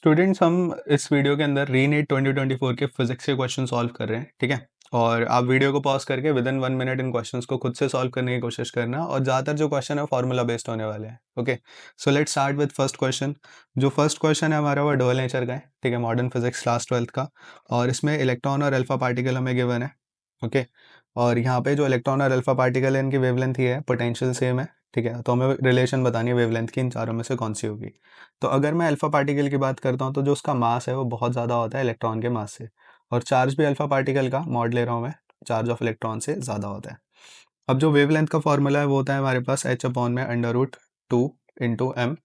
Students, हम इस video के अंदर रीनीट 2024 के फिजिक्स के क्वेश्चन सॉल्व कर रहे हैं। ठीक है। और आप वीडियो को पॉज करके with in 1 minute in questions को खुद से सॉल्व करने की कोशिश करना, और ज़्यादातर जो क्वेश्चन है फार्मूला बेस्ड होने वाले हैं। Okay, so let's start with first question. जो फर्स्ट क्वेश्चन है हमारा वो डुअल नेचर का है। ठीक है, मॉडर्न फिजिक्स क्लास 12th का। और इसमें इलेक्ट्रॉन और अल्फा पार्टिकल हमें गिवन है। ओके, और यहाँ पे जो इलेक्ट्रॉन और अल्फा पार्टिकल है इनकी वेवलेंथ ही है, पोटेंशियल सेम है। ठीक है, तो हमें रिलेशन बतानी है वेवलेंथ की इन चारों में से कौन सी होगी। तो अगर मैं अल्फा पार्टिकल की बात करता हूँ तो जो उसका मास है वो बहुत ज़्यादा होता है इलेक्ट्रॉन के मास से, और चार्ज भी अल्फा पार्टिकल का मॉड ले रहा हूँ मैं, चार्ज ऑफ इलेक्ट्रॉन से ज़्यादा होता है। अब जो वेवलेंथ का फॉर्मूला है वो होता है हमारे पास h अपॉन में √2 into m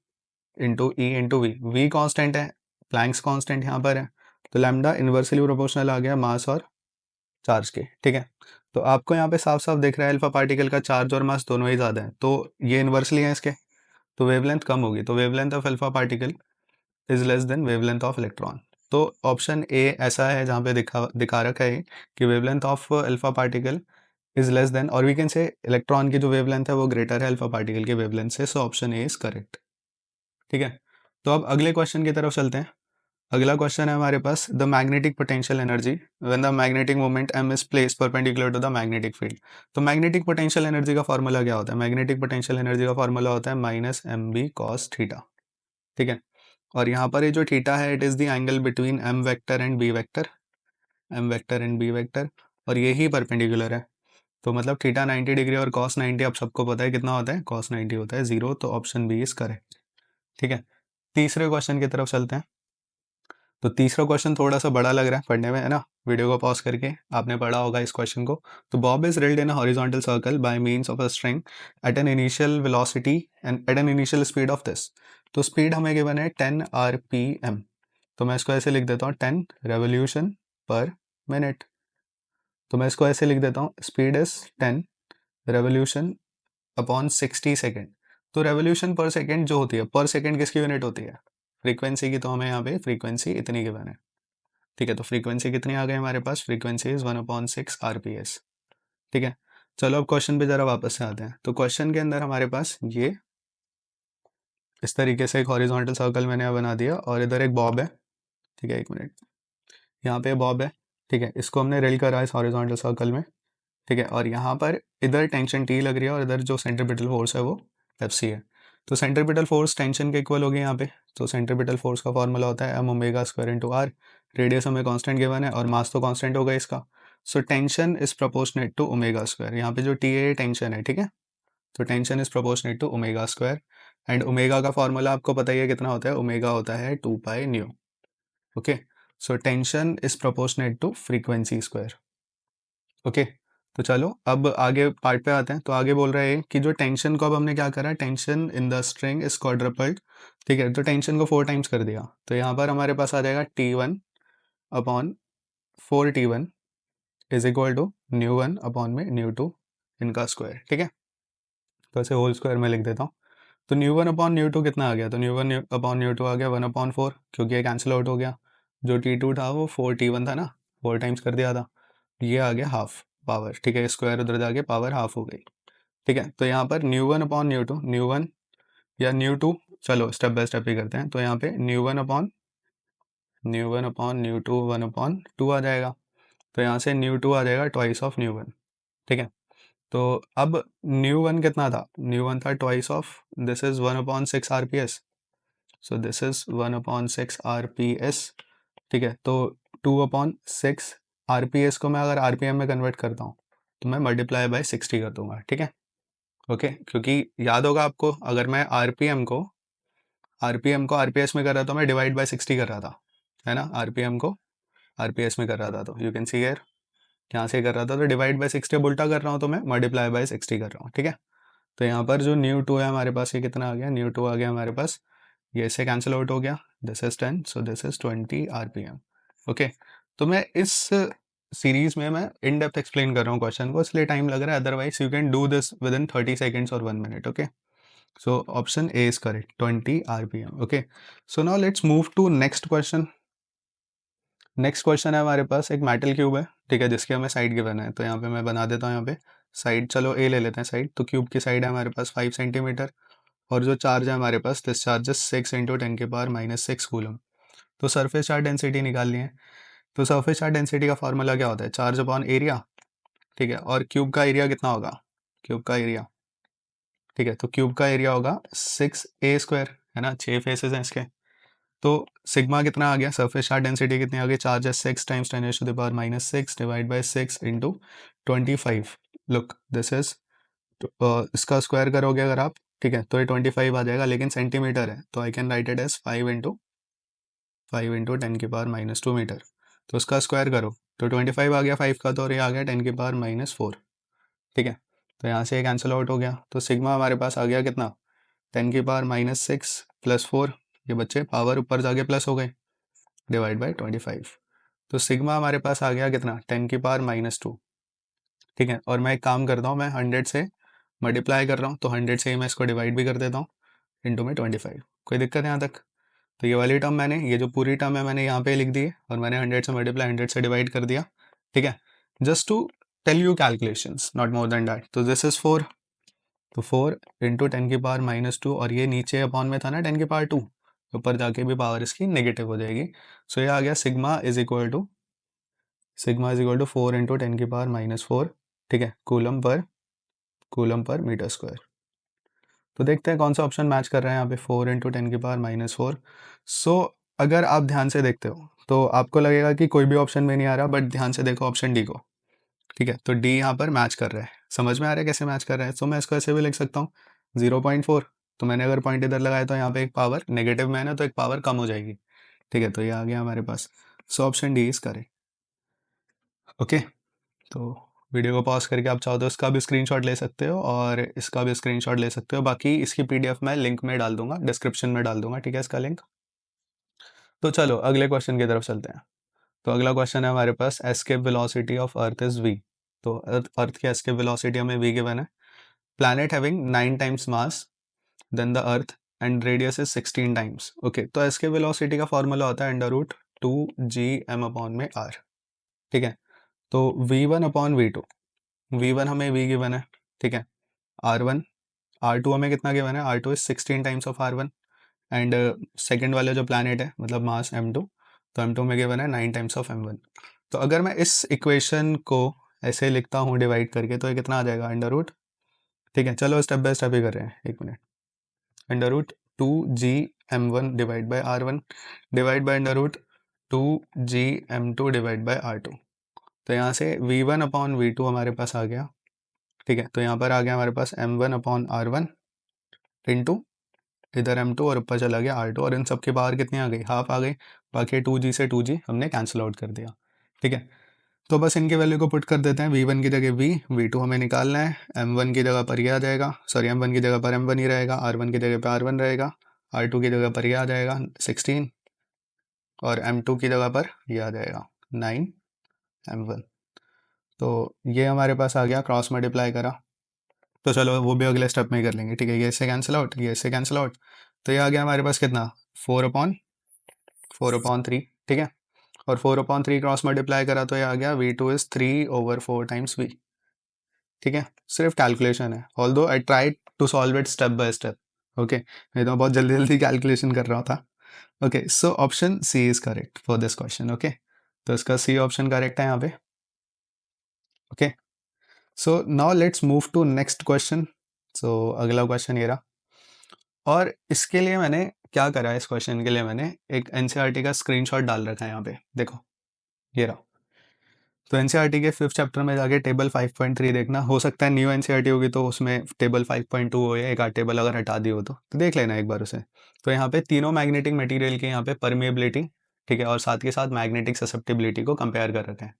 into e into V. V constant है, प्लैंक्स कॉन्स्टेंट यहाँ पर है, तो लैम्डा इन्वर्सली प्रोपोर्शनल आ गया मास और चार्ज के। ठीक है, तो आपको यहाँ पे साफ साफ दिख रहा है अल्फा पार्टिकल का चार्ज और मास दोनों ही ज़्यादा है, तो ये इन्वर्सली है इसके, तो वेवलेंथ कम होगी। तो wavelength of alpha particle is less than wavelength of electron. तो ऑप्शन ए ऐसा है जहाँ पे दिखा रखा है कि wavelength of alpha particle is less than, और वी कैन से इलेक्ट्रॉन की जो वेवलेंथ है वो ग्रेटर है अल्फा पार्टिकल की वेवलेंथ से। सो ऑप्शन ए इज करेक्ट। ठीक है, तो अब अगले क्वेश्चन की तरफ चलते हैं। अगला क्वेश्चन है हमारे पास, the magnetic potential energy when the magnetic moment m is placed perpendicular to the magnetic field. तो मैग्नेटिक पोटेंशियल एनर्जी का फॉर्मूला क्या होता है? मैग्नेटिक पोटेंशियल एनर्जी का फॉर्मूला होता है -mb cos थीटा। ठीक है, और यहाँ पर ये जो थीटा है it is the angle between m vector and b vector, m vector and b vector, और यही परपेंडिकुलर है। तो मतलब थीटा 90 डिग्री और cos 90 आप सबको पता है कितना होता है, cos 90 होता है 0। तो ऑप्शन बी इज करेक्ट। ठीक है, तीसरे क्वेश्चन की तरफ चलते हैं। तो तीसरा क्वेश्चन थोड़ा सा बड़ा लग रहा है पढ़ने में, है ना? वीडियो को पॉज करके आपने पढ़ा होगा इस क्वेश्चन को। तो bob is whirled in a horizontal circle by means of a string at an initial velocity and at an initial speed of this. तो स्पीड हमें गिवन है 10 rpm। तो मैं इसको ऐसे लिख देता हूँ 10 रेवोल्यूशन पर मिनट। तो मैं इसको ऐसे लिख देता हूँ, speed is 10 revolution upon 60 second. तो रेवोल्यूशन पर सेकेंड जो होती है, पर सेकेंड किसकी यूनिट होती है? फ्रीक्वेंसी की। तो हमें यहाँ पे फ्रीक्वेंसी इतनी गिवन है। ठीक है, तो फ्रीक्वेंसी कितनी आ गई हमारे पास? Frequency is 1/6 RPS। ठीक है, चलो अब क्वेश्चन पे ज़रा वापस से आते हैं। तो क्वेश्चन के अंदर हमारे पास ये इस तरीके से एक हॉरिजॉन्टल सर्कल मैंने यहाँ बना दिया, और इधर एक बॉब है। ठीक है, एक मिनट, यहाँ पे बॉब है। ठीक है, इसको हमने रेल करा इस हॉरिजॉन्टल सर्कल में। ठीक है, और यहाँ पर इधर टेंशन T लग रही है, और इधर जो सेंट्रीपिटल फोर्स है वो FC है। तो सेंट्रीपिटल फोर्स टेंशन के इक्वल होगी यहाँ पे। तो सेंट्रीपिटल फोर्स का फॉर्मूला होता है m⍵² इंटू r। रेडियस हमें कांस्टेंट गिवन है और मास तो कांस्टेंट होगा इसका। So tension is proportionate to ω²। यहाँ पे जो T है टेंशन है। ठीक है, तो tension is proportionate to ω², and omega का फॉर्मूला आपको पता ही है कितना होता है, ओमेगा होता है 2πν। Okay, so tension is proportionate to frequency square. Okay, तो चलो अब आगे पार्ट पे आते हैं। तो आगे बोल रहा है कि जो टेंशन को अब हमने क्या करा, tension in the string is quadrupled. ठीक है, तो टेंशन को 4 टाइम्स कर दिया, तो यहाँ पर हमारे पास आ जाएगा T1 upon 4T1 is equal to ν1 upon में ν2 इनका स्क्वायर। ठीक है, तो ऐसे होल स्क्वायर में लिख देता हूँ। तो ν1 अपॉन ν2 कितना आ गया? तो ν1 अपॉन ν2 आ गया 1/4, क्योंकि ये कैंसिल आउट हो गया। जो T2 था वो 4T1 था ना, 4 टाइम्स कर दिया था, ये आ गया हाफ पावर। ठीक है, स्क्वायर उधर जाके पावर हाफ हो गई। ठीक है, तो यहाँ पर ν1 अपॉन ν2, ν1 या ν2, चलो स्टेप बाय स्टेप ही करते हैं। तो यहाँ पे ν1 अपॉन ν2 1/2 आ जाएगा। तो यहाँ से ν2 आ जाएगा ट्वाइस ऑफ ν1। ठीक है, तो अब ν1 कितना था? ν1 था twice of, this is 1/6 RPS। So this is 1/6 RPS। ठीक है, तो 2/6 RPS को मैं अगर RPM में कन्वर्ट करता हूँ तो मैं मल्टीप्लाई बाय 60 कर दूंगा। ठीक है, ओके, क्योंकि याद होगा आपको, अगर मैं आरपीएम को आरपीएस में कर रहा था तो मैं डिवाइड बाय 60 कर रहा था, है ना? आरपीएम को आरपीएस में कर रहा था, तो यू कैन सी हियर यहाँ से कर रहा था तो डिवाइड बाय 60, अब उल्टा कर रहा हूँ तो मैं मल्टीप्लाई बाय 60 कर रहा हूँ। ठीक है, तो यहाँ पर जो ν2 है हमारे पास, ये कितना आ गया? ν2 आ गया हमारे पास, ये इससे कैंसिल आउट हो गया, this is 10, so this is 20 RPM। Okay, तो मैं इस सीरीज में मैं इन डेप्थ एक्सप्लेन कर रहा हूँ क्वेश्चन को, इसलिए टाइम लग रहा है, otherwise you can do this with in 30 seconds और 1 minute. Okay, so option A is correct, 20 RPM। okay, so now let's move to next question। Next question है हमारे पास, एक मेटल क्यूब है। ठीक है, जिसकी हमें साइड गिवन है, तो यहाँ पे मैं बना देता हूँ। यहाँ पे साइड, चलो A ले लेते हैं साइड। तो क्यूब की साइड है हमारे पास 5 सेंटीमीटर, और जो चार्ज है हमारे पास, दिस चार्ज इज 6 × 10⁻⁻⁶ कूलम। तो सरफेस चार्ज डेंसिटी निकालनी है। तो सरफेस चार्ज डेंसिटी का फॉर्मूला क्या होता है, चार्ज अपॉन एरिया, ठीक है, और क्यूब का एरिया कितना होगा, क्यूब का एरिया, ठीक है, तो क्यूब का एरिया होगा 6a² है ना, 6 फेसेस हैं इसके। तो सिग्मा कितना आ गया, सरफेस चार्ज डेंसिटी कितनी आ गई, चार्ज है 6 times 10⁻⁶ divide by 6 into 25। Look this is, इसका स्क्वायर करोगे अगर आप, ठीक है, तो ये 25 आ जाएगा, लेकिन सेंटीमीटर है तो I can write it as 5 into 10⁻⁻2 metre. तो उसका स्क्वायर करो तो 25 आ गया 5 का, तो और ये आ गया 10⁻⁻4, ठीक है। तो यहाँ से ये कैंसिल आउट हो गया, तो सिग्मा हमारे पास आ गया कितना, 10⁻⁻6 प्लस 4, ये बच्चे पावर ऊपर जाके प्लस हो गए, डिवाइड बाई 25। तो सिग्मा हमारे पास आ गया कितना, 10⁻⁻2, ठीक है। और मैं एक काम करता हूँ, मैं 100 से मल्टीप्लाई कर रहा हूँ, तो 100 से ही मैं इसको डिवाइड भी कर देता हूँ, इंटू में 25। कोई दिक्कत है यहाँ तक। तो ये वाली टर्म मैंने, ये जो पूरी टर्म है मैंने यहाँ पे लिख दी है, और मैंने 100 से मल्टीप्लाई 100 से डिवाइड कर दिया, ठीक है, just to tell you calculations, not more than that. तो दिस इज 4, तो 4 इंटू 10⁻⁻2, और ये नीचे अपॉन में था ना 10⁻2, ऊपर जाके भी पावर इसकी नेगेटिव हो जाएगी। सो ये आ गया sigma is equal to 4 into 10⁻⁻4, ठीक है, कूलम पर मीटर स्क्वायर। तो देखते हैं कौन सा ऑप्शन मैच कर रहा है यहाँ पे, 4 इंटू 10⁻⁻4। सो अगर आप ध्यान से देखते हो तो आपको लगेगा कि कोई भी ऑप्शन में नहीं आ रहा, बट ध्यान से देखो ऑप्शन डी को, ठीक है, तो डी यहाँ पर मैच कर रहा है। समझ में आ रहा है कैसे मैच कर रहा है। तो मैं इसको ऐसे भी लिख सकता हूँ 0.4, तो मैंने अगर पॉइंट इधर लगाया तो यहाँ पे एक पावर नेगेटिव में है ना, तो एक पावर कम हो जाएगी, ठीक है, तो ये आ गया हमारे पास। So option D is correct. Okay, तो वीडियो को पॉज करके आप चाहो तो इसका भी स्क्रीनशॉट ले सकते हो और इसका भी स्क्रीनशॉट ले सकते हो, बाकी इसकी पीडीएफ मैं लिंक में डाल दूंगा, डिस्क्रिप्शन में डाल दूंगा, ठीक है, इसका लिंक। तो चलो अगले क्वेश्चन की तरफ चलते हैं। तो अगला क्वेश्चन है हमारे पास, escape velocity of earth is v। तो अर्थ की एस्केप वेलोसिटी हमें v गिवन है। Planet having 9 times mass than the earth and radius is 16 times. Okay, तो एस्केप वेलोसिटी का फॉर्मूला होता है √2gm/r, ठीक है। तो v1 अपॉन v2, v1 हमें v गिवन है, ठीक है, r1 r2 हमें कितना गिवन है, r2 is 16 times of r1, and second वाला जो प्लैनेट है मतलब मास m2, तो m2 में गिवन है 9 टाइम्स ऑफ m1। तो अगर मैं इस इक्वेशन को ऐसे लिखता हूँ डिवाइड करके, तो ये कितना आ जाएगा, अंडर रूट, ठीक है, चलो स्टेप बाय स्टेप ही कर रहे हैं, एक minute, √2gm1 divide by r1 divide by √2gm2 divide by r2। तो यहाँ से v1 अपॉन v2 हमारे पास आ गया, ठीक है, तो यहाँ पर आ गया हमारे पास m1 अपॉन r1 इंटू इधर m2 और ऊपर चला गया r2, और इन सब की पावर कितनी आ गई, हाफ आ गई, बाकी 2g से 2g हमने कैंसिल आउट कर दिया, ठीक है। तो बस इनके वैल्यू को पुट कर देते हैं, v1 की जगह v, v2 हमें निकालना है, m1 की जगह पर ये आ जाएगा, सॉरी m1 की जगह पर m1 ही रहेगा, r1 की जगह पर r1 रहेगा, r2 की जगह पर ये आ जाएगा 16, और m2 की जगह पर ये आ जाएगा 9m1। तो ये हमारे पास आ गया, क्रॉस मल्टीप्लाई करा, तो चलो वो भी अगले स्टेप में ही कर लेंगे, ठीक है, ये इससे कैंसिल आउट, ये इससे कैंसिल आउट, तो ये आ गया हमारे पास कितना, 4/3, ठीक है, और 4/3 क्रॉस मल्टीप्लाई करा तो ये आ गया v2 इज 3/4 टाइम्स v, ठीक है। सिर्फ कैलकुलेशन है, although I try to solve it step by step, okay, नहीं तो मैं बहुत जल्दी जल्दी कैलकुलेशन कर रहा था। Okay, so option C is correct for this question, okay, तो इसका सी ऑप्शन करेक्ट है यहाँ पे। Okay, so now let's move to next question. So अगला क्वेश्चन ये रहा, और इसके लिए मैंने क्या करा है, इस क्वेश्चन के लिए मैंने एक एनसीईआरटी का स्क्रीनशॉट डाल रखा है यहाँ पे, देखो ये रहा। तो एनसीईआरटी के 5th चैप्टर में जाके टेबल 5.3 देखना, हो सकता है न्यू एनसीईआरटी होगी तो उसमें टेबल 5.2 हो या एक आध टेबल अगर हटा दी हो तो देख लेना एक बार उसे। तो यहाँ पे तीनों मैग्नेटिक मटेरियल के यहाँ पे परमिएबिलिटी, ठीक है, और साथ के साथ मैग्नेटिक ससेप्टिबिलिटी को कंपेयर कर रखे हैं।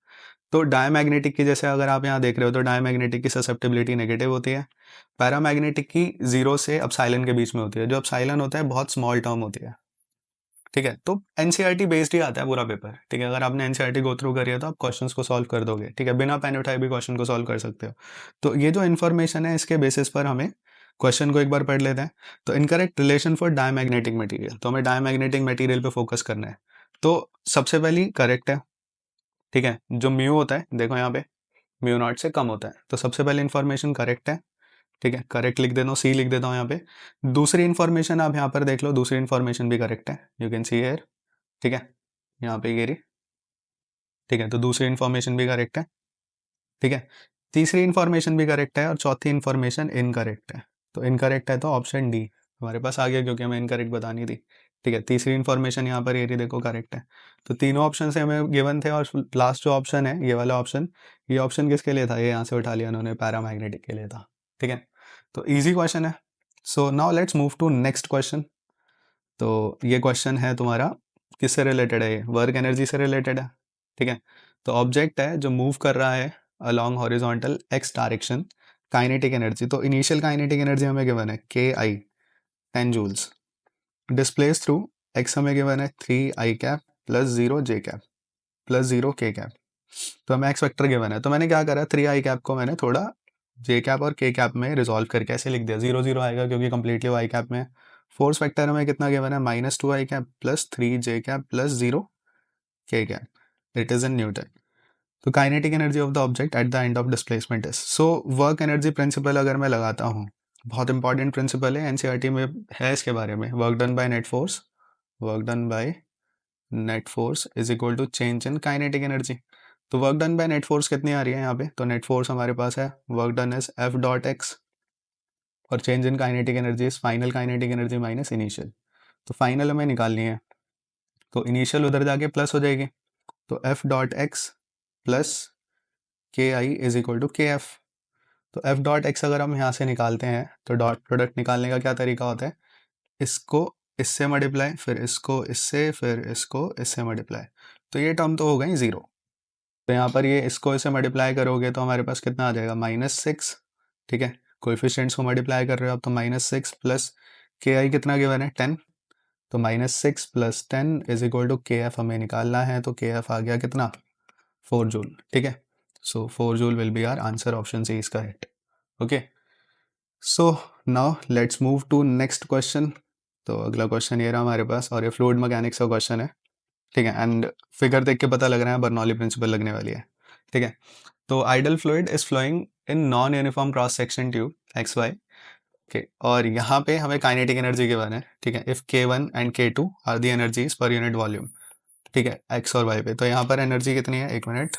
तो डायमैग्नेटिक की जैसे अगर आप यहाँ देख रहे हो तो डायमैग्नेटिक की ससेप्टिबिलिटी नेगेटिव होती है, पैरामैग्नेटिक की 0 से अपसाइलन के बीच में होती है, जो अपसाइलन होता है बहुत स्मॉल टर्म होती है, ठीक है। तो एनसीईआरटी बेस्ड ही आता है पूरा पेपर, ठीक है, अगर आपने एनसीईआरटी गो थ्रू करी है तो आप क्वेश्चंस को सॉल्व कर दोगे, ठीक है, बिना पेन उठाए भी क्वेश्चन को सॉल्व कर सकते हो। तो ये जो इन्फॉर्मेशन है इसके बेसिस पर हमें क्वेश्चन को एक बार पढ़ लेते हैं। तो incorrect relation for diamagnetic material, तो हमें डायमैग्नेटिक मटेरियल पे फोकस करना है। तो सबसे पहली करेक्ट है, ठीक है, जो म्यू होता है देखो यहाँ पे म्यू नॉट से कम होता है, तो सबसे पहले इन्फॉर्मेशन करेक्ट है, ठीक है, करेक्ट लिख देता हूँ, सी लिख देता हूँ यहाँ पे। दूसरी इन्फॉर्मेशन आप यहाँ पर देख लो, दूसरी इन्फॉर्मेशन भी करेक्ट है, यू कैन सी हियर, ठीक है, यहाँ पे गिरी। ठीक है, तो दूसरी इन्फॉर्मेशन भी करेक्ट है। ठीक है, तीसरी इन्फॉर्मेशन भी करेक्ट है और चौथी इन्फॉर्मेशन इनकरेक्ट है। तो इनकरेक्ट है तो ऑप्शन डी हमारे पास आ गया, क्योंकि हमें इनकरेक्ट बतानी थी। ठीक है, तीसरी इन्फॉर्मेशन यहाँ पर ये रही, देखो करेक्ट है। तो तीनों ऑप्शन से हमें गिवन थे, और लास्ट जो ऑप्शन है ये वाला ऑप्शन, ये ऑप्शन किसके लिए था, ये यहाँ से उठा लिया उन्होंने, पैरामैग्नेटिक के लिए था। ठीक है, तो ईजी क्वेश्चन है। So now let's move to next question. तो ये क्वेश्चन है तुम्हारा, किससे रिलेटेड है, ये वर्क एनर्जी से रिलेटेड है। ठीक है, तो ऑब्जेक्ट है जो मूव कर रहा है along horizontal x direction, kinetic energy, तो इनिशियल काइनेटिक एनर्जी हमें गिवन है के आई 10 जूल्स, डिस्प्लेस थ्रू एक्स हमें गिवन है 3 i cap plus 0 j cap plus 0 k cap. तो हमें एक्स वेक्टर गिवन है, तो मैंने क्या करा, 3 i कैप को मैंने थोड़ा j कैप और k कैप में रिजॉल्व करके ऐसे लिख दिया, 0 0 आएगा क्योंकि कंप्लीटली आई कैप में। फोर्स वेक्टर हमें कितना गिवन है, -2 i cap plus 3 j cap plus 0 k cap, it is in newton. तो kinetic energy of the object at the end of displacement is, so work energy principle अगर मैं लगाता हूँ, बहुत इंपॉर्टेंट प्रिंसिपल है, एनसीईआरटी में है इसके बारे में, work done by net force, work done by net force is equal to change in kinetic energy. तो work done by net force कितनी आ रही है यहाँ पे, तो नेट फोर्स हमारे पास है work done is F dot X, और change in kinetic energy is final kinetic energy minus initial. तो फाइनल हमें निकालनी है, तो इनिशियल उधर जाके प्लस हो जाएगी, तो एफ डॉट एक्स प्लस के आई इज इक्वल टू के एफ। तो एफ डॉट एक्स अगर हम यहाँ से निकालते हैं, तो डॉट प्रोडक्ट निकालने का क्या तरीका होता है, इसको इससे मल्टीप्लाई, फिर इसको इससे, फिर इसको इससे मल्टीप्लाई, तो ये टर्म तो हो गई ज़ीरो। तो यहाँ पर ये इसको इसे मल्टीप्लाई करोगे तो हमारे पास कितना आ जाएगा, -6। ठीक है, कोएफिशिएंट्स को मल्टीप्लाई कर रहे हो आप, तो -6 प्लस के आई कितना गिवन है 10, तो -6 प्लस 10 इज इक्वल टू के एफ हमें निकालना है, तो के एफ आ गया कितना, 4 जूल। ठीक है, so 4 joule will be our answer, option C is correct. Okay, so now let's move to next question. तो अगला क्वेश्चन ये रहा हमारे पास, और ये फ्लूइड मैकेनिक्स का क्वेश्चन है। ठीक है, एंड फिगर देख के पता लग रहा है बर्नौली प्रिंसिपल लगने वाली है। ठीक है, तो ideal fluid is flowing in non uniform cross section tube X Y. Okay, और यहाँ पे हमें काइनेटिक एनर्जी गिवन है। ठीक है, if k1 and k2 are the energies per unit volume. ठीक है, एक्स और वाई पे, तो यहाँ पर एनर्जी कितनी है, एक मिनट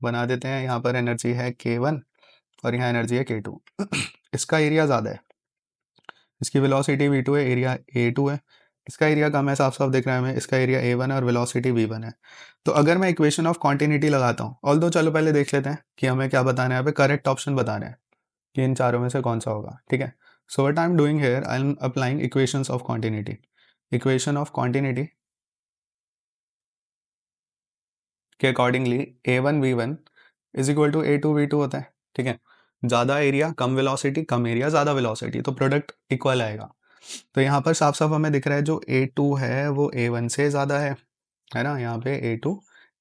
बना देते हैं, यहाँ पर एनर्जी है k1 और यहाँ एनर्जी है k2। इसका एरिया ज़्यादा है, इसकी वेलोसिटी v2 है, एरिया a2 है। इसका एरिया कम है, साफ साफ दिख रहा है हमें, इसका एरिया a1 है और वेलोसिटी v1 है। तो अगर मैं इक्वेशन ऑफ कॉन्टिन्यूटी लगाता हूँ, ऑल दो चलो पहले देख लेते हैं कि हमें क्या बताना है, यहाँ पे करेक्ट ऑप्शन बताना है कि इन चारों में से कौन सा होगा। ठीक है, so what I am doing here, I am applying equations of continuity. Equation of continuity के accordingly a1 v1 is equal to a2 v2 होता है। ठीक है, ज़्यादा एरिया कम वेलोसिटी, कम एरिया ज़्यादा वेलोसिटी, तो प्रोडक्ट इक्वल आएगा। तो यहाँ पर साफ साफ हमें दिख रहा है जो a2 है वो a1 से ज़्यादा है ना, यहाँ पे a2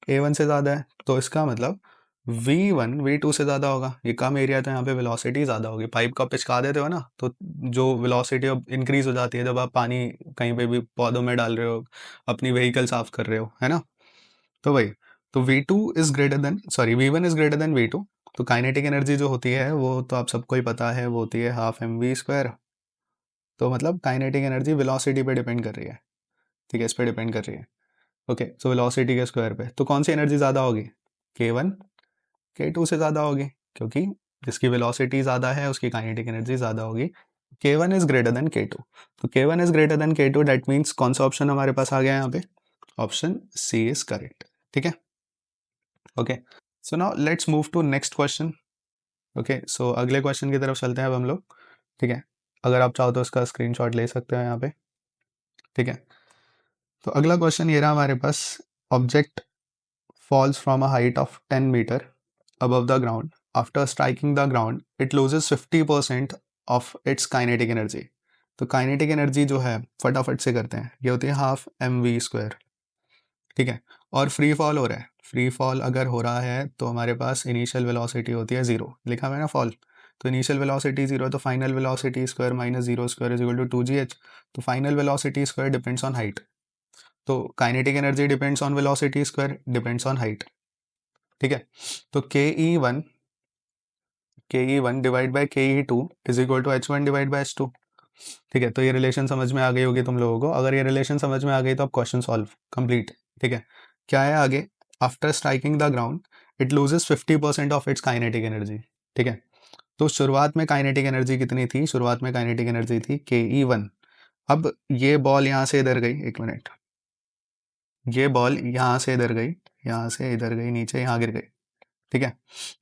a1 से ज़्यादा है, तो इसका मतलब v1 v2 से ज़्यादा होगा। ये कम एरिया, तो यहाँ पे वेलोसिटी ज़्यादा होगी। पाइप का पिचका देते हो ना, तो जो वेलोसिटी इंक्रीज हो जाती है जब आप पानी कहीं पे भी पौधों में डाल रहे हो, अपनी व्हीकल साफ कर रहे हो, है ना। तो वही, तो v2 is greater then, sorry v1 is greater then v2। तो काइनेटिक एनर्जी जो होती है वो तो आप सबको ही पता है, वो होती है हाफ mv²। तो मतलब काइनेटिक एनर्जी वेलोसिटी पे डिपेंड कर रही है। ठीक है, इस पे डिपेंड कर रही है। ओके, सो वेलोसिटी के स्क्वायर पे, तो कौन सी एनर्जी ज़्यादा होगी, k1 k2 से ज़्यादा होगी, क्योंकि जिसकी वेलोसिटी ज़्यादा है उसकी काइनेटिक एनर्जी ज़्यादा होगी। k1 is greater then k2, तो k1 is greater then k2, that means कौन सा ऑप्शन हमारे पास आ गया यहाँ पे, ऑप्शन सी इज करेक्ट। ठीक है, okay, so now let's move to next question. Okay, so अगले क्वेश्चन की तरफ चलते हैं अब हम लोग। ठीक है, अगर आप चाहो तो इसका स्क्रीनशॉट ले सकते हो यहाँ पे। ठीक है, तो अगला क्वेश्चन ये रहा हमारे पास, object falls from a height of 10 meter above the ground. After striking the ground, it loses 50% of its kinetic energy. तो काइनेटिक एनर्जी जो है फटाफट से करते हैं, ये होती है हाफ mv²। ठीक है, और फ्री फॉल हो रहा है, फ्री फॉल अगर हो रहा है तो हमारे पास इनिशियल वेलोसिटी होती है 0, लिखा हुआ है ना फॉल, तो इनिशियल वेलोसिटी 0, तो final velocity square minus 0² is equal to 2gh। तो final velocity square depends on height, तो kinetic energy depends on velocity square depends on height. ठीक है, तो K E one divide by ke2 is equal to h1 divide by h2। ठीक है, तो ये relation समझ में आ गई होगी तुम लोगों को, अगर ये रिलेशन समझ में आ गई तो आप क्वेश्चन सॉल्व कंप्लीट। ठीक है, क्या है आगे, after striking the ground it loses 50% of its kinetic energy. ठीक है, तो शुरुआत में काइनेटिक एनर्जी कितनी थी, शुरुआत में काइनेटिक एनर्जी थी ke1। अब ये बॉल यहाँ से इधर गई, एक मिनट, ये बॉल यहाँ से इधर गई, यहाँ से इधर गई, नीचे यहाँ गिर गई। ठीक है,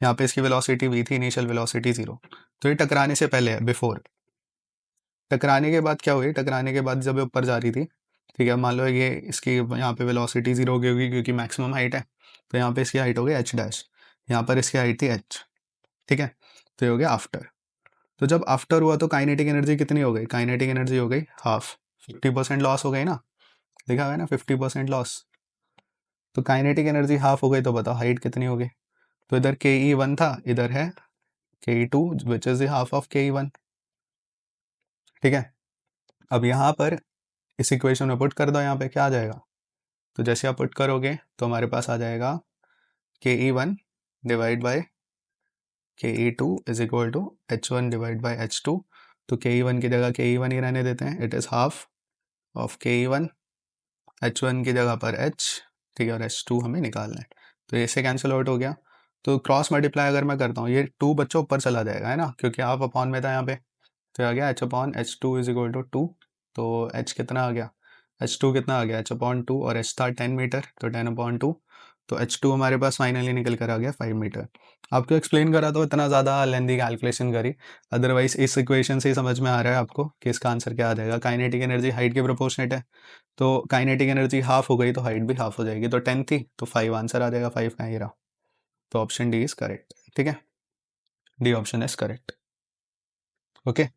यहाँ पे इसकी वेलोसिटी v थी, इनिशियल वेलोसिटी 0। तो ये टकराने से पहले है, बिफोर। टकराने के बाद क्या हुई, टकराने के बाद जब ये ऊपर जा रही थी, ठीक है, मान लो ये इसकी यहाँ पे वेलोसिटी 0 हो गई होगी क्योंकि मैक्सिमम हाइट है, तो यहाँ पे इसकी हाइट हो गई h डैश, यहाँ पर इसकी हाइट थी h। ठीक है, तो ये हो गया आफ्टर। तो जब आफ्टर हुआ तो काइनेटिक एनर्जी कितनी हो गई, काइनेटिक एनर्जी हो गई हाफ, 50% लॉस हो गई ना, लिखा हुआ है ना 50% लॉस। तो काइनेटिक एनर्जी हाफ हो गई, तो बताओ हाइट कितनी हो गई। तो इधर ke1 था, इधर है ke2 which is the half of ke1। ठीक है, अब यहाँ पर इस इक्वेशन में पुट कर दो, यहाँ पे क्या आ जाएगा, तो जैसे आप पुट करोगे तो हमारे पास आ जाएगा ke1 divide by ke2 is equal to h1 divide by h2। तो ke1 की जगह ke1 ही रहने देते हैं, it is half of ke1, h1 की जगह पर h, ठीक है, और h2 हमें निकालना है। तो इससे कैंसिल आउट हो गया। तो क्रॉस मल्टीप्लाई अगर मैं करता हूँ, ये 2 बच्चों ऊपर चला जाएगा, है ना, क्योंकि आप अपॉन में था यहाँ पे। तो आ गया h upon h2 is equal to 2। तो h कितना आ गया, h2 कितना आ गया, h अपॉन 2, और h था 10 मीटर, तो 10 अपॉन 2। तो h2 हमारे पास फाइनली निकल कर आ गया 5 मीटर। आपको एक्सप्लेन करा तो इतना ज़्यादा लेंदी कैलकुलेशन करी, अदरवाइज इस इक्वेशन से ही समझ में आ रहा है आपको कि इसका आंसर क्या आ जाएगा। काइनेटिक एनर्जी हाइट के प्रोपोर्शनेट है, तो काइनेटिक एनर्जी हाफ हो गई तो हाइट भी हाफ हो जाएगी। तो 10 थी तो 5 आंसर आ जाएगा, 5 कहीं रहा। तो ऑप्शन डी इज करेक्ट। ठीक है, D option is correct. Okay,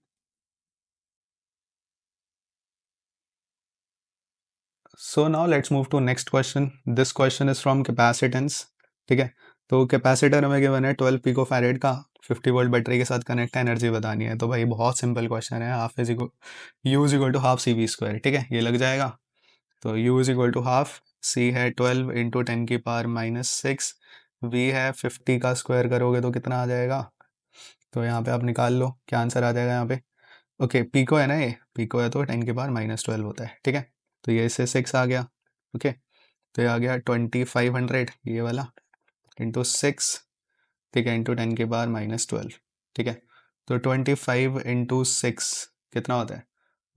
so now let's move to next question. This question is from capacitance. ठीक है, तो कैपेसिटर हमें गिवन है 12 पिको फैरेड का, 50 वोल्ट बैटरी के साथ कनेक्ट है, एनर्जी बतानी है। तो भाई बहुत सिंपल क्वेश्चन है, half is equal U is equal to half C V square. ठीक है, ये लग जाएगा। तो u is equal to half, c है 12 इंटू 10 की पावर -6, v है 50 का स्क्वायर करोगे तो कितना आ जाएगा। तो यहाँ पे आप निकाल लो क्या आंसर आ जाएगा यहाँ पे। ओके, पिको है ना, ये पिको है तो 10 की पावर -12 होता है। ठीक है, तो ये इससे 6 आ गया। ओके, तो ये आ गया 2500, ये वाला, इंटू 6, ठीक है, इंटू 10 की पावर -12। ठीक है, तो 25 इंटू 6 कितना होता है,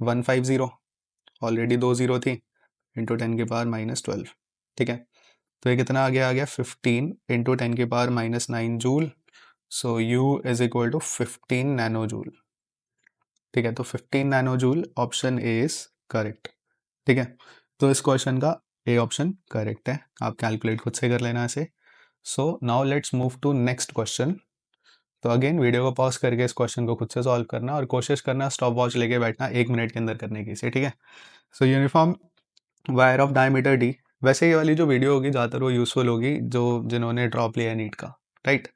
150, ऑलरेडी 2 जीरो थी, इंटू 10 की पावर -12। ठीक है, तो ये कितना आ गया 15 इंटू 10 की power -9 joule. So u is equal to 15 nano joule. ठीक है, तो 15 nano joule, option A is correct. ठीक है, तो इस क्वेश्चन का ए ऑप्शन करेक्ट है, आप कैलकुलेट खुद से कर लेना इसे। So now let's move to next question. तो अगेन वीडियो को पॉज करके इस क्वेश्चन को खुद से सॉल्व करना और कोशिश करना स्टॉप वॉच लेके बैठना 1 मिनट के अंदर करने की इसे। ठीक है, सो uniform wire of diameter D. वैसे ये वाली जो वीडियो होगी ज़्यादातर वो यूज़फुल होगी जो जिन्होंने ड्रॉप लिया है नीट का, राइट,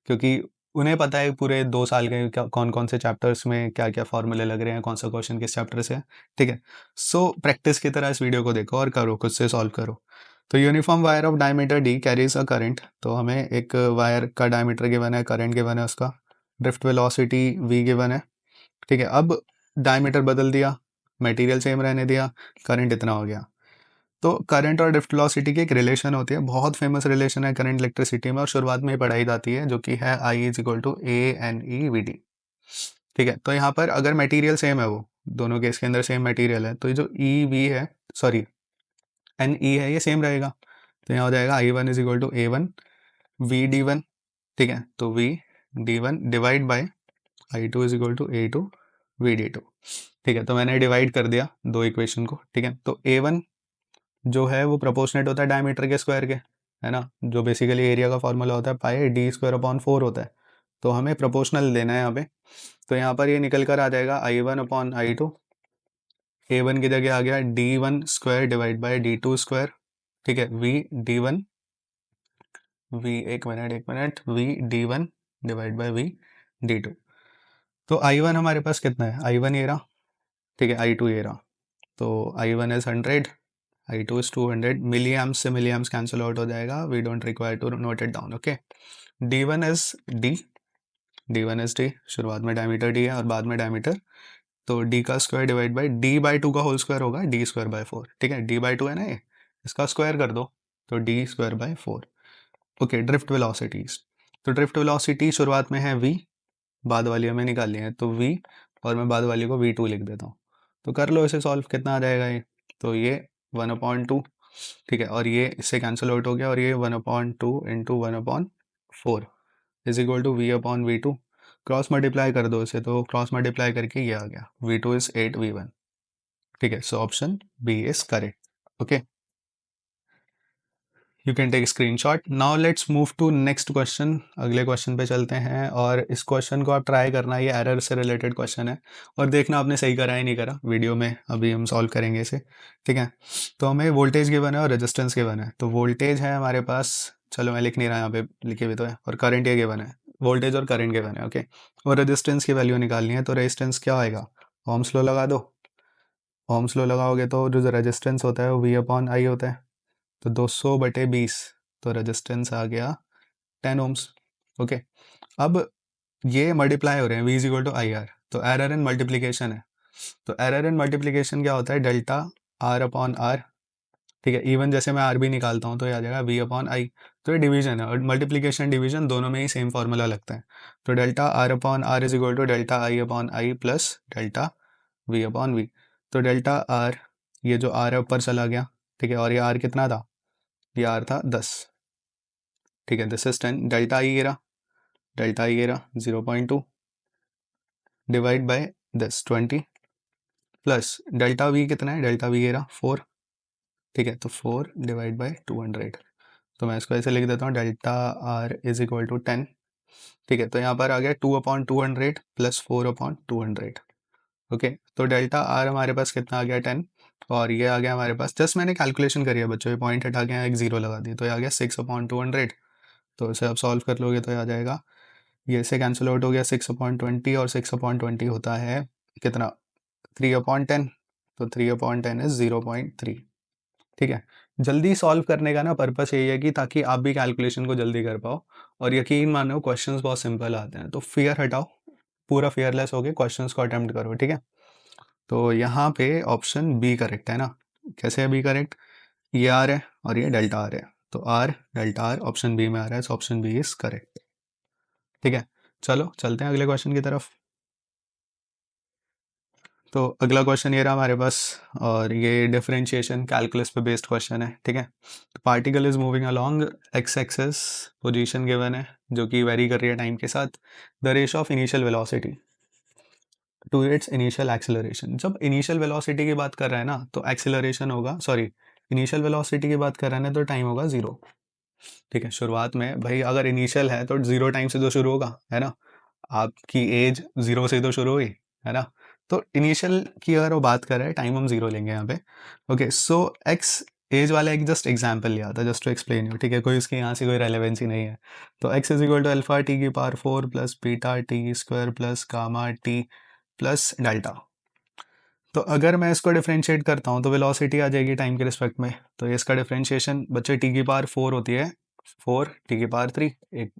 क्योंकि उन्हें पता है पूरे 2 साल के क्या कौन कौन से चैप्टर्स में क्या क्या फॉर्मूले लग रहे हैं, कौन सा क्वेश्चन किस चैप्टर से है। ठीक है, सो प्रैक्टिस की तरह इस वीडियो को देखो और करो, खुद से सॉल्व करो। तो uniform wire of diameter D carries a current. तो हमें एक वायर का डायमीटर गिवन है, करंट गिवन है उसका, ड्रिफ्ट वेलोसिटी v गिवन है। ठीक है, अब डायमीटर बदल दिया, मटेरियल सेम रहने दिया, करंट इतना हो गया। तो करंट और ड्रिफ्ट वेलोसिटी की एक रिलेशन होती है, बहुत फेमस रिलेशन है करंट इलेक्ट्रिसिटी में, और शुरुआत में ही पढ़ाई जाती है, जो कि है I is equal to A n e v d. ठीक है, तो यहाँ पर अगर मटेरियल सेम है, वो दोनों केस के अंदर सेम मटेरियल है, तो ये जो ई वी है, सॉरी एन ई है, ये सेम रहेगा। तो यहाँ हो जाएगा I1 is equal to A1 v d one. ठीक है, तो v d one divide by I2 is equal to A2 v d two. ठीक है, तो मैंने डिवाइड कर दिया दो इक्वेशन को। ठीक है, तो A1 जो है वो प्रोपोर्शनेट होता है डायमीटर के स्क्वायर के, है ना, जो बेसिकली एरिया का फॉर्मूला होता है पाई डी स्क्वायर अपॉन 4 होता है। तो हमें प्रोपोर्शनल लेना है यहाँ पे। तो यहाँ पर ये निकल कर आ जाएगा I1 अपॉन I2। A1 की जगह आ गया D1 square divide by D2 square. ठीक है, V D1 V, एक minute V D1 divide by V D2। तो I1 हमारे पास कितना है, I1 ये रहा, ठीक है, I2 ये रहा। तो I1 is 100, I2 is 200, milli AIIMS से मिली एम्स कैंसिल आउट हो जाएगा, we don't require to note it down. Okay, D1 is D, D1 is D, शुरुआत में डायमीटर D है और बाद में डायमीटर, तो D का square divide by D by 2 का होल स्क्वायर होगा D स्क्वायर बाई 4। ठीक है, D बाई 2 है ना ये, इसका स्क्वायर कर दो तो D square by 4। Okay, drift velocities. तो ड्रिफ्ट वेलोसिटी शुरुआत में है v, बाद वाली हमें निकालनी है तो v, और मैं बाद वाली को v2 लिख देता हूँ। तो कर लो इसे सॉल्व, कितना आ जाएगा ये, तो ये 1/2, ठीक है, और ये इससे कैंसिल आउट हो गया, और ये 1/2 into 1/4 is equal to v/v2। Cross multiply कर दो इसे, तो क्रॉस मल्टीप्लाई करके ये आ गया v2 इज 8v1। ठीक है, so option B is correct. Okay, you can take screenshot. Now let's move to next question. अगले क्वेश्चन पे चलते हैं, और इस क्वेश्चन को आप ट्राई करना, ये एरर से रिलेटेड क्वेश्चन है, और देखना आपने सही करा है नहीं करा वीडियो में, अभी हम सॉल्व करेंगे इसे। ठीक है, तो हमें वोल्टेज गिवन है और रेजिस्टेंस गिवन है। तो वोल्टेज है हमारे पास, चलो मैं लिख नहीं रहा यहाँ पे, लिखे भी तो है, और करंट ये गिवन है, वोल्टेज और करंट गिवन है। ओके, और रेजिस्टेंस की वैल्यू निकालनी है, तो रेजिस्टेंस क्या आएगा, ओम्स लॉ लगा दो। ओम्स लॉ लगाओगे तो जो रेजिस्टेंस होता है वो V/I होता है, तो 200/20, तो रेजिस्टेंस आ गया 10 ओम्स। ओके, अब ये मल्टीप्लाई हो रहे हैं, V is equal to I R, तो एरर इन मल्टीप्लीकेशन है। तो एरर इन मल्टीप्लीकेशन क्या होता है, डेल्टा R/R। ठीक है, इवन जैसे मैं आर भी निकालता हूँ तो ये आ जाएगा V/I। तो ये डिवीजन है, और मल्टीप्लीकेशन डिवीजन दोनों में ही सेम फार्मूला लगता है। तो delta R/R is equal to delta I/I plus delta V/V। तो डेल्टा आर, ये जो आर है ऊपर चला गया, ठीक है, और ये आर कितना था, ये आर था 10। ठीक है, दिस इज 10, डेल्टा आई गिरा, डेल्टा आई गिरा 0.2 divide by this 20, plus delta we कितना है, डेल्टा वी गिरा 4। ठीक है, तो 4 डिवाइड बाय 200। तो मैं इसको ऐसे लिख देता हूँ, delta R is equal to 10। ठीक है, तो यहाँ पर आ गया 2/200 प्लस 4/200। ओके, तो डेल्टा आर हमारे पास कितना आ गया 10, और ये आ गया हमारे पास, जस्ट मैंने कैलकुलेशन करी है बच्चों, ये पॉइंट हटा के यहाँ एक जीरो लगा दी, तो ये आ गया 6/200। तो इसे आप सॉल्व कर लोगे तो ये आ जाएगा, ये से कैंसिल आउट हो गया 6/20, और 6/20 होता है कितना, 3/10। तो 3/10 इज 0.3। ठीक है, जल्दी सॉल्व करने का ना पर्पस यही है कि ताकि आप भी कैलकुलेशन को जल्दी कर पाओ, और यकीन मानो क्वेश्चंस बहुत सिंपल आते हैं। तो फियर हटाओ, पूरा फियरलेस होके क्वेश्चंस को अटेम्प्ट करो। ठीक है, तो यहाँ पे ऑप्शन बी करेक्ट है ना। कैसे है बी करेक्ट, ये आर है और ये डेल्टा आर है, तो R delta R option B में आ रहा है, so option B is correct. ठीक है, चलो चलते हैं अगले क्वेश्चन की तरफ। तो अगला क्वेश्चन ये रहा हमारे पास, और ये डिफरेंशिएशन कैलकुलस पे बेस्ड क्वेश्चन है। ठीक है, तो particle is moving along X axis, position given है जो कि वेरी कर रही है टाइम के साथ। The ratio of initial velocity to its initial acceleration. जब इनिशियल वेलोसिटी की बात कर रहा है ना तो एक्सेलरेशन होगा, सॉरी, इनिशियल वेलोसिटी की बात कर रहा है ना तो टाइम होगा जीरो। ठीक है, शुरुआत में भाई अगर इनिशियल है तो जीरो टाइम से तो शुरू होगा, है ना, आपकी एज जीरो से तो शुरू हुई, है ना। तो इनिशियल की अगर वो बात कर रहे हैं, टाइम हम जीरो लेंगे यहाँ पे। ओके, सो एक्स एज वाला एक जस्ट एग्जाम्पल लिया था, जस्ट टू एक्सप्लेन यू। ठीक है, कोई इसके यहाँ से कोई रेलेवेंसी नहीं है। तो X is equal to alpha T की power 4 plus beta T square plus gamma T plus delta. तो अगर मैं इसको डिफ्रेंशिएट करता हूँ तो वेलोसिटी आ जाएगी टाइम के रिस्पेक्ट में। तो इसका डिफ्रेंशिएशन बच्चे टी की पावर 4 होती है, 4 टी की पावर 3, एक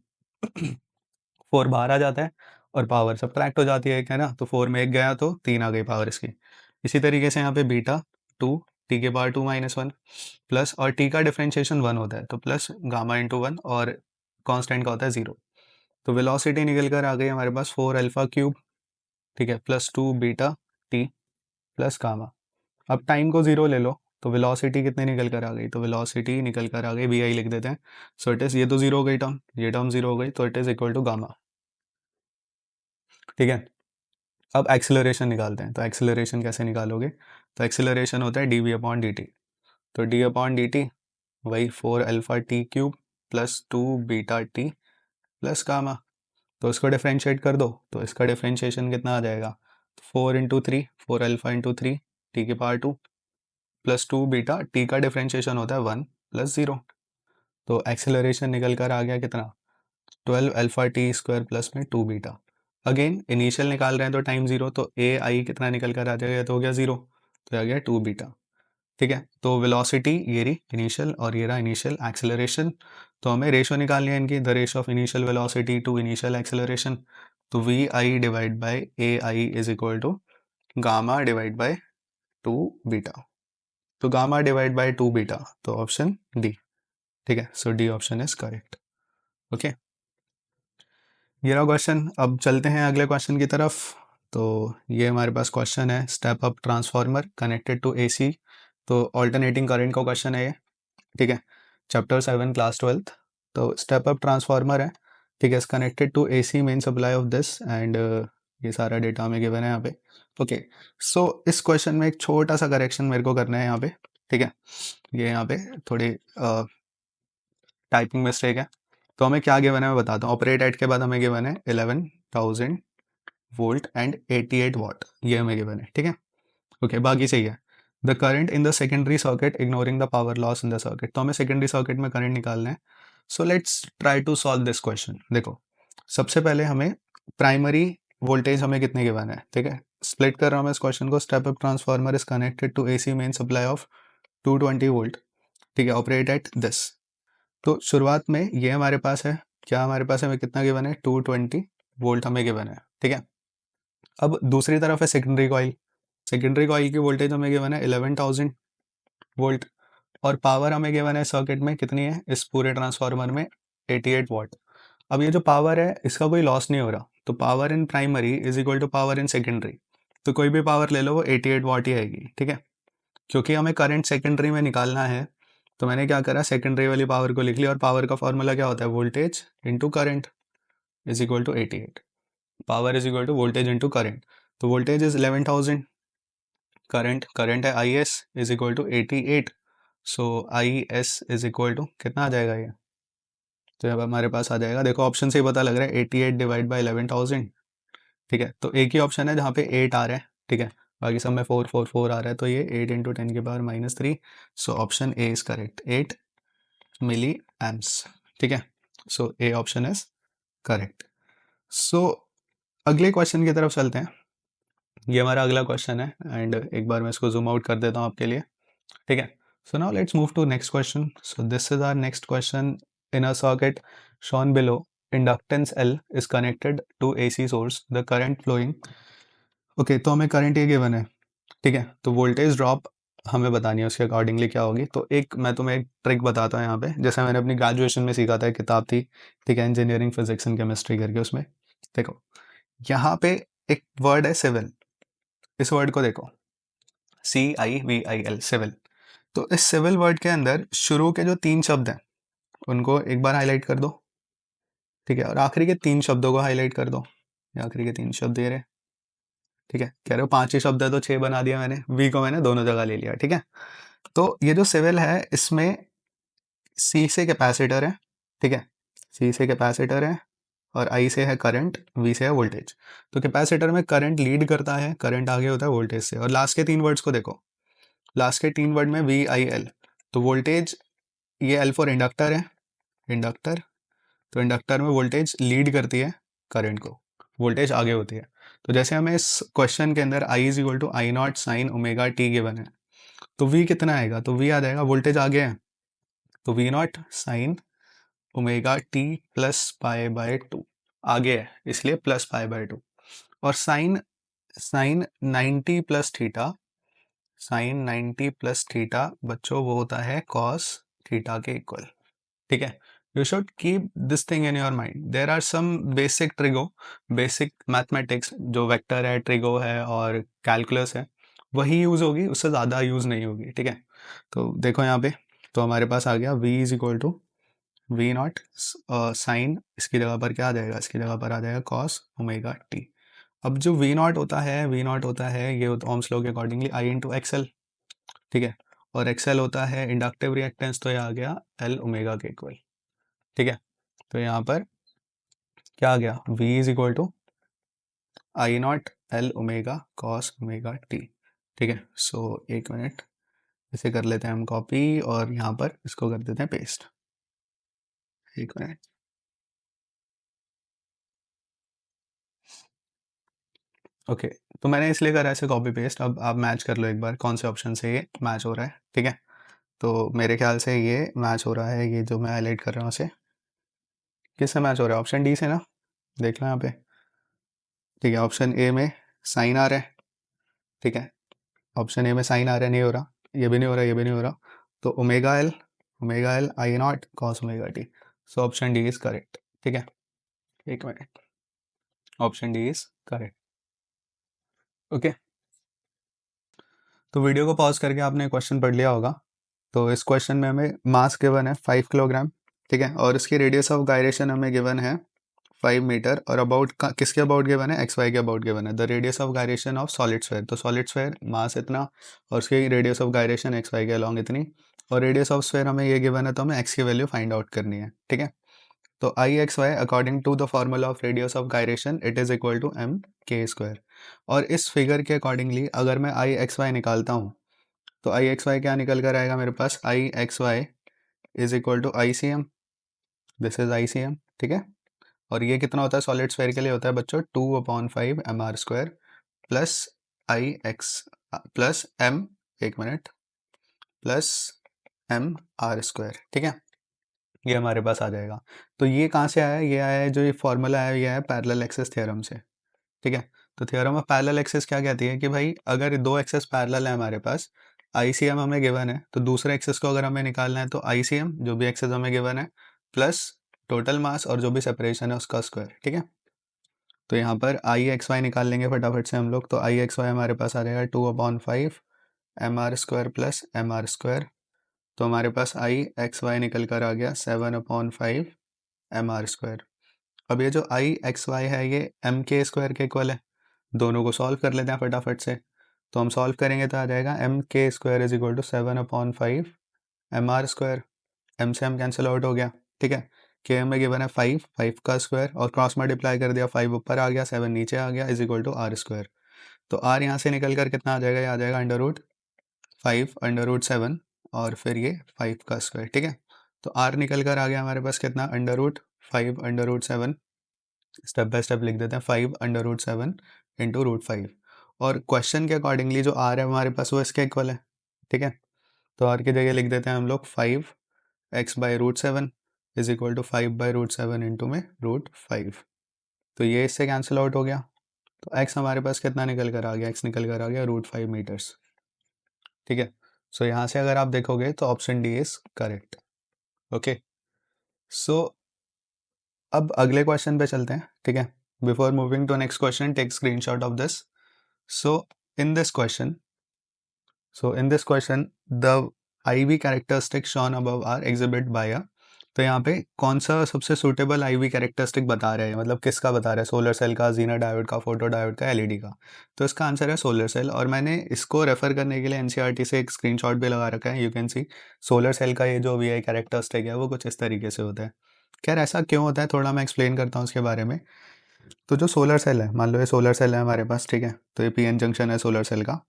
4 बाहर आ जाता है और पावर सब्ट्रैक्ट हो जाती है, एक है ना, तो 4 में एक गया तो 3 आ गई पावर इसकी। इसी तरीके से यहाँ पे बीटा 2 टी के पावर 2 - 1 प्लस, और टी का डिफ्रेंशिएशन 1 होता है तो प्लस गामा इंटू 1, और कांस्टेंट का होता है 0। तो वेलोसिटी निकल कर आ गई हमारे पास 4 अल्फा क्यूब, ठीक है, plus 2 beta T plus gamma. अब टाइम को 0 ले लो, तो वेलोसिटी कितने निकल कर आ गई, तो वेलोसिटी निकल कर आ गई, वी आई लिख देते हैं। सो इट इज़, ये तो 0 हो गई टर्म, ये टर्म 0 हो गई, तो it is equal to gamma. ठीक है, अब एक्सेलरेशन निकालते हैं। तो एक्सेलरेशन कैसे निकालोगे, तो एक्सेलरेशन होता है dv/dt। तो d/dt वही 4 alpha T cube plus 2 beta T plus gamma. तो इसको डिफ्रेंशिएट कर दो, तो इसका डिफ्रेंशिएशन कितना आ जाएगा, 4 × 3, 4 अल्फा इंटू 3 टी की पावर 2 प्लस 2 बीटा, टी का डिफ्रेंशिएशन होता है 1 प्लस 0। तो एक्सेलरेशन निकल कर आ गया कितना, 12 अल्फा टी स्क्वायर प्लस में 2 बीटा। अगेन इनिशियल निकाल रहे हैं तो टाइम 0, तो ए आई कितना निकल कर आ जाएगा, तो हो गया 0, तो आ गया 2 बीटा। ठीक है, तो वेलोसिटी ये रही इनिशियल, और ये रहा इनिशियल एक्सेलरेशन। तो हमें रेशो निकालनी है इनकी, the ratio of initial velocity to initial acceleration. तो V I divide by A I is equal to gamma divide by 2 beta. तो गामा डिवाइड बाय 2 बीटा, तो ऑप्शन डी, ठीक है। So D option is correct. Okay, ये रहा question. अब चलते हैं अगले क्वेश्चन की तरफ। तो ये हमारे पास क्वेश्चन है, step up transformer connected to AC, तो ऑल्टरनेटिंग करंट का क्वेश्चन है ये, ठीक है। Chapter 7 class 12th। तो स्टेप अप ट्रांसफार्मर है, ठीक है, connected to AC main supply of this and ये सारा डेटा हमें गिवन है यहाँ पे। ओके, सो इस क्वेश्चन में एक छोटा सा करेक्शन मेरे को करना है यहाँ पे, ठीक है। ये यहाँ पे थोड़ी टाइपिंग मिस्टेक है। तो हमें क्या गिवन है मैं बताता हूँ। ऑपरेट एट के बाद हमें गिवन है 11,000 वोल्ट एंड 88 वाट, ये हमें गिवन है, ठीक है। ओके, बाकी सही है। The current in the secondary circuit ignoring the power loss in the circuit, तो हमें सेकेंडरी सर्किट में करंट निकालना है। So let's try to solve this question. देखो, सबसे पहले हमें प्राइमरी वोल्टेज हमें कितने गिवन है, ठीक है। स्प्लिट कर रहा हूँ मैं इस क्वेश्चन को। Step up transformer is connected to AC main supply of 220 volt, ठीक है, ऑपरेट एट दिस। तो शुरुआत में ये हमारे पास है, क्या हमारे पास हमें कितना गिवन है, 220 वोल्ट हमें गिवन है, ठीक है। अब दूसरी तरफ है सेकेंडरी कॉइल। सेकेंडरी कॉइल की वोल्टेज हमें गिवन है 11,000 वोल्ट, और पावर हमें गिवन है सर्किट में कितनी है इस पूरे ट्रांसफार्मर में, 88 वाट। अब ये जो पावर है इसका कोई लॉस नहीं हो रहा, तो power in primary is equal to power in secondary. तो कोई भी पावर ले लो वो 88 वाट ही आएगी, ठीक है। क्योंकि हमें करंट सेकेंडरी में निकालना है, तो मैंने क्या करा, सेकेंडरी वाली पावर को लिख लिया, और पावर का फॉर्मूला क्या होता है, voltage into current is equal to 88। Power is equal to voltage into current. तो वोल्टेज इज 11,000, करंट है I S is equal to 88। So I S is equal to कितना आ जाएगा ये, तो अब हमारे पास आ जाएगा, देखो ऑप्शन से ही पता लग रहा है, 88 डिवाइड बाई 11,000, ठीक है। तो एक ही ऑप्शन है जहाँ पे 8 आ रहा है, ठीक है, बाकी सब में 4 आ रहा है, तो ये 8 इंटू 10 की power -3। So option A is correct, 8 milli amps, ठीक है। So A option is correct. So अगले क्वेश्चन की तरफ चलते हैं। ये हमारा अगला क्वेश्चन है, एंड एक बार मैं इसको जूम आउट कर देता हूँ आपके लिए, ठीक है। So now let's move to next question. So this is our next question. In a circuit shown below, inductance L is connected to AC source, the current flowing। Okay, तो हमें current ये गिवन है, ठीक है। तो voltage drop हमें बतानी है, उसके अकॉर्डिंगली क्या होगी। तो एक मैं तुम्हें एक ट्रिक बताता हूँ यहाँ पे, जैसे मैंने अपनी ग्रेजुएशन में सीखा था, एक किताब थी, ठीक है, इंजीनियरिंग फिजिक्स एंड केमिस्ट्री करके, उसमें देखो यहाँ पे एक वर्ड है सिविल। इस वर्ड को देखो, CIVIL, सिविल। तो इस सिविल वर्ड के अंदर शुरू के जो 3 शब्द हैं उनको एक बार हाईलाइट कर दो, ठीक है, और आखिरी के 3 शब्दों को हाईलाइट कर दो। ये आखिरी के 3 शब्द दे रहे, ठीक है। कह रहे हो 5 ही शब्द है तो 6 बना दिया मैंने, वी को मैंने दोनों जगह ले लिया, ठीक है। तो ये जो सिविल है इसमें सी से कैपेसिटर है, ठीक है, सी से कैपेसिटर है, और आई से है करंट, वी से है वोल्टेज। तो कैपेसिटर में करंट लीड करता है, करंट आगे होता है वोल्टेज से। और लास्ट के 3 वर्ड्स को देखो, लास्ट के 3 वर्ड में VIL, तो वोल्टेज, ये एल फॉर इंडक्टर है, इंडक्टर। तो इंडक्टर में वोल्टेज लीड करती है करंट को, वोल्टेज आगे होती है। तो जैसे हमें इस क्वेश्चन के अंदर I is equal to I not sine omega t given है, तो V कितना आएगा, तो V आ जाएगा, वोल्टेज आगे है, तो V not sine omega t plus pi by 2, आगे है इसलिए प्लस पाई बाय 2। और sine sine 90 plus theta, sine 90 plus theta बच्चों वो होता है कॉस थीटा के इक्वल, ठीक है। You should keep this thing in your mind. There are some basic trigo, basic mathematics, जो वेक्टर है, ट्रिगो है और कैलकुलस है, वही यूज़ होगी, उससे ज़्यादा यूज़ नहीं होगी, ठीक है। तो देखो यहाँ पे, तो हमारे पास आ गया V is equal to V not sine, इसकी जगह पर क्या आ जाएगा, इसकी जगह पर आ जाएगा कॉस ओमेगा टी। अब जो V नॉट होता है, V नॉट होता है ये ओम्स लॉ के अकॉर्डिंगली I इंटू एक्सएल, ठीक है, और एक्सएल होता है इंडक्टिव रिएक्टेंस, तो ये आ गया L ओमेगा के इक्वल, ठीक है। तो यहाँ पर क्या आ गया, V is equal to I not L omega cos omega T, ठीक है। सो एक मिनट, इसे कर लेते हैं हम कॉपी, और यहाँ पर इसको कर देते हैं पेस्ट, एक मिनट। ओके, तो मैंने इसलिए करा ऐसे कॉपी पेस्ट। अब आप मैच कर लो एक बार कौन से ऑप्शन से ये मैच हो रहा है, ठीक है। तो मेरे ख्याल से ये मैच हो रहा है, ये जो मैं हाईलाइट कर रहा हूँ उसे, किससे मैच हो रहा है, ऑप्शन डी से ना, देख लो यहाँ पे, ठीक है। ऑप्शन ए में साइन आ रहा है, ठीक है, ऑप्शन ए में साइन आ रहा है, नहीं हो रहा, ये भी नहीं हो रहा, ये भी नहीं हो रहा। तो omega L I not cos omega T. So option D is correct. ठीक है, एक minute, option D is correct. Okay, तो वीडियो को पॉज करके आपने क्वेश्चन पढ़ लिया होगा। तो इस क्वेश्चन में हमें मास गिवन है 5 किलोग्राम, ठीक है, और इसकी रेडियस ऑफ गायरेशन हमें गिवन है 5 मीटर, और अबाउट का किसके अबाउट गिवन है, एक्स वाई के अबाउट गिवन है। The radius of gyration of solid sphere, तो सॉलिड स्फेयर मास इतना और उसकी radius of gyration X Y के अलॉन्ग इतनी, और रेडियस ऑफ स्फेयर हमें ये गिवन है, तो हमें एक्स की वैल्यू फाइंड आउट करनी है। ठीक है, तो I X Y according to the formula of radius of gyration it is equal to M के स्क्वायर। और इस फिगर के अकॉर्डिंगली अगर मैं आई एक्स वाई निकालता हूँ, तो आई एक्स वाई क्या निकल कर आएगा मेरे पास, I X Y is equal to I C M, this is I C M. ठीक है, और ये कितना होता है सॉलिड स्फेयर के लिए, होता है बच्चों 2/5 M R square plus I X plus M, एक minute, plus M R square. ठीक है, ये हमारे पास आ जाएगा। तो ये कहाँ से आया, ये आया है, जो ये फॉर्मूला है ये है पैरेलल एक्सिस थ्योरम से। ठीक है, तो थ्योरम ऑफ पैरेलल एक्सिस क्या कहती है कि भाई अगर दो एक्सिस पैरेलल है हमारे पास, आईसीएम हमें गिवन है, तो दूसरे एक्सिस को अगर हमें निकालना है तो आईसीएम जो भी एक्सिस हमें गिवन है प्लस टोटल मास और जो भी सेपरेशन है उसका स्क्वायर। ठीक है, तो यहाँ पर आई एक्स वाई निकाल लेंगे फटाफट से हम लोग। तो आई एक्स वाई हमारे पास आ जाएगा 2/5 M R square plus M R square. तो हमारे पास आई एक्स वाई निकल कर आ गया 7/5 एम आर स्क्वायर। अब ये जो आई एक्स वाई है ये एम के स्क्वायर के इक्वल है, दोनों को सॉल्व कर लेते हैं फटाफट से। तो हम सॉल्व करेंगे तो आ जाएगा एम के square is equal to 7/5 M R square. M से एम कैंसिल आउट हो गया। ठीक है, के में गिवन है 5 का स्क्वायर और क्रॉस मल्टीप्लाई कर दिया, 5 ऊपर आ गया 7 नीचे आ गया, is equal to R square. तो आर यहाँ से निकल कर कितना आ जाएगा, ये आ जाएगा √5 √7 और फिर ये 5 का स्क्वायर। ठीक है, तो आर निकल कर आ गया हमारे पास कितना, √5 √7। स्टेप बाय स्टेप लिख देते हैं, 5 √7 इंटू √5। और क्वेश्चन के अकॉर्डिंगली जो आर है हमारे पास वो इसके इक्वल है। ठीक है, तो आर की जगह लिख देते हैं हम लोग 5x/√7 is equal to 5/√7 into में √5। तो ये इससे कैंसिल आउट हो गया, तो x हमारे पास कितना निकल कर आ गया, x निकल कर आ गया √5 मीटर्स। ठीक है, सो यहाँ से अगर आप देखोगे तो option D is correct. Okay, so अब अगले क्वेश्चन पे चलते हैं। ठीक है, before moving to next question take screenshot of this. So in this question, the IV characteristic shown above are exhibit by a, तो यहाँ पे कौन सा सबसे सुटेबल IV कैरेक्टरिस्टिक बता रहे हैं, मतलब किसका बता रहे हैं, सोलर सेल का, जीना डायोड का, फोटो डायोड का, एलईडी का। तो इसका आंसर है सोलर सेल, और मैंने इसको रेफर करने के लिए एनसीईआरटी से एक स्क्रीनशॉट भी लगा रखा है, you can see. Solar cell का ये जो VI कैरेक्टरिस्टिक है वो कुछ इस तरीके से होता है। खैर ऐसा क्यों होता है थोड़ा मैं एक्सप्लेन करता हूँ उसके बारे में। तो जो सोलर सेल है, मान लो ये सोलर सेल है हमारे पास, ठीक है, तो ये पीएन जंक्शन है सोलर सेल का,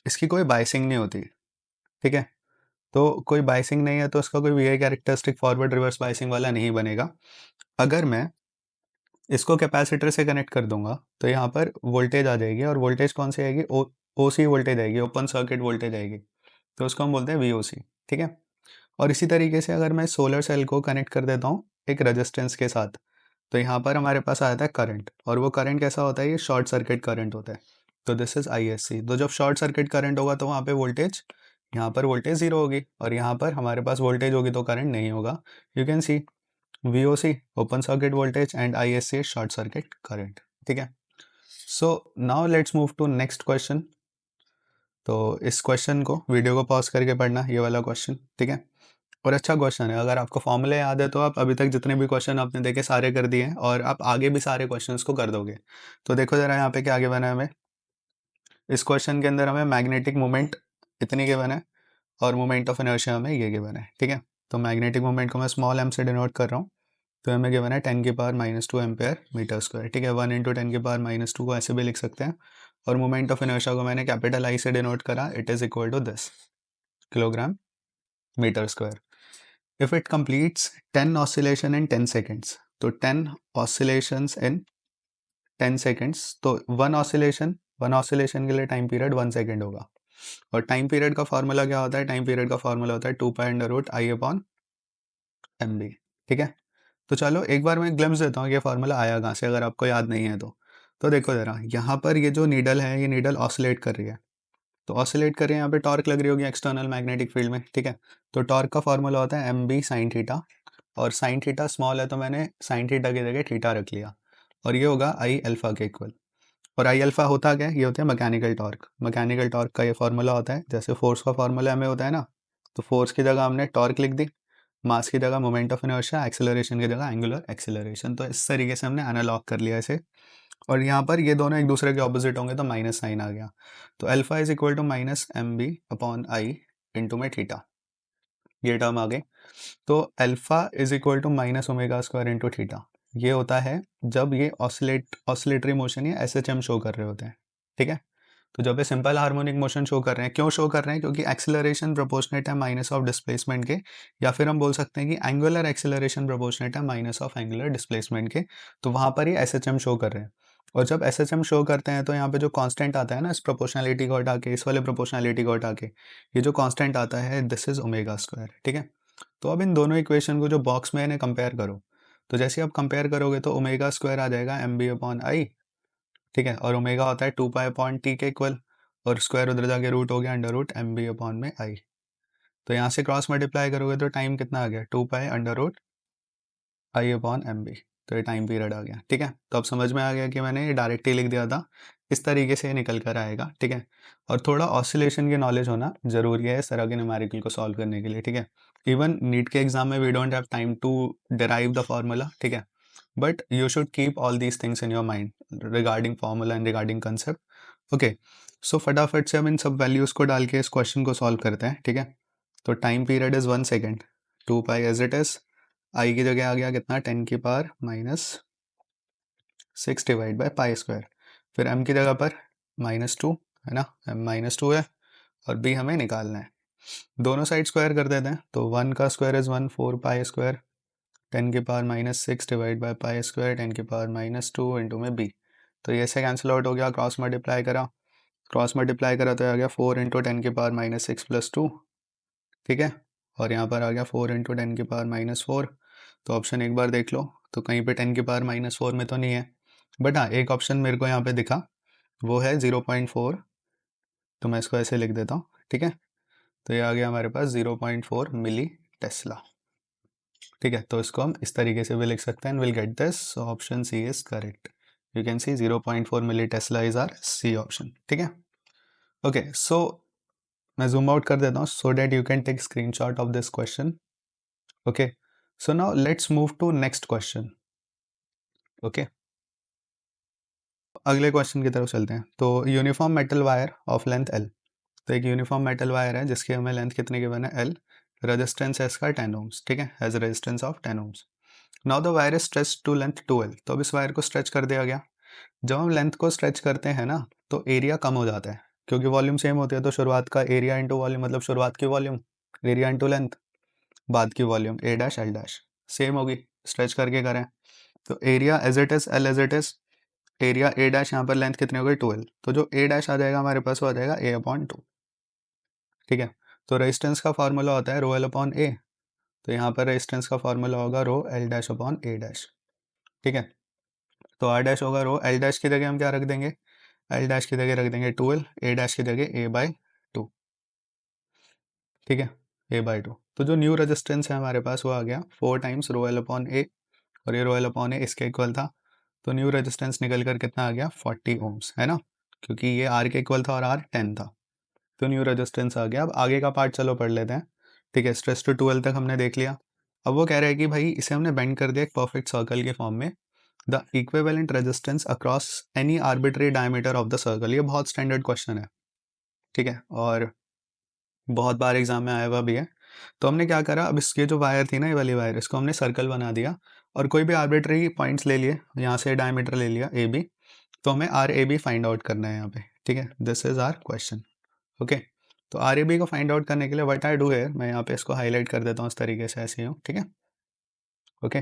इसकी कोई बाइसिंग नहीं होती। ठीक है, तो कोई बाइसिंग नहीं है तो इसका कोई VI characteristic forward reverse biasing वाला नहीं बनेगा। अगर मैं इसको कैपेसिटर से कनेक्ट कर दूंगा तो यहाँ पर वोल्टेज आ जाएगी, और वोल्टेज कौन सी आएगी, ओसी वोल्टेज आएगी, ओपन सर्किट वोल्टेज आएगी, तो उसको हम बोलते हैं वीओसी। ठीक है, और इसी तरीके से अगर मैं सोलर सेल को कनेक्ट कर देता हूँ एक रेजिस्टेंस के साथ, तो यहाँ पर हमारे पास आ जाता है करंट, और वो करंट कैसा होता है, ये शॉर्ट सर्किट करंट होता है। तो दिस इज ISC। तो जब शॉर्ट सर्किट करंट होगा तो वहाँ पे वोल्टेज, यहाँ पर वोल्टेज जीरो होगी, और यहाँ पर हमारे पास वोल्टेज होगी तो करंट नहीं होगा। You can see VOC open circuit voltage and ISC short circuit current. ठीक है, so now let's move to next question. तो इस क्वेश्चन को वीडियो को पॉज करके पढ़ना, ये वाला क्वेश्चन। ठीक है, और अच्छा क्वेश्चन है, अगर आपको फॉर्मूले याद है तो आप अभी तक जितने भी क्वेश्चन आपने देखे सारे कर दिए हैं, और आप आगे भी सारे क्वेश्चंस को कर दोगे। तो देखो ज़रा यहाँ पे क्या आगे बना है हमें, इस क्वेश्चन के अंदर हमें मैग्नेटिक मोमेंट इतनी गिवन है, और मोमेंट ऑफ इनर्शिया हमें ये गिवन है। ठीक है, तो मैग्नेटिक मोमेंट को मैं स्मॉल m से डिनोट कर रहा हूँ, तो हमें गिवन है 10⁻⁻² एम्पेयर मीटर स्क्वायर। ठीक है, 1 × 10⁻² को ऐसे भी लिख सकते हैं, और मोमेंट ऑफ इनर्शिया को मैंने कैपिटल I से डिनोट करा, it is equal to this kilogram metre square. If it completes 10 oscillation in 10 seconds, तो 10 oscillations in 10 seconds, तो वन ऑसिलेशन के लिए टाइम पीरियड 1 सेकेंड होगा। और टाइम पीरियड का फॉर्मूला क्या होता है, टाइम पीरियड का फॉर्मूला होता है 2π/I/mb। ठीक है, तो चलो एक बार मैं ग्लिम्स देता हूँ ये फॉर्मूला आया कहाँ से, अगर आपको याद नहीं है तो देखो ज़रा यहाँ पर ये जो नीडल है ये नीडल ऑसिलेट कर रही है। तो ऑसिलेट कर रहे हैं, यहाँ पे टॉर्क लग रही होगी एक्सटर्नल मैग्नेटिक फील्ड में, ठीक है। तो टॉर्क का फॉर्मूला होता है mb साइन थीटा, और साइन थीटा स्मॉल है तो मैंने साइन थीटा की जगह थीटा रख लिया, और ये होगा आई अल्फा के इक्वल। और आई अल्फा होता क्या है, ये होता है मैकेनिकल टॉर्क। मैकेनिकल टॉर्क का ये फॉर्मूला होता है, जैसे फोर्स का फॉर्मूला हमें होता है ना, तो फोर्स की जगह हमने टॉर्क लिख दी, मास की जगह मोमेंट ऑफ इनर्शिया, एक्सेलरेशन की जगह एंगुलर एक्सेलरेशन। तो इस तरीके से हमने एनालॉग कर लिया इसे। और यहाँ पर ये दोनों एक दूसरे के ऑपोजिट होंगे तो माइनस साइन आ गया। तो alpha is equal to minus M B upon I into में थीटा, ये टर्म आ गई। तो alpha is equal to minus omega square into theta, ये होता है जब ये ऑसिलेटरी मोशन या एस एच एम शो कर रहे होते हैं, ठीक है। तो जब ये सिंपल हार्मोनिक मोशन शो कर रहे हैं, क्यों शो कर रहे हैं, क्योंकि एक्सेलरेशन प्रोपोर्शनेट है माइनस ऑफ डिस्प्लेसमेंट के, या फिर हम बोल सकते हैं कि एंगुलर एक्सेलरेशन प्रोपोर्शनेट है माइनस ऑफ एंगुलर डिस्प्लेसमेंट के। तो वहाँ पर ये एस एच एम शो कर रहे हैं। और जब एस एच एम शो करते हैं तो यहाँ पे जो कांस्टेंट आता है ना, इस प्रोपोर्शनैलिटी को हटा के, इस वाले प्रोपोर्शनैलिटी को हटा के, ये जो कांस्टेंट आता है दिस इज ओमेगा स्क्वायर, ठीक है। तो अब इन दोनों इक्वेशन को जो बॉक्स में इन्हें कंपेयर करो, तो जैसे आप कंपेयर करोगे तो ओमेगा स्क्वायर आ जाएगा एम बी अपॉन आई, ठीक है। और ओमेगा होता है 2 पाई अपॉन टी के इक्वल, और स्क्वायर उधर जाके रूट हो गया under root M B upon में आई। तो यहाँ से क्रॉस मल्टीप्लाई करोगे तो टाइम कितना आ गया, 2 pi under root I upon M B. तो ये टाइम पीरियड आ गया, ठीक है। तो अब समझ में आ गया कि मैंने ये डायरेक्टली लिख दिया था, इस तरीके से निकल कर आएगा, ठीक है। और थोड़ा ऑसिलेशन की नॉलेज होना जरूरी है इस तरह के न्यूमेरिकल को सॉल्व करने के लिए, ठीक है। इवन नीट के एग्जाम में we don't have time to derive the formula, ठीक है, but you should keep all these things in your mind regarding formula and regarding concept. Okay, so फटाफट से हम इन सब वैल्यूज को डाल के इस क्वेश्चन को सॉल्व करते हैं, ठीक है। तो time period is 1 second, 2 pi as it is, I की जगह आ गया कितना, 10⁻⁻6 डिवाइड बाई पाई स्क्वायर। फिर एम की जगह पर -2 है ना, एम -2 है, और बी हमें निकालना है। दोनों साइड स्क्वायर कर देते हैं, तो 1 का square is 1, 4 pi square, 10⁻⁻6 divide by pi square, 10⁻⁻2 into में बी। तो ये से कैंसिल आउट हो गया, क्रॉस मल्टीप्लाई करा तो आ गया 4 इंटू 10⁻⁻6 प्लस 2, ठीक है। और यहाँ पर आ गया 4 इंटू 10⁻⁻4। तो ऑप्शन एक बार देख लो, तो कहीं पे 10⁻⁻4 में तो नहीं है, बट हाँ एक ऑप्शन मेरे को यहाँ पे दिखा, वो है 0.4, तो मैं इसको ऐसे लिख देता हूँ, ठीक है। तो ये आ गया हमारे पास 0.4 मिली टेस्ला, ठीक है। तो इसको हम इस तरीके से भी लिख सकते हैं, will get this, option C is correct. You can see 0.4 milli tesla is our C option, ठीक है। ओके, सो मैं जूम आउट कर देता हूँ so that you can take screenshot of this question. Okay, so now let's move to next question. Okay, अगले question की तरफ चलते हैं। तो uniform metal wire of length L, तो एक यूनिफॉर्म मेटल वायर है जिसकी हमें लेंथ कितने गिवन है, एल, रेजिस्टेंस है इसका 10 ओम्स, ठीक है, has resistance of 10 ohms. Now the wire is stretch to length 12, तो अब इस वायर को स्ट्रेच कर दिया गया। जब हम लेंथ को स्ट्रेच करते हैं ना, तो एरिया कम हो जाता है, क्योंकि वॉल्यूम सेम होती है, तो शुरुआत का एरिया इंटू वॉल्यूम, मतलब शुरुआत की वॉल्यूम, एरिया इंटू लेंथ, बाद की volume A dash L dash same होगी, स्ट्रेच करके करें। तो area as it is, L as it is, area A dash, यहाँ पर लेंथ कितनी हो गई 12, तो जो ए डैश आ जाएगा हमारे पास वो आ जाएगा ए अपॉन 2, ठीक है। तो रेजिस्टेंस का फार्मूला होता है रो एल अपॉन ए, तो यहाँ पर रेजिस्टेंस का फार्मूला होगा रो एल डैश अपॉन ए डैश, ठीक है। तो आर डैश होगा रो एल डैश की जगह हम क्या रख देंगे, एल डैश की जगह रख देंगे 12, ए डैश की जगह ए बाई 2, ठीक है, ए बाई 2। तो जो न्यू रेजिस्टेंस है हमारे पास वो आ गया 4 टाइम्स रो एल अपॉन ए, और ये रो एल अपॉन ए इसके इक्वल था, तो न्यू रेजिस्टेंस निकल कर कितना आ गया 40 ओम्स, है ना, क्योंकि ये आर के इक्वल था और आर 10 था, तो न्यू रेजिस्टेंस आ गया। अब आगे का पार्ट चलो पढ़ लेते हैं, ठीक है। स्ट्रेस टू 12 तक हमने देख लिया। अब वो कह रहा है कि भाई इसे हमने बेंड कर दिया एक परफेक्ट सर्कल के फॉर्म में, the equivalent resistance across any arbitrary diameter of the circle. ये बहुत स्टैंडर्ड क्वेश्चन है, ठीक है, और बहुत बार एग्जाम में आया हुआ भी है। तो हमने क्या करा, अब इसके जो वायर थी ना, ये वाली वायर, इसको हमने सर्कल बना दिया, और कोई भी आर्बिट्री पॉइंट्स ले लिए, यहाँ से डायमीटर ले लिया ए बी, तो हमें R A B find out करना है यहाँ पे, ठीक है। This is our question, okay. तो आर ए बी को फाइंड आउट करने के लिए व्हाट आई डू है, मैं यहाँ पे इसको हाईलाइट कर देता हूँ इस तरीके से, ऐसे ही हूँ, ठीक है, ओके।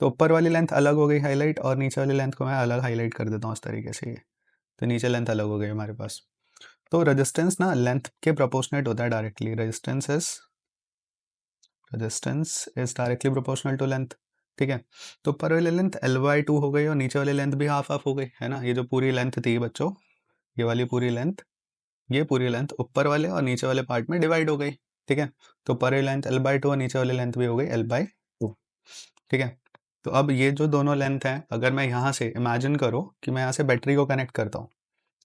तो ऊपर वाली लेंथ अलग हो गई हाईलाइट, और नीचे वाली लेंथ को मैं अलग हाईलाइट कर देता हूँ इस तरीके से, ये तो नीचे लेंथ अलग हो गई हमारे पास। तो रेजिस्टेंस ना लेंथ के प्रोपोर्शनेट होता है directly, resistance is directly proportional to length, ठीक है। तो ऊपर वाली लेंथ एल बाई 2 हो गई, और नीचे वाली लेंथ भी हाफ हाफ हो गई, है ना। ये जो पूरी लेंथ थी बच्चों, ये वाली पूरी लेंथ ये पूरी लेंथ ऊपर वाले और नीचे वाले पार्ट में डिवाइड हो गई, ठीक है। तो ऊपर वाली लेंथ l/2 और नीचे वाली लेंथ भी हो गई l/2, ठीक है। तो अब ये जो दोनों लेंथ हैं, अगर मैं यहाँ से इमेजिन करो कि मैं यहाँ से बैटरी को कनेक्ट करता हूँ,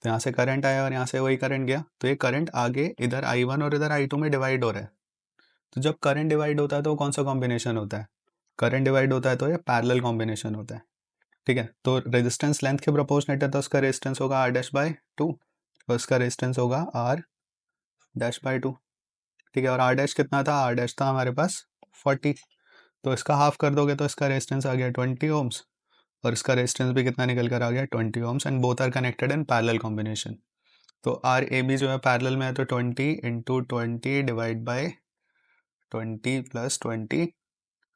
तो यहाँ से करंट आया और यहाँ से वही करंट गया, तो ये करंट आगे इधर I1 और इधर I2 में डिवाइड हो रहा है। तो जब करंट डिवाइड होता है तो कौन सा कॉम्बिनेशन होता है? करंट डिवाइड होता है तो ये पैरेलल कॉम्बिनेशन होता है, ठीक है। तो रेजिस्टेंस लेंथ के प्रोपोर्शनेट है, तो उसका रेजिस्टेंस होगा R'/2 और इसका रेजिस्टेंस होगा R'/2, ठीक है। और R' कितना था? R' था हमारे पास 40, तो इसका हाफ कर दोगे तो इसका रेजिस्टेंस आ गया 20 ओम्स और इसका रेजिस्टेंस भी कितना निकल कर आ गया 20 ohms, and both are connected in parallel combination. तो आर ए बी जो है पैरेलल में है, तो 20 × 20 divide by 20 + 20,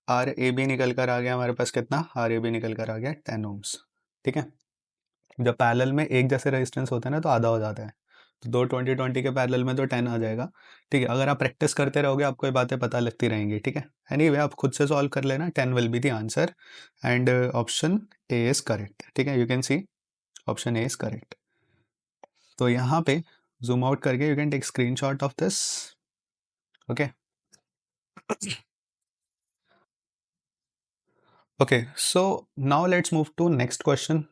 R A B निकल कर आ गया हमारे पास कितना? आर ए बी निकल कर आ गया 10 ओम्स, ठीक है। जब पैरेलल में एक जैसे रेजिस्टेंस होता है ना तो आधा हो जाता है, तो दो 20 के पैरेलल में तो 10 आ जाएगा, ठीक है। अगर आप प्रैक्टिस करते रहोगे आपको ये बातें पता लगती रहेंगी, ठीक है। एनीवे आप खुद से सॉल्व कर लेना, 10 will be the answer and option A is correct, ठीक है। You can see option A is correct. तो यहाँ पे जूम आउट करके you can take screenshot of this, okay. Okay, so now let's move to next question.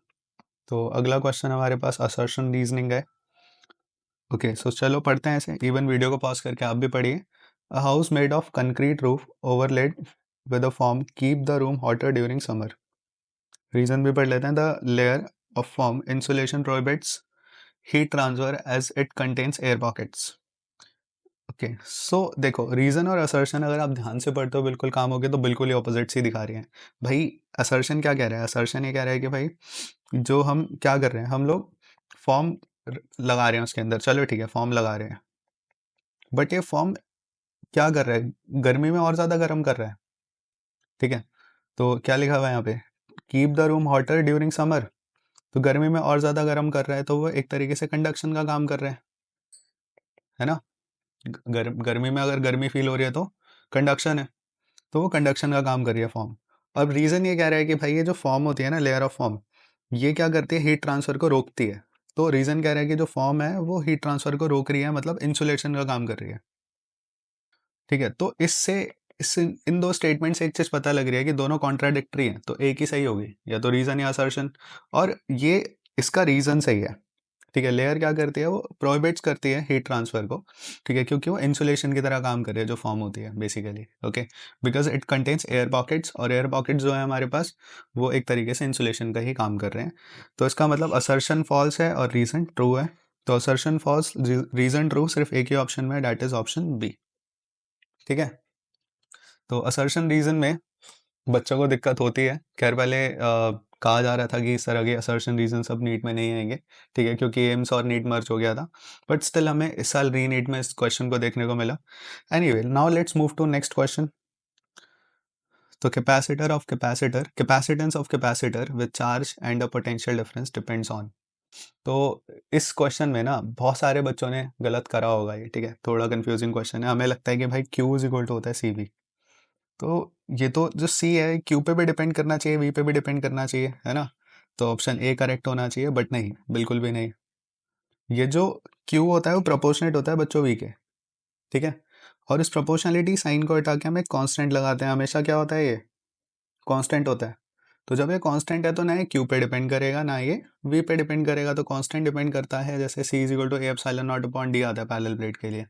तो अगला question हमारे पास असर्शन रीजनिंग है। ओके, सो चलो पढ़ते हैं ऐसे, इवन वीडियो को पॉज करके आप भी पढ़िए। A house made of concrete roof overlaid with a foam keep the room hotter during summer. Reason भी पढ़ लेते हैं। The layer of foam insulation prohibits heat transfer as it contains air pockets. Okay, so देखो reason और assertion अगर आप ध्यान से पढ़ते हो बिल्कुल काम हो गया, तो बिल्कुल ही ऑपोजिट्स ही दिखा रही हैं भाई। असर्शन क्या कह रहा है? असर्शन ये कह रहा है कि भाई जो हम क्या कर रहे हैं, हम लोग फॉर्म लगा रहे हैं उसके अंदर, चलो ठीक है फॉर्म लगा रहे हैं, बट ये फॉर्म क्या कर रहा है? गर्मी में और ज़्यादा गर्म कर रहा है, ठीक है। तो क्या लिखा हुआ है यहाँ पे? Keep the room hotter during summer. तो गर्मी में और ज़्यादा गर्म कर रहा है, तो वो एक तरीके से कंडक्शन का काम कर रहा है ना। गर्मी में अगर गर्मी फील हो रही है तो कंडक्शन है, तो वो कंडक्शन का काम कर रही है फॉर्म। अब रीज़न ये कह रहा है कि भाई ये जो फॉर्म होती है ना, लेयर ऑफ फॉर्म, ये क्या करती है? हीट ट्रांसफ़र को रोकती है। तो रीज़न कह रहा है कि जो फॉर्म है वो हीट ट्रांसफ़र को रोक रही है, मतलब इंसुलेशन का काम कर रही है, ठीक है। तो इससे इन दो स्टेटमेंट से एक चीज़ पता लग रही है कि दोनों कॉन्ट्राडिक्टरी हैं, तो एक ही सही होगी, या तो रीज़न या असर्शन। और ये इसका रीज़न सही है, ठीक है। लेयर क्या करती है? वो प्रोहिबिट्स करती है हीट ट्रांसफर को, ठीक है, क्योंकि वो इंसुलेशन की तरह काम कर रही है जो फॉर्म होती है basically, okay. Because it contains air pockets, और एयर पॉकेट्स जो है हमारे पास वो एक तरीके से इंसुलेशन का ही काम कर रहे हैं। तो इसका मतलब असर्शन फॉल्स है और रीज़न ट्रू है। तो असर्शन फॉल्स, रीज़न ट्रू, सिर्फ एक ही ऑप्शन में, डैट इज ऑप्शन बी, ठीक है। तो असर्शन रीज़न में बच्चों को दिक्कत होती है। खैर पहले कहा जा रहा था कि इस तरह के असर्शन रीजन सब नीट में नहीं आएंगे, ठीक है, क्योंकि एम्स और नीट मर्ज हो गया था, बट स्टिल हमें इस साल री नीट में इस क्वेश्चन को देखने को मिला। Anyway, now let's move to next question. तो capacitance of capacitor with charge and a potential difference depends on. तो इस क्वेश्चन में ना बहुत सारे बच्चों ने गलत करा होगा ये, ठीक है, थोड़ा कंफ्यूजिंग क्वेश्चन है। हमें लगता है कि भाई Q इज इक्वल टू होता है CV। तो ये तो जो सी है क्यू पे भी डिपेंड करना चाहिए, वी पे भी डिपेंड करना चाहिए, है ना। तो ऑप्शन ए करेक्ट होना चाहिए, बट नहीं, बिल्कुल भी नहीं। ये जो क्यू होता है वो प्रोपोर्शनेट होता है बच्चों वी के, ठीक है। और इस प्रोपोर्शनलिटी साइन को हटा के हम एक कांस्टेंट लगाते हैं, हमेशा क्या होता है? ये कांस्टेंट होता है। तो जब ये कांस्टेंट है तो ना ये क्यू पे डिपेंड करेगा ना ये वी पे डिपेंड करेगा। तो कांस्टेंट डिपेंड करता है, जैसे C is equal to A epsilon naught upon D आता है पैरेलल प्लेट के लिए।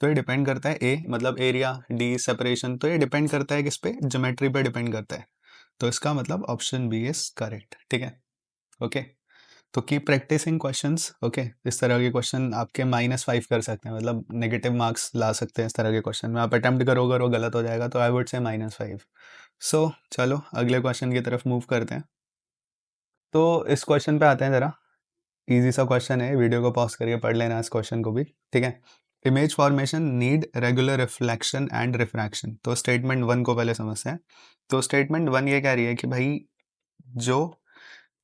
तो ये डिपेंड करता है ए मतलब एरिया, डी सेपरेशन, तो ये डिपेंड करता है किस पे? ज्योमेट्री पे डिपेंड करता है। तो इसका मतलब ऑप्शन बी इज करेक्ट, ठीक है, ओके। तो कीप प्रैक्टिसिंग क्वेश्चंस, ओके। इस तरह के क्वेश्चन आपके -5 कर सकते हैं, मतलब नेगेटिव मार्क्स ला सकते हैं इस तरह के क्वेश्चन में। आप अटेम्प्ट करोगे और वो गलत हो जाएगा तो आई वुड से -5। सो चलो अगले क्वेश्चन की तरफ मूव करते हैं। तो इस क्वेश्चन पे आते हैं ज़रा। इजी सा क्वेश्चन है, वीडियो को पॉज करके पढ़ लेना इस क्वेश्चन को भी, ठीक है। Image formation need regular reflection and refraction. तो स्टेटमेंट 1 को पहले समझते हैं। तो स्टेटमेंट 1 ये कह रही है कि भाई जो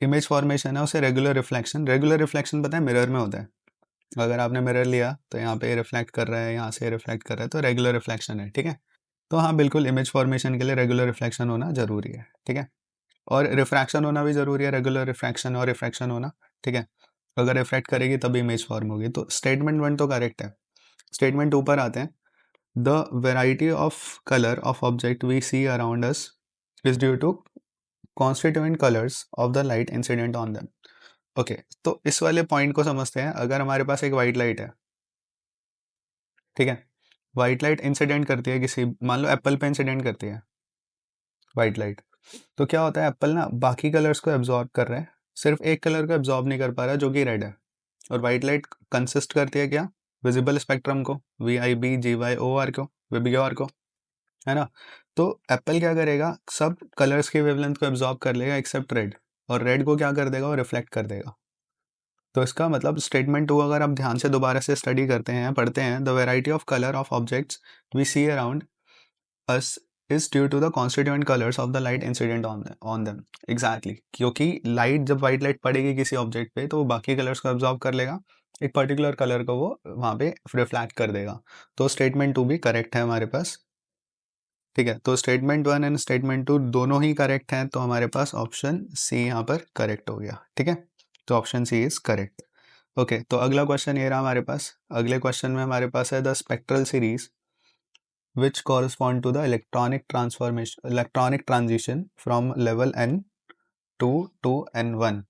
इमेज फॉर्मेशन है उसे रेगुलर रिफ्लेक्शन पता है मिरर में होता है। अगर आपने मिरर लिया तो यहाँ पे रिफ्लेक्ट कर रहा है, यहाँ से रिफ्लेक्ट कर रहा है, तो रेगुलर रिफ्लेक्शन है, ठीक है। तो हाँ बिल्कुल, इमेज फॉर्मेशन के लिए रेगुलर रिफ्लेक्शन होना जरूरी है, ठीक है। और रिफ्रैक्शन होना भी जरूरी है, रेगुलर रिफ्रैक्शन और रिफ्रैक्शन होना, ठीक है। अगर रिफ्रैक्ट करेगी तभी इमेज फॉर्म होगी। तो स्टेटमेंट 1 तो करेक्ट है। स्टेटमेंट 2 पर आते हैं। The variety of colour of object we see around us is due to constituent colours of the light incident on them. Okay, तो इस वाले पॉइंट को समझते हैं। अगर हमारे पास एक वाइट लाइट है, ठीक है, वाइट लाइट इंसिडेंट करती है किसी, मान लो एप्पल पे इंसिडेंट करती है वाइट लाइट, तो क्या होता है, एप्पल ना बाकी कलर्स को एब्जॉर्ब कर रहा है, सिर्फ एक कलर को एब्जॉर्ब नहीं कर पा रहा जो कि रेड है। और वाइट लाइट कंसिस्ट करती है क्या, विजिबल स्पेक्ट्रम को, V I B G Y O R को, वी आर को, है ना। तो एप्पल क्या करेगा, सब कलर्स की वेवलेंथ को एब्जॉर्ब कर लेगा एक्सेप्ट रेड, और रेड को क्या कर देगा, वो रिफ्लेक्ट कर देगा। तो इसका मतलब स्टेटमेंट 2 अगर आप ध्यान से दोबारा से स्टडी करते हैं, पढ़ते हैं, the variety of colour of objects we see around us is due to the constituent colours of the light incident on them. Exactly, क्योंकि लाइट जब वाइट लाइट पड़ेगी किसी ऑब्जेक्ट पे तो वो बाकी कलर्स को एब्जॉर्ब कर लेगा, एक पर्टिकुलर कलर को वो वहाँ पे रिफ्लेक्ट कर देगा। तो स्टेटमेंट 2 भी करेक्ट है हमारे पास, ठीक है। तो स्टेटमेंट 1 एंड स्टेटमेंट 2 दोनों ही करेक्ट हैं, तो हमारे पास ऑप्शन सी यहाँ पर करेक्ट हो गया, ठीक है। तो option C is correct. Okay, तो अगला क्वेश्चन ये रहा हमारे पास। अगले क्वेश्चन में हमारे पास है the spectral series which correspond to the electronic transition from level n to n1।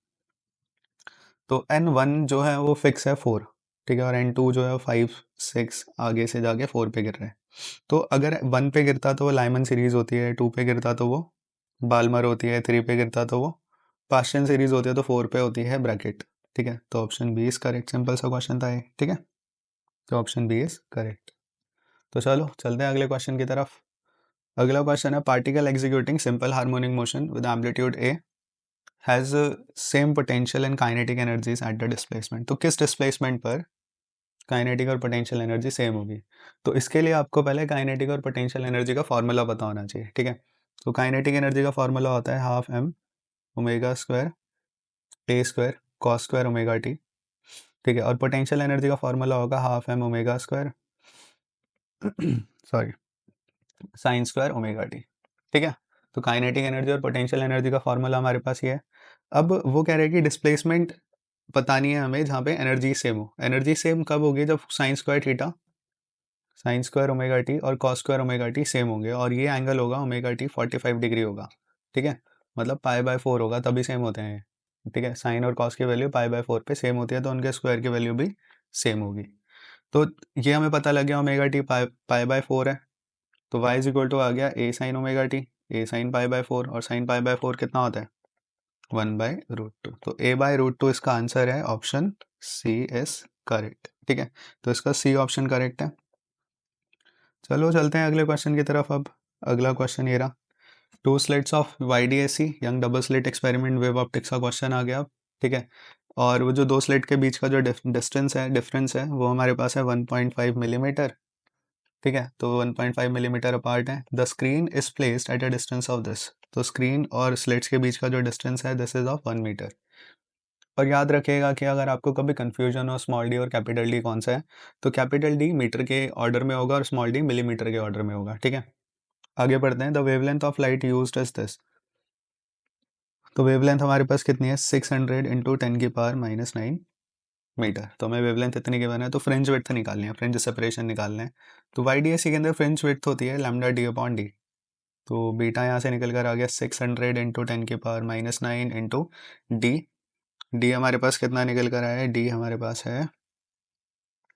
तो n1 जो है वो फिक्स है 4, ठीक है, और n2 जो है 5 6 आगे से जाके 4 पे गिर रहे हैं। तो अगर 1 पे गिरता तो वो लाइमन सीरीज होती है, 2 पे गिरता तो वो बाल्मर होती है, 3 पे गिरता तो वो पास्टियन सीरीज होती है, तो 4 पे होती है ब्रैकेट, ठीक है। तो option B is correct. Simple सा क्वेश्चन था ये, ठीक है। तो ऑप्शन बी इज करेक्ट। तो चलो चलते हैं अगले क्वेश्चन की तरफ। अगला क्वेश्चन है particle executing simple harmonic motion with amplitude A has same potential and kinetic energies at the displacement. तो किस डिस्प्लेसमेंट पर काइनेटिक और पोटेंशियल एनर्जी सेम होगी। तो इसके लिए आपको पहले काइनेटिक और पोटेंशियल एनर्जी का फॉर्मूला पता होना चाहिए, ठीक है। तो काइनेटिक एनर्जी का फॉर्मूला होता है half M omega square A square cos square omega T, ठीक है। और पोटेंशियल एनर्जी का फॉर्मूला होगा half M omega square sorry sine square omega T, ठीक है। तो काइनेटिक एनर्जी और पोटेंशियल एनर्जी का फॉर्मूला हमारे पास ये है। अब वो कह रहे हैं कि डिस्प्लेसमेंट बतानी है हमें जहाँ पे एनर्जी सेम हो। एनर्जी सेम कब होगी, जब sine square theta sine square omega T और cos square omega T same होंगे, और ये एंगल होगा ओमेगा टी 45 डिग्री होगा, ठीक है। मतलब पाई बाय 4 होगा, तभी सेम होते हैं, ठीक है। साइन और कॉस की वैल्यू पाई बाय 4 पे सेम होती है, तो उनके स्क्वायर की वैल्यू भी सेम होगी। तो ये हमें पता लग गया ओमेगा टी पाई बाय 4 है, तो y इज इक्वल टू आ गया A sine omega T, A sine pi by 4, और साइन पाई बाय 4 कितना होता है 1/√2। तो a/√2 इसका आंसर है, ऑप्शन सी इज करेक्ट, ठीक है। तो इसका सी ऑप्शन करेक्ट है। चलो चलते हैं अगले क्वेश्चन की तरफ। अब अगला क्वेश्चन ये रहा, 2 slits of YDAC young double slit experiment wave optics का क्वेश्चन आ गया, ठीक है। और वो जो 2 स्लिट के बीच का जो डिफरेंस है वो हमारे पास है 1.5 मिलीमीटर, ठीक है। तो 1.5 मिलीमीटर अपार्ट है। The screen is placed at a distance of this. तो स्क्रीन और स्लिट्स के बीच का जो डिस्टेंस है दिस इज ऑफ 1 मीटर। और याद रखिएगा कि अगर आपको कभी कंफ्यूजन हो स्मॉल डी और कैपिटल डी कौन सा है, तो कैपिटल डी मीटर के ऑर्डर में होगा और स्मॉल डी मिलीमीटर के ऑर्डर में होगा, ठीक है। आगे बढ़ते हैं। The wavelength of light used is this. तो वेवलेंथ हमारे पास कितनी है, 600 इंटू 10⁻⁹ मीटर। तो हमें वेवलेंथ इतनी गिवन है, तो फ्रिंज विड्थ निकालनी है, फ्रिंज सेपरेशन निकालना है। तो YDAC के अंदर फ्रिंज विड्थ होती है लैम्डा डी अपॉन डी। तो बीटा यहाँ से निकल कर आ गया 600 इंटू 10⁻⁹ इंटू डी। डी हमारे पास कितना निकल कर आया है, डी हमारे पास है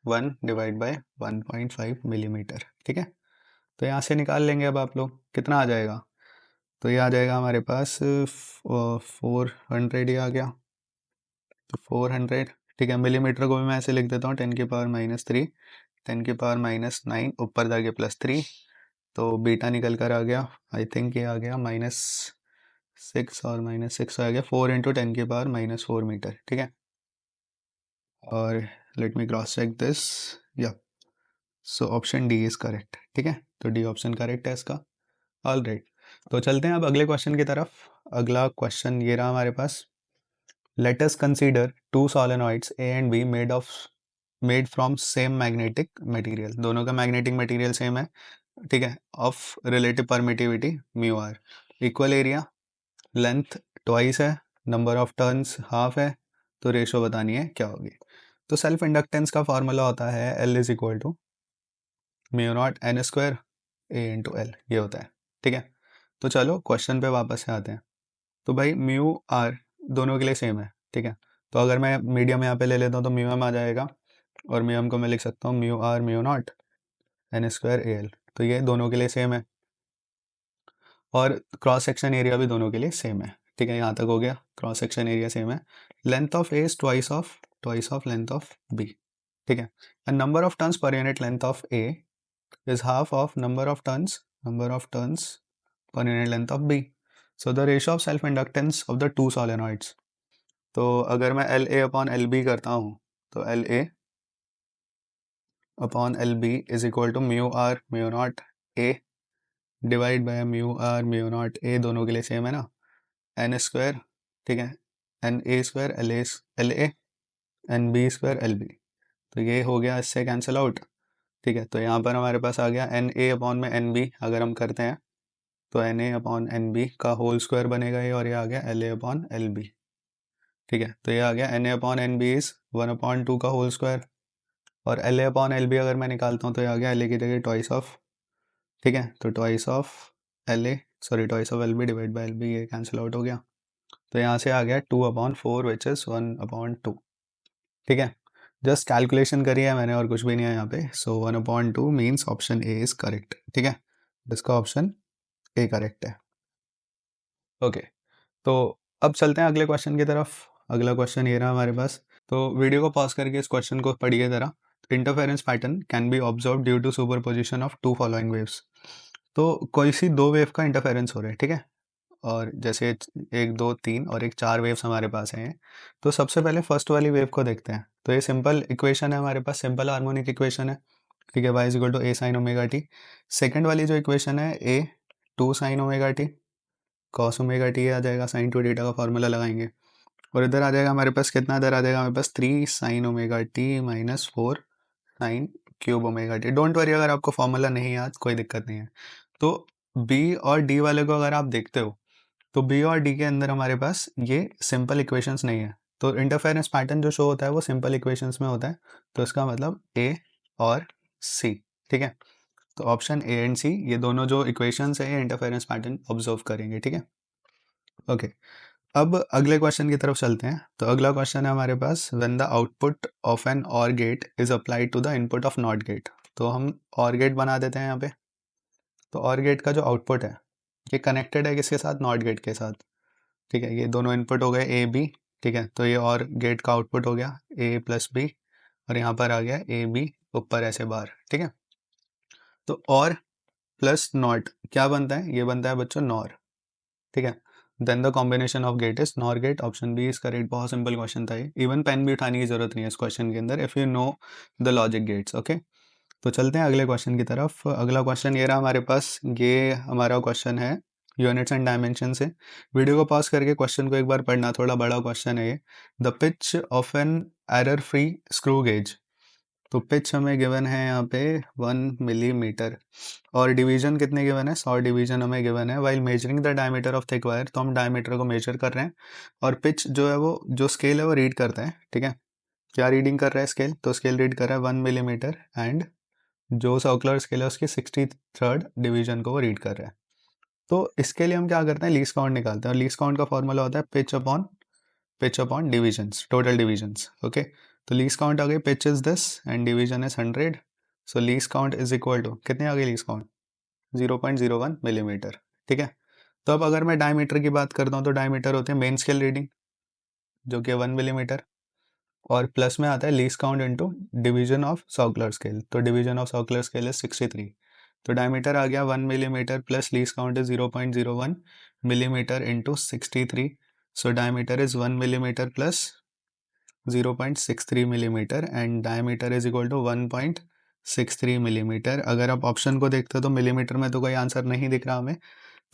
1/1.5 मिलीमीटर, ठीक है। तो यहाँ से निकाल लेंगे अब आप लोग, कितना आ जाएगा, तो ये आ जाएगा हमारे पास 400 ही आ गया। तो 400, ठीक है। मिलीमीटर को भी मैं ऐसे लिख देता हूँ 10⁻⁻3 10⁻⁹ ऊपर जाके +3। तो बीटा निकल कर आ गया, आई थिंक ये आ गया -6, और -6 आ गया 4 इंटू 10⁻⁻4 मीटर, ठीक है। और let me cross check this, yeah so option D is correct, ठीक है। तो डी ऑप्शन करेक्ट है इसका। ऑल राइट, तो चलते हैं अब अगले क्वेश्चन की तरफ। अगला क्वेश्चन ये रहा हमारे पास। Let us consider 2 solenoids A and B made from same magnetic material. दोनों का मैग्नेटिक मटेरियल सेम है, ठीक है। Of relative permittivity mu R, equal area, length twice है, नंबर ऑफ टर्न्स हाफ है। तो रेशो बतानी है क्या होगी। तो सेल्फ इंडक्टेंस का फॉर्मूला होता है L is equal to mu naught N square A into L, ये होता है। ठीक है, तो चलो क्वेश्चन पे वापस से आते हैं। तो भाई म्यू आर दोनों के लिए सेम है। ठीक है, तो अगर मैं मीडियम यहाँ पे ले लेता हूँ तो म्यू एम आ जाएगा, और म्यू एम को मैं लिख सकता हूँ mu R mu naught N square A L. तो ये दोनों के लिए सेम है, और क्रॉस सेक्शन एरिया भी दोनों के लिए सेम है। ठीक है, यहाँ तक हो गया, क्रॉस सेक्शन एरिया सेम है। Length of A is twice of length of B. ठीक है, and number of turns per unit length of A is half of number of turns per unit length of B. So the ratio of self inductance of the two solenoids. तो अगर मैं L A upon L B करता हूँ, तो L A upon L B is equal to mu R mu naught A divide by mu R mu naught A, दोनों के लिए same है ना, एन स्क्वायर। ठीक है, N A square L A N B square L B. तो ये हो गया, इससे कैंसिल आउट। ठीक है, तो यहाँ पर हमारे पास आ गया एन ए अपॉन में एन बी, अगर हम करते हैं तो N A upon N B का होल स्क्वायर बनेगा ये, और ये आ गया L A upon L B. ठीक है, तो ये आ गया N A upon N B is 1/2 का होल स्क्वायर, और L A upon L B अगर मैं निकालता हूँ तो ये आ गया एल ए की जगह ट्वाइस ऑफ। ठीक है, तो twice of L A, sorry twice of L B divide by L B, ये कैंसिल आउट हो गया। तो यहाँ से आ गया 2/4 विच इज़ 1/2। ठीक है, जस्ट कैलकुलेशन करी है मैंने और कुछ भी नहीं है यहाँ पे। सो 1/2 means option A is correct. ठीक है, इसका ऑप्शन ए करेक्ट है। ओके, तो अब चलते हैं अगले क्वेश्चन की तरफ। अगला क्वेश्चन ये रहा हमारे पास। तो वीडियो को पॉज करके इस क्वेश्चन को पढ़िए ज़रा। Interference pattern can be observe due to superposition of two following waves. तो कोई सी दो वेव का इंटरफेरेंस हो रहा है। ठीक है, और जैसे एक दो तीन और एक चार वेव्स हमारे पास हैं। तो सबसे पहले फर्स्ट वाली वेव को देखते हैं। तो ये सिंपल इक्वेशन है हमारे पास, सिंपल हार्मोनिक इक्वेशन है। ठीक है, Y is equal to A sine omega T. Second वाली जो इक्वेशन है A two sine omega T cos omega T आ जाएगा, साइन टू डीटा का फॉर्मूला लगाएंगे, और इधर आ जाएगा हमारे पास कितना, इधर आ जाएगा हमारे पास 3 sign omega T minus 4 sine cube omega T. Don't worry, अगर आपको फॉर्मूला नहीं याद कोई दिक्कत नहीं है। तो बी और डी वाले को अगर आप देखते हो तो बी और डी के अंदर हमारे पास ये सिंपल इक्वेशंस नहीं है। तो इंटरफेरेंस पैटर्न जो शो होता है वो सिंपल इक्वेशंस में होता है। तो इसका मतलब ए और सी। ठीक है, तो ऑप्शन ए एंड सी ये दोनों जो इक्वेशंस है इंटरफेरेंस पैटर्न ऑब्जर्व करेंगे। ठीक है, ओके, अब अगले क्वेश्चन की तरफ चलते हैं। तो अगला क्वेश्चन है हमारे पास, when the output of an OR gate is applied to the input of NOT gate. तो हम और गेट बना देते हैं यहाँ पे। तो और गेट का जो आउटपुट है ये कनेक्टेड है किसके साथ, नॉट गेट के साथ। ठीक है, ये दोनों इनपुट हो गए ए बी। ठीक है, तो ये और गेट का आउटपुट हो गया ए प्लस बी, और यहाँ पर आ गया ए बी ऊपर ऐसे बाहर। ठीक है, तो और प्लस नॉट क्या बनता है, ये बनता है बच्चों नॉर। ठीक है, then the combination of gate is NOR gate, option B is correct. बहुत सिंपल क्वेश्चन था ये, इवन पेन भी उठाने की जरूरत नहीं है इस क्वेश्चन के अंदर, if you know the logic gates. Okay, तो चलते हैं अगले क्वेश्चन की तरफ। अगला क्वेश्चन ये रहा हमारे पास, ये हमारा क्वेश्चन है यूनिट्स एंड डायमेंशन से। वीडियो को पॉज करके क्वेश्चन को एक बार पढ़ना, थोड़ा बड़ा क्वेश्चन है ये। The pitch of an error free screw gauge. तो पिच हमें गिवन है यहाँ पे 1 मिलीमीटर, और डिवीजन कितने गिवन है, 100 डिवीजन हमें गिवन है। While measuring the diameter of thick wire, तो हम डायमीटर को मेजर कर रहे हैं, और पिच जो है वो जो स्केल है वो रीड करता है। ठीक है, क्या रीडिंग कर रहा है स्केल, तो स्केल रीड कर रहा है 1 मिलीमीटर, एंड जो सर्कुलर स्केल है उसकी 63rd डिवीजन को वो रीड कर रहा है। तो इसके लिए हम क्या करते हैं, लीस्ट काउंट निकालते हैं, और लीस्ट काउंट का फॉर्मूला होता है pitch upon divisions, total divisions. Okay, तो लीस्ट काउंट आ गई, pitch is this and division is 100। So least count is equal to कितने आ गई लीस्ट काउंट, 0.01 मिलीमीटर। ठीक है, तो अब अगर मैं डायमीटर की बात करता हूँ तो डायमीटर होते हैं मेन स्केल रीडिंग जो कि 1 मिलीमीटर, और प्लस में आता है least count into division of circular scale. तो division of circular scale is 63। तो डायमीटर आ गया 1 millimetre plus least count is 0.01 millimetre into 63। So diameter is 1 millimetre plus 0.63 millimetre, and diameter is equal to 1.63 millimetre. अगर आप option को देखते हो तो मिलीमीटर में तो कोई आंसर नहीं दिख रहा हमें,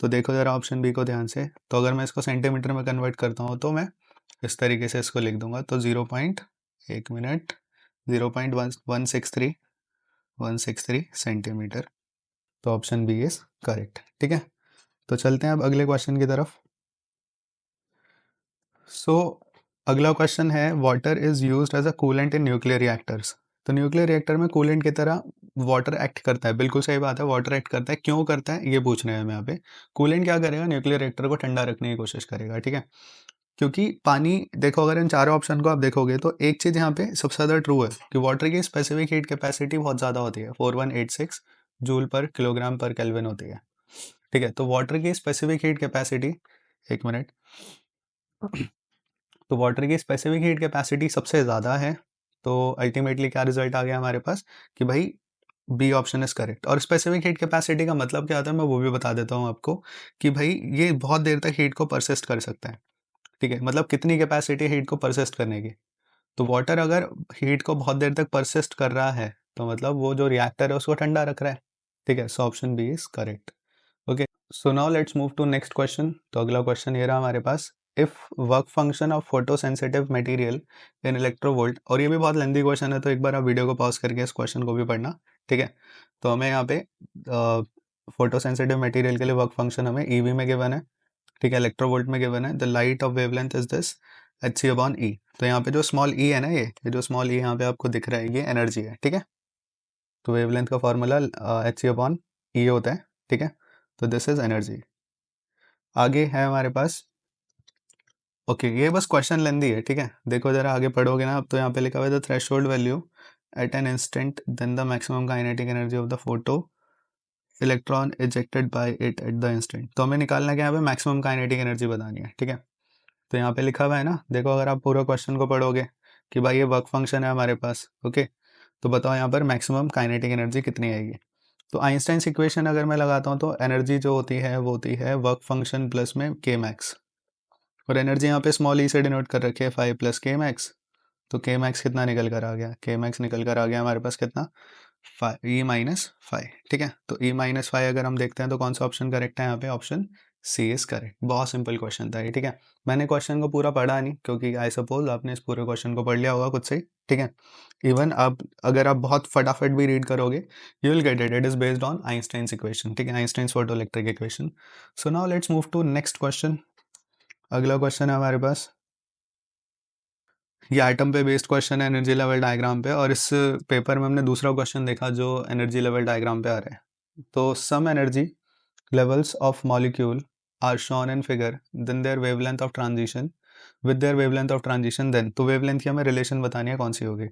तो देखो ज़रा ऑप्शन बी को ध्यान से। तो अगर मैं इसको सेंटीमीटर में कन्वर्ट करता हूँ तो मैं इस तरीके से इसको लिख दूंगा, तो 0.163 सेंटीमीटर। तो ऑप्शन बी इज करेक्ट। ठीक है, तो चलते हैं अब अगले क्वेश्चन की तरफ। सो अगला क्वेश्चन है water is used as a coolant in nuclear reactors. तो न्यूक्लियर रिएक्टर में कूलेंट की तरह वाटर एक्ट करता है, बिल्कुल सही बात है, वाटर एक्ट करता है। क्यों करता है ये पूछ रहे हैं हम यहाँ पे। कूलेंट क्या करेगा, न्यूक्लियर रिएक्टर को ठंडा रखने की कोशिश करेगा, ठीक है। क्योंकि पानी, देखो अगर इन चारों ऑप्शन को आप देखोगे तो एक चीज़ यहाँ पे सबसे ज़्यादा ट्रू है कि वाटर की स्पेसिफिक हीट कैपेसिटी बहुत ज़्यादा होती है, 4186 जूल पर किलोग्राम पर केल्विन होती है, ठीक है। तो वाटर की स्पेसिफिक हीट कैपेसिटी, एक मिनट, तो वाटर की स्पेसिफिक हीट कैपेसिटी सबसे ज़्यादा है। तो अल्टीमेटली क्या रिजल्ट आ गया हमारे पास कि भाई बी ऑप्शन इज करेक्ट। और स्पेसिफिक हीट कैपेसिटी का मतलब क्या होता है मैं वो भी बता देता हूँ आपको कि भाई ये बहुत देर तक हीट को परसिस्ट कर सकता है, ठीक है। मतलब कितनी कैपेसिटी हीट को परसिस्ट करने की। तो वाटर अगर हीट को बहुत देर तक परसिस्ट कर रहा है तो मतलब वो जो रिएक्टर है उसको ठंडा रख रहा है, ठीक है। So option B is correct. Okay, so now let's move to next question. तो अगला क्वेश्चन ये रहा हमारे पास, if work function of photo sensitive material in electronvolt. और ये भी बहुत लेंथी क्वेश्चन है तो एक बार आप वीडियो को पॉज करके इस क्वेश्चन को भी पढ़ना, ठीक है। तो हमें यहाँ पे फोटो सेंसिटिव मटेरियल के लिए वर्क फंक्शन हमें ईवी में गिवन है, ठीक है, इलेक्ट्रोवोल्ट में गिवन है। The light of wavelength is this H C upon E. तो यहाँ पे जो स्मॉल ई है ना, ये जो स्मॉल ई यहाँ पे आपको दिख रहा है ये एनर्जी है, ठीक है। तो वेवलेंथ का फॉर्मूला एच सी अपॉन ई होता है, ठीक है। तो दिस इज एनर्जी। आगे है हमारे पास, ओके ये बस क्वेश्चन लेंदी है, ठीक है। देखो जरा आगे पढ़ोगे ना, अब तो यहाँ पे लिखा हुआ है the threshold value at an instant then the maximum kinetic energy of the photoelectron ejected by it at the instant. तो हमें निकालना है कि यहाँ पे मैक्सिमम काइनेटिक एनर्जी बतानी है, ठीक है। तो यहाँ पे लिखा हुआ है ना, देखो अगर आप पूरा क्वेश्चन को पढ़ोगे कि भाई ये वर्क फंक्शन है हमारे पास, ओके। तो बताओ यहाँ पर मैक्सिमम काइनेटिक एनर्जी कितनी आएगी। तो आइंस्टाइन्स इक्वेशन अगर मैं लगाता हूँ तो एनर्जी जो होती है वो होती है वर्क फंक्शन प्लस में के मैक्स। और एनर्जी यहाँ पे स्मॉल ई से डिनोट कर रखी है 5 प्लस के मैक्स। तो के मैक्स कितना निकल कर आ गया, के मैक्स निकल कर आ गया हमारे पास कितना, ई माइनस 5, ठीक है। तो ई माइनस 5 अगर हम देखते हैं तो कौन सा ऑप्शन करेक्ट है यहाँ पे, ऑप्शन सी इज करेक्ट। बहुत सिंपल क्वेश्चन था ये, ठीक है। मैंने क्वेश्चन को पूरा पढ़ा नहीं क्योंकि आई सपोज आपने इस पूरे क्वेश्चन को पढ़ लिया होगा खुद से ही, ठीक है। इवन आप अगर आप बहुत फटाफट भी रीड करोगे you will get it, it is based on Einstein's equation, ठीक है, Einstein's photoelectric equation. So now let's move to next question. अगला क्वेश्चन है हमारे पास, ये आइटम पे बेस्ड क्वेश्चन है एनर्जी लेवल डायग्राम पे। और इस पेपर में हमने दूसरा क्वेश्चन देखा जो एनर्जी लेवल डायग्राम पे आ रहा है। तो some energy levels of molecule are shown in figure then their wavelength of transition with their wavelength of transition then। तो wavelength की हमें रिलेशन बतानी है कौन सी होगी।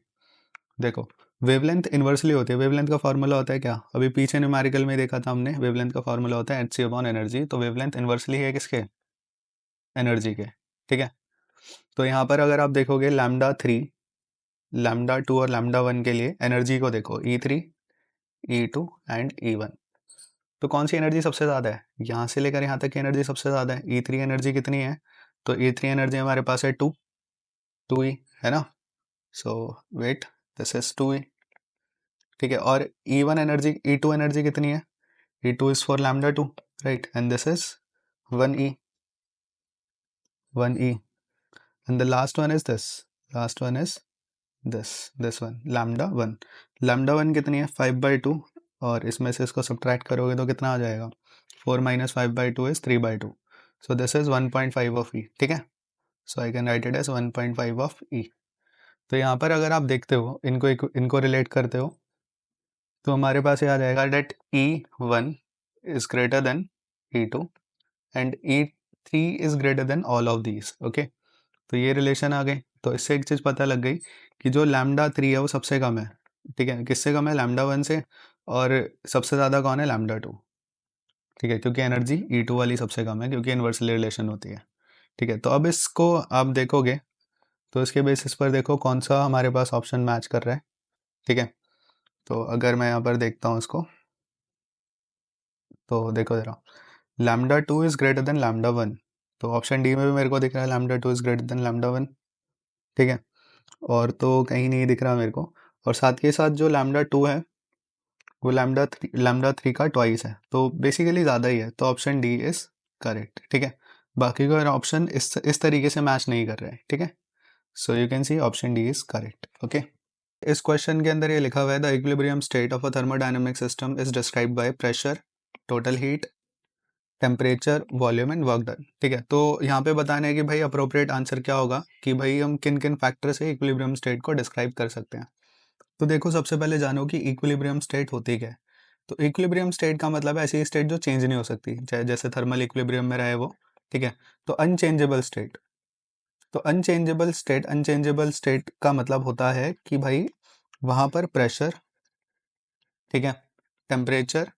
देखो वेवलेंथ इन्वर्सली होती है, वेवलेंथ का फॉर्मूला होता है क्या, अभी पीछे न्यूमेरिकल में देखा था हमने, वेवलेंथ का फॉर्मूला होता है एच सी अपॉन एनर्जी। तो वेवलेंथ इन्वर्सली है किसके, एनर्जी के, ठीक है। तो यहाँ पर अगर आप देखोगे λ3, λ2 और λ1 के लिए एनर्जी को देखो E3, E2 एंड E1। तो कौन सी एनर्जी सबसे ज़्यादा है, यहाँ से लेकर यहाँ तक की एनर्जी सबसे ज़्यादा है। E3 एनर्जी कितनी है, तो E3 एनर्जी हमारे पास है 2 ई है ना। सो वेट, दिस इज 2 ई, ठीक है। और E1 एनर्जी, E2 एनर्जी कितनी है, E2 is for λ2, right, and this is 1 E, 1 E. And the last one is this, last one is this one λ1। λ1 कितनी है 5/2, और इसमें से इसको सब्ट्रैक्ट करोगे तो कितना आ जाएगा, 4 minus 5/2 is 3/2। So this is 1.5 of E, ठीक है। So I can write it as 1.5 of E. तो यहाँ पर अगर आप देखते हो इनको रिलेट करते हो तो हमारे पास ये आ जाएगा that E1 is greater than E2 and E3 is greater than all of these, okay. तो ये रिलेशन आ गई। तो इससे एक चीज़ पता लग गई कि जो λ3 है वो सबसे कम है, ठीक है। किससे कम है, λ1 से। और सबसे ज़्यादा कौन है, λ2, ठीक है, क्योंकि एनर्जी E2 वाली सबसे कम है क्योंकि इन्वर्सली रिलेशन होती है, ठीक है। तो अब इसको आप देखोगे तो इसके बेसिस पर देखो कौन सा हमारे पास ऑप्शन मैच कर रहा है, ठीक है। तो अगर मैं यहाँ पर देखता हूँ इसको तो देखो ज़रा, λ2 इज़ ग्रेटर देन λ1। तो ऑप्शन डी में भी मेरे को दिख रहा है λ2 इज़ ग्रेटर देन λ1, ठीक है। और तो कहीं नहीं दिख रहा मेरे को। और साथ के साथ जो λ2 है वो λ3 का ट्वाइस है, तो बेसिकली ज़्यादा ही है। तो ऑप्शन डी इज़ करेक्ट, ठीक है। बाकी का ऑप्शन इस तरीके से मैच नहीं कर रहा है, ठीक है। So you can see option D is correct, okay. इस क्वेश्चन के अंदर ये लिखा हुआ है the equilibrium state of a thermodynamic system is described by pressure, total heat, temperature, volume and work done. ठीक है, तो यहाँ पे बताना है कि भाई अप्रोप्रिएट आंसर क्या होगा, कि भाई हम किन किन फैक्टर से इक्विलिब्रियम स्टेट को डिस्क्राइब कर सकते हैं। तो देखो, सबसे पहले जानो कि इक्विलिब्रियम स्टेट होती क्या है। तो इक्विलिब्रियम स्टेट का मतलब है ऐसी स्टेट जो चेंज नहीं हो सकती, चाहे जैसे थर्मल इक्विलिब्रियम में रहे वो। ठीक है, तो अनचेंजेबल स्टेट। तो अनचेंजेबल स्टेट का मतलब होता है कि भाई वहां पर प्रेशर, ठीक है, टेम्परेचर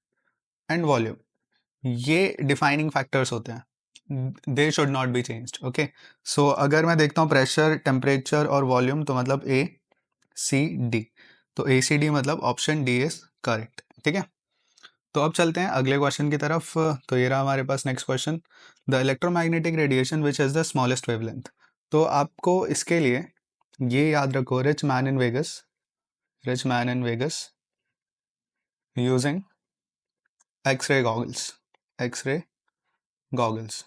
एंड वॉल्यूम, ये डिफाइनिंग फैक्टर्स होते हैं, they should not be changed. Okay, so अगर मैं देखता हूँ प्रेशर, टेम्परेचर और वॉल्यूम, तो मतलब ए सी डी। तो ए सी डी मतलब ऑप्शन डी इज करेक्ट। ठीक है, तो अब चलते हैं अगले क्वेश्चन की तरफ। तो ये रहा हमारे पास next question, the electromagnetic radiation which is the smallest wavelength. तो आपको इसके लिए ये याद रखो, rich man in Vegas using X ray goggles, X ray goggles.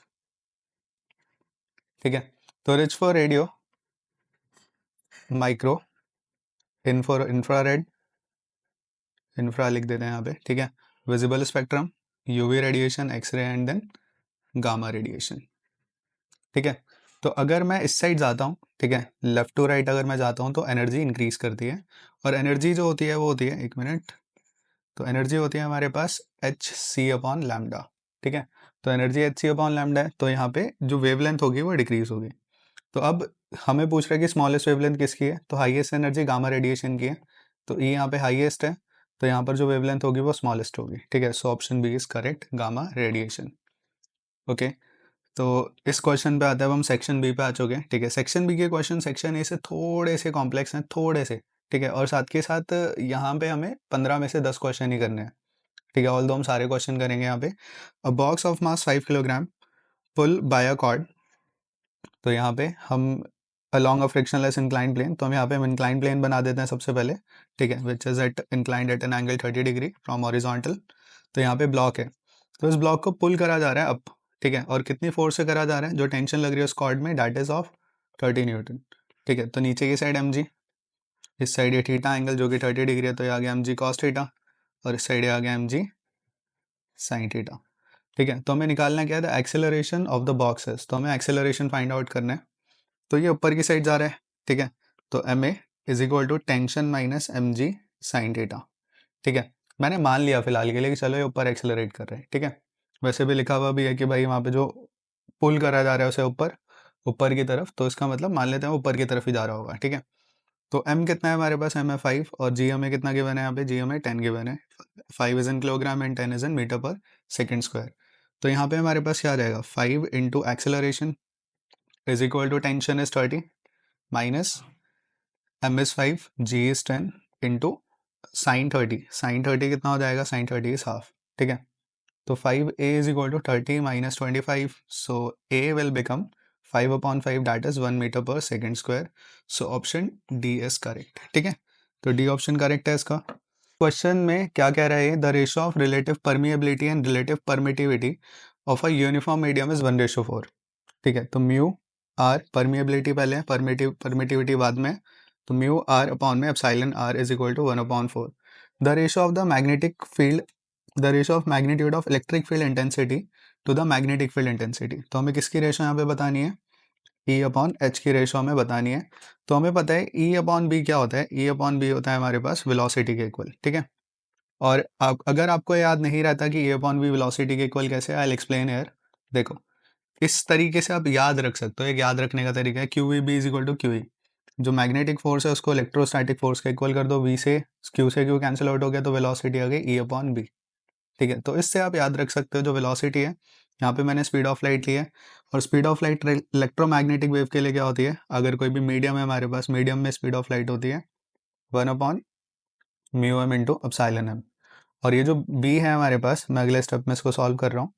ठीक है, तो rich for radio, micro, infrared, infra लिख देते हैं यहाँ पे। ठीक है, visible spectrum, UV radiation, X ray and then gamma radiation. ठीक है, तो अगर मैं इस साइड जाता हूँ, ठीक है, लेफ्ट टू राइट अगर मैं जाता हूँ, तो एनर्जी इंक्रीज करती है। और एनर्जी जो होती है वो होती है, एक मिनट, तो एनर्जी होती है हमारे पास एच सी अपॉन लैम्डा। ठीक है, तो energy H C upon lambda है, तो यहाँ पे जो वेवलेंथ होगी वो डिक्रीज होगी। तो अब हमें पूछ रहा है कि स्मॉलेस्ट वेवलेंथ किसकी है, तो हाईएस्ट एनर्जी गामा रेडिएशन की है। तो ई यहाँ पे हाईएस्ट है, तो यहाँ पर जो वेवलेंथ होगी वो स्मॉलेस्ट होगी। ठीक है, so option B is correct, gamma radiation. Okay, तो इस क्वेश्चन पे आते हैं, अब हम सेक्शन बी पे आ चुके हैं। ठीक है, सेक्शन बी के क्वेश्चन सेक्शन ए से थोड़े से कॉम्प्लेक्स हैं, थोड़े से। ठीक है, और साथ के साथ यहाँ पे हमें 15 में से 10 क्वेश्चन ही करने हैं। ठीक है, ऑल दो हम सारे क्वेश्चन करेंगे यहाँ पे। A box of mass 5 kilogram pull by a cord. तो यहाँ पे हम along a frictionless inclined plane, तो हम यहाँ पे inclined plane बना देते हैं सबसे पहले। ठीक है, which is at inclined at an angle 30 degree from horizontal। तो यहाँ पे ब्लॉक है, तो इस ब्लॉक को पुल करा जा रहा है अप। ठीक है, और कितनी फोर्स से करा जा रहा है, जो टेंशन लग रही है उस कॉर्ड में, डेट इज ऑफ 30 न्यूटन। ठीक है, तो नीचे की साइड mg, इस साइड ये थीटा एंगल जो कि 30 डिग्री है, तो ये आ गया mg cos थीटा, और इस साइड ये आ गया mg sin थीटा। ठीक है, तो हमें निकालना क्या था, एक्सेलरेशन ऑफ द बॉक्सेस। तो हमें एक्सेलरेशन फाइंड आउट करना है। तो ये ऊपर की साइड जा रहा है। ठीक है, तो M A is equal to tension minus M G sine theta. ठीक है, मैंने मान लिया फिलहाल के लिए कि चलो ये ऊपर एक्सेलरेट कर रहे हैं। ठीक है, वैसे भी लिखा हुआ भी है कि भाई वहाँ पे जो पुल करा जा रहा है उसे ऊपर, ऊपर की तरफ, तो इसका मतलब मान लेते हैं ऊपर की तरफ ही जा रहा होगा। ठीक है, तो एम कितना है हमारे पास, एम है 5, और जी हमें कितना गिवन है यहाँ पे, जी हमें 10 गिवन है। 5 is in kilogram and 10 is in metre per second square. तो यहाँ पे हमारे पास क्या आ जाएगा, 5 into acceleration is equal to tension is 30 minus M is 5, G is 10 into sine 30 कितना हो जाएगा, साइन 30 इज हाफ। ठीक है, तो 5a is equal to 30 minus 25, so a will become 5/5, that is 1 metre per second square. So option D is correct. ठीक है, तो D option correct है इसका। क्वेश्चन में क्या कह रहा है, the ratio of relative permeability and relative permittivity of a uniform medium is 1:4। ठीक है, तो म्यू आर, परमिएबिलिटी पहले है, परमिटिविटी बाद में, तो म्यू आर अपॉन में epsilon R is equal to 1/4। The ratio of the magnetic field, the ratio of magnitude of electric field intensity to the magnetic field intensity. तो हमें किसकी ratio यहाँ पे बतानी है, ई अपॉन एच की ratio हमें बतानी है। तो हमें पता है ई अपॉन बी क्या होता है, ई अपॉन बी होता है हमारे पास वेलोसिटी के इक्वल। ठीक है, और अगर आपको याद नहीं रहता कि ए अपॉन बी वेलोसिटी के इक्वल कैसे, आई विल एक्सप्लेन हियर। देखो, इस तरीके से आप याद रख सकते हो, एक याद रखने का तरीका है, Q V B is equal to Q E. जो मैग्नेटिक फोर्स है उसको इलेक्ट्रोस्टैटिक फोर्स का इक्वल कर दो, वी से क्यू कैंसिल आउट हो गया, तो वेलोसिटी आ गई ई अपॉन बी। ठीक है, तो इससे आप याद रख सकते हो जो वेलोसिटी है, यहाँ पे मैंने स्पीड ऑफ लाइट ली है, और speed of light electromagnetic wave के लिए क्या होती है, अगर कोई भी मीडियम है हमारे पास, मीडियम में स्पीड ऑफ लाइट होती है 1/μm इंटू एप्सिलॉन एम। और ये जो बी है हमारे पास, मैं अगले स्टेप में इसको सॉल्व कर रहा हूँ,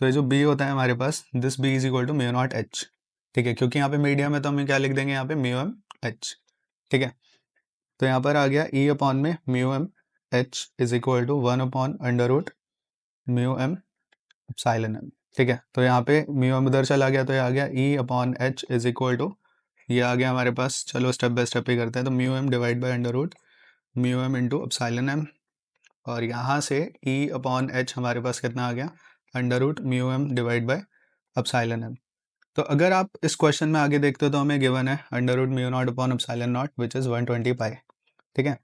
तो ये जो बी होता है हमारे पास, this B is equal to mu naught H. ठीक है, क्योंकि यहाँ पे मीडियम है तो हम क्या लिख देंगे यहाँ पे म्यू एम एच। ठीक है, तो यहाँ पर आ गया ई अपॉन में mu M H is equal to 1/√μm epsilon M. ठीक है, तो यहाँ पे म्यू एम उधर चला गया, तो ये आ गया E upon H is equal to, ये आ गया हमारे पास, चलो स्टेप बाय स्टेप ही करते हैं, तो mu M divide by under root μm into epsilon M, और यहाँ से ई अपॉन एच हमारे पास कितना आ गया, under root mu M divide by epsilon M. तो अगर आप इस क्वेश्चन में आगे देखते हो तो हमें गिवन है under root mu naught upon epsilon naught which is 120 pi. ठीक है,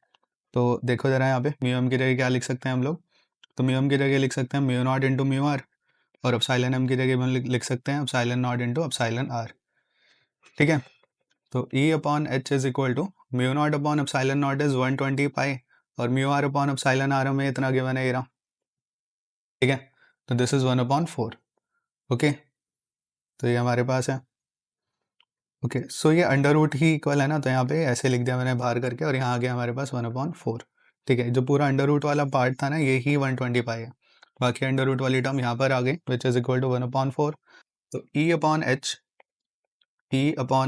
तो देखो जरा यहाँ पे म्यू एम की जगह क्या लिख सकते हैं हम लोग। तो म्यू एम की जगह लिख सकते हैं mu naught into mu R, और एप्सिलॉन एम की जगह हम लिख सकते हैं epsilon naught into epsilon R. ठीक है, तो E upon H is equal to mu naught upon epsilon naught is 120 pi, और mu R upon epsilon R में इतना गिवन है ये रहा। ठीक है, तो दिस इज 1/4। ओके, तो ये हमारे पास है। ओके, सो ये अंडर रूट ही इक्वल है ना, तो यहाँ पे ऐसे लिख दिया मैंने बाहर करके, और यहाँ आ गया हमारे पास 1/4। ठीक है, जो पूरा अंडर रूट वाला पार्ट था ना ये ही 120 पाई है, बाकी अंडर रूट वाली टर्म यहाँ पर आ गई विच इज इक्वल टू 1/4। तो E upon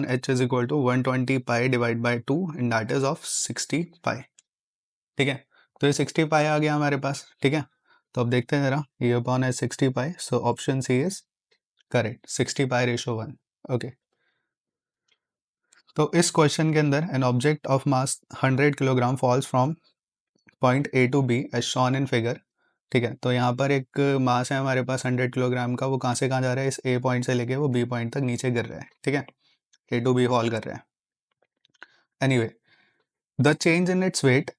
H is equal to 120 pi divide by 2 in that is of 60 pi. ठीक है, तो ये 60 पाई आ गया हमारे पास। ठीक है, तो अब देखते हैं जरा, E upon H 60 pi, so option C is correct, 60 pi ratio 1। Okay, तो इस क्वेश्चन के अंदर an object of mass 100 kilogram falls from point A to B as shown in figure. ठीक है, तो यहाँ पर एक मास है हमारे पास 100 किलोग्राम का, वो कहाँ से कहाँ जा रहा है, इस ए पॉइंट से लेके वो बी पॉइंट तक नीचे गिर रहा है। ठीक है, ए टू बी फॉल कर रहा है। Anyway, the change in its weight.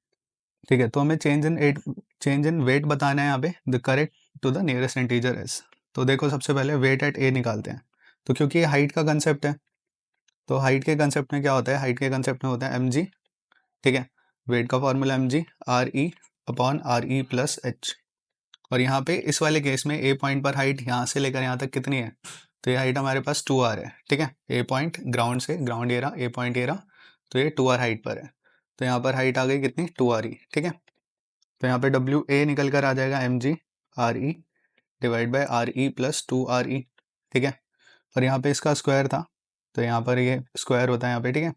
ठीक है, तो हमें चेंज इन वेट बताना है यहाँ पे। The correct to the nearest integer is, तो देखो सबसे पहले वेट एट ए निकालते हैं। तो क्योंकि ये हाइट का कंसेप्ट है, तो हाइट के कंसेप्ट में क्या होता है, हाइट के कंसेप्ट में होता है एम जी। ठीक है, वेट का formula M G R E upon R E plus H. और यहाँ पे इस वाले केस में ए पॉइंट पर हाइट यहाँ से लेकर यहाँ तक कितनी है, तो ये हाइट हमारे पास 2r है। ठीक है, ए पॉइंट ग्राउंड से, ग्राउंड ये रहा, ए पॉइंट ये रहा, तो ये 2r हाइट पर है। तो यहाँ पर हाइट आ गई कितनी, 2r ई। ठीक है, तो यहाँ पे डब्ल्यू ए निकल कर आ जाएगा M G R E divide by R E plus 2r E. ठीक है, और यहाँ पे इसका स्क्वायर था, तो यहाँ पर ये स्क्वायर होता है यहाँ पे। ठीक है,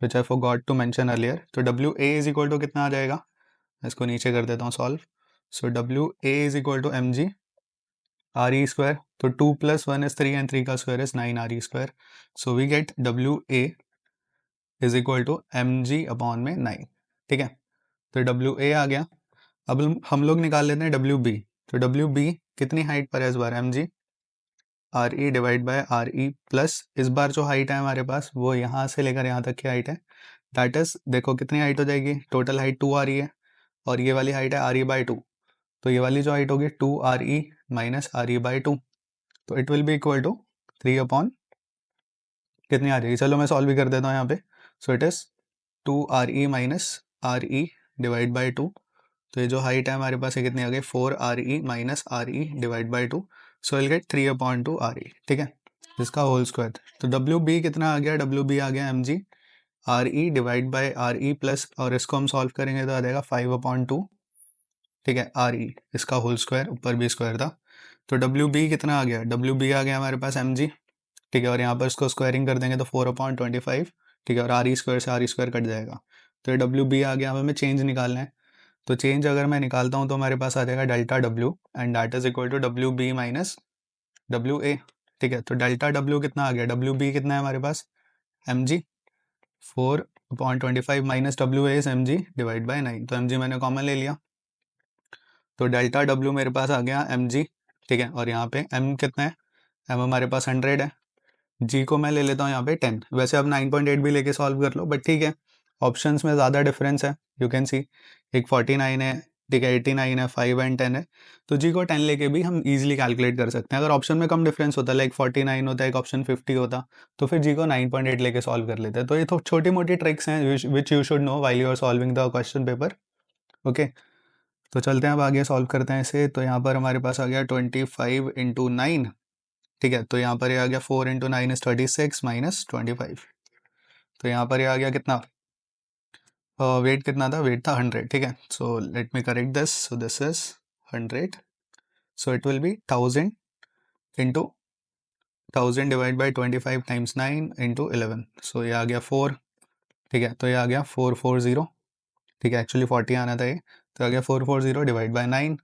which I forgot to mention earlier. तो W A is equal to कितना आ जाएगा, इसको नीचे कर देता हूँ solve. So W A is equal to M G R E square, तो 2 + 1 इज 3 एंड 3 का square is 9 R E square. So we get W A is equal to M G upon में 9। ठीक है, तो डब्ल्यू ए आ गया। अब हम लोग निकाल लेते हैं डब्ल्यू बी। तो डब्ल्यू बी कितनी हाइट पर है इस बार, M G R E divide by R E plus, इस बार जो हाइट है हमारे पास वो यहाँ से लेकर यहाँ तक की हाइट है। दैट इज, देखो कितनी हाइट हो जाएगी, टोटल हाइट 2 आ रही है, और ये वाली हाइट है आर ई बाई 2। तो ये वाली जो हाइट होगी 2r e minus R E by 2, तो it will be equal to 3 upon कितनी आ जाएगी, चलो मैं सॉल्व भी कर देता हूँ यहाँ पे। सो it is 2r e minus R E divide by 2। तो ये जो हाइट है हमारे पास ये कितनी आ गई, 4r e minus R E divide by 2। So will get 3/2r e। ठीक है, जिसका होल स्क्वायर। तो डब्ल्यू बी कितना आ गया, डब्ल्यू बी आ गया M G R E divide by R E plus, और इसको हम सॉल्व करेंगे तो आ जाएगा 5/2। ठीक है, आर ई इसका होल स्क्वायर, ऊपर भी स्क्वायर था। तो डब्ल्यू बी कितना आ गया, डब्ल्यू बी आ गया हमारे पास एम जी। ठीक है, और यहाँ पर इसको स्क्वायरिंग कर देंगे तो 4/25। ठीक है, और आर ई स्क्वायर से आर ई स्क्वायर कट जाएगा, तो ये डब्ल्यू बी आ गया। हमें चेंज निकालना है, तो चेंज अगर मैं निकालता हूँ तो हमारे पास आ जाएगा delta W, and that is equal to W B minus W A. ठीक है, तो डेल्टा डब्ल्यू कितना आ गया, डब्ल्यू बी कितना है हमारे पास, M G 4/25 minus W A M G divide by 9। तो एम जी मैंने कॉमन ले लिया, तो डेल्टा डब्ल्यू मेरे पास आ गया एम जी। ठीक है, और यहाँ पे एम कितना है, एम हमारे पास 100 है, जी को मैं ले लेता हूँ यहाँ पे 10। वैसे अब 9.8 भी लेके सॉल्व कर लो, बट ठीक है, ऑप्शंस में ज़्यादा डिफरेंस है, यू कैन सी। एक 49 है, ठीक है, 89 है, 5 एंड 10 है, तो जी को 10 लेके भी हम इजीली कैलकुलेट कर सकते हैं। अगर ऑप्शन में कम डिफरेंस होता, लाइक 49 होता, एक ऑप्शन 50 होता, तो फिर जी को 9.8 लेके सॉल्व कर लेते हैं। तो ये तो छोटी मोटी ट्रिक्स हैं which you should know while you are solving the question paper. Okay, तो चलते हैं अब आगे सॉल्व करते हैं इसे। तो यहाँ पर हमारे पास आ गया 25 × 9। ठीक है, तो यहाँ पर ये आ गया 4 × 9 इज 36 माइनस 25। तो यहाँ पर ये आ गया कितना, वेट कितना था, वेट था 100। ठीक है, so let me correct this, so this is 100, so it will B 1000 into 1000 divide by 25 times 9 into 11। सो ये आ गया 4। ठीक है, तो ये आ गया 440। ठीक है, एक्चुअली 40 आना था ये, तो आ गया 440 divide by 9।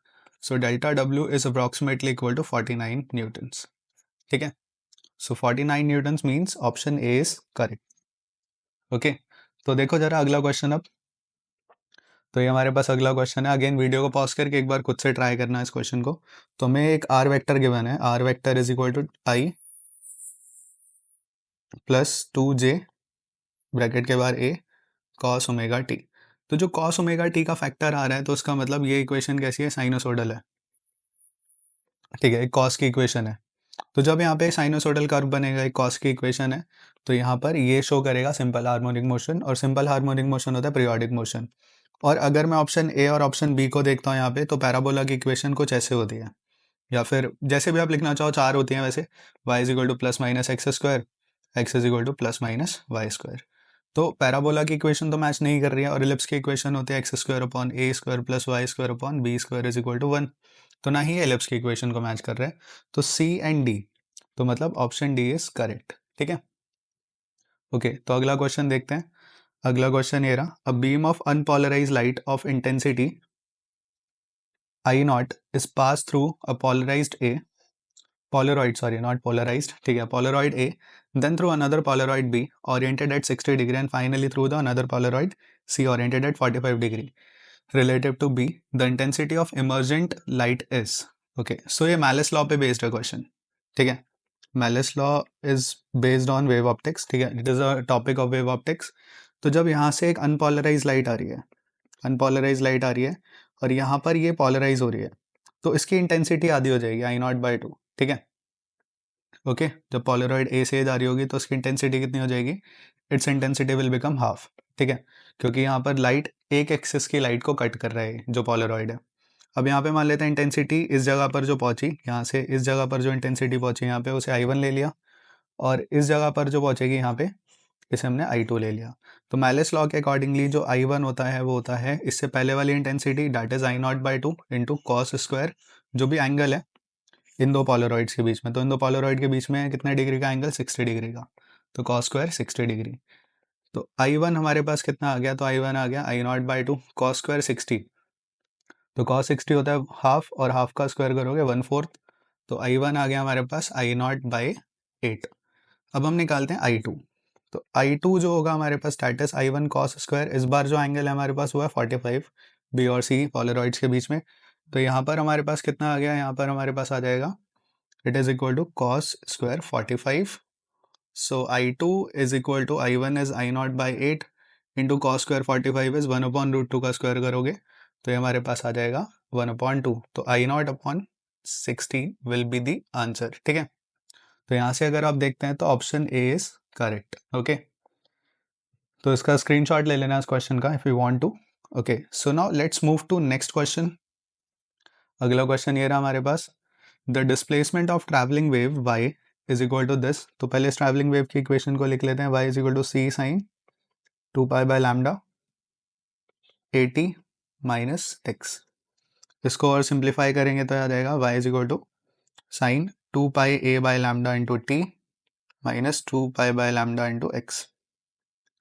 So delta W is approximately equal to 49 newtons. ठीक है, so 49 newtons means option A is correct. Okay, तो देखो जरा अगला क्वेश्चन अब। तो ये हमारे पास अगला क्वेश्चन है। अगेन वीडियो को पॉज करके एक बार खुद से ट्राई करना है इस क्वेश्चन को। तो हमें एक आर वेक्टर गिवन है, R vector is equal to I plus 2j bracket के बाहर ए कॉस ओमेगा टी। तो जो कॉस ओमेगा टी का फैक्टर आ रहा है तो उसका मतलब ये इक्वेशन कैसी है, साइनोसोडल है। ठीक है, एक कॉस की इक्वेशन है। तो जब यहाँ पे साइनोसोडल कर्व बनेगा, एक कॉस की इक्वेशन है, तो यहाँ पर ये शो करेगा सिंपल हार्मोनिक मोशन, और सिंपल हार्मोनिक मोशन होता है पीरियोडिक मोशन। और अगर मैं ऑप्शन ए और ऑप्शन बी को देखता हूँ यहाँ पे, तो पैराबोला की इक्वेशन कुछ ऐसे होती है, या फिर जैसे भी आप लिखना चाहो, चार होती हैं वैसे। y is equal to plus minus X square, X is equal to plus minus Y square. तो पैराबोला की इक्वेशन तो मैच नहीं कर रही है, और इलिप्स की इक्वेशन होती है X square upon A square plus Y square upon B square is equal to 1। तो ना ही एलिप्स की इक्वेशन को मैच कर रहे हैं। तो सी एंड डी, तो मतलब ऑप्शन डी इज करेक्ट। ठीक है, ओके। तो अगला क्वेश्चन देखते हैं। अगला क्वेश्चन ये रहा, a beam of unpolarised light of intensity I nought is pass through a polarised a, Polaroid, sorry, not polarized, ठीक है, Polaroid A, then through another Polaroid B oriented at 60 degree, and finally through the another Polaroid C oriented at 45 degree. Relative to B, the intensity of emergent light is. Okay, so ये Malus law पे based है question, ठीक है। Malus law is based on wave optics, ठीक है, it is a topic of wave optics। तो जब यहाँ से एक unpolarized light आ रही है, unpolarized light आ रही है, और यहाँ पर ये polarize हो रही है, तो इसकी इंटेंसिटी आधी हो जाएगी आई नॉट बाई 2, ठीक है। ओके, जब पोलरॉइड ए से जा रही होगी तो उसकी इंटेंसिटी कितनी हो जाएगी, it's intensity will become half, ठीक है, क्योंकि यहाँ पर लाइट एक एक्सिस की लाइट को कट कर रहा है जो पोलरॉइड है। अब यहाँ पे मान लेते हैं इंटेंसिटी इस जगह पर जो पहुंची, यहाँ से इस जगह पर जो इंटेंसिटी पहुंची यहाँ पे, उसे I1 ले लिया, और इस जगह पर जो पहुंचेगी यहाँ पे, इसे हमने I2 ले लिया। तो मैलिस लॉ के अकॉर्डिंगली जो I1 होता है वो होता है इससे पहले वाली intensity, that is I not by 2 into cos square, जो भी एंगल है इन दो पॉलरॉइड्स के बीच में। तो इन दो पॉलरॉइड के बीच में कितने डिग्री का एंगल, 60 डिग्री का, तो कॉस स्क्वायर 60 डिग्री। तो I1 हमारे पास कितना आ गया, तो I1 आ गया आई नॉट बाई 2 कॉस स्क्वायर 60, तो कॉस 60 होता है हाफ, और हाफ का स्क्वायर करोगे 1/4, तो I1 आ गया हमारे पास आई नॉट बाई 8। अब हम निकालते हैं I2। तो I2 जो होगा हमारे पास, स्टैटस I1 कॉस स्क्वायर, इस बार जो एंगल है हमारे पास वो है 45 बी और सी पॉलरॉइड्स के बीच में। तो यहाँ पर हमारे पास कितना आ गया, यहाँ पर हमारे पास आ जाएगा, it is equal to cos square 45. So I2 is equal to I1 is I naught by 8 into cos square 45 is 1 upon root 2 का स्क्वायर करोगे तो ये हमारे पास आ जाएगा 1 upon 2। तो I naught upon 16 will be the answer, ठीक है। तो यहाँ से अगर आप देखते हैं तो option A is correct, okay. तो इसका स्क्रीनशॉट ले लेना इस क्वेश्चन का if you want to. Okay, so now let's move to next question. अगला क्वेश्चन ये रहा हमारे पास, the displacement of travelling wave y is equal to this. तो पहले इस ट्रैवलिंग वेव की इक्वेशन को लिख लेते हैं, y is equal to C sine 2 pi by lambda A T minus X. इसको और सिंप्लीफाई करेंगे तो आ जाएगा y is equal to sine 2 pi A by lambda into T minus 2 pi by lambda into X,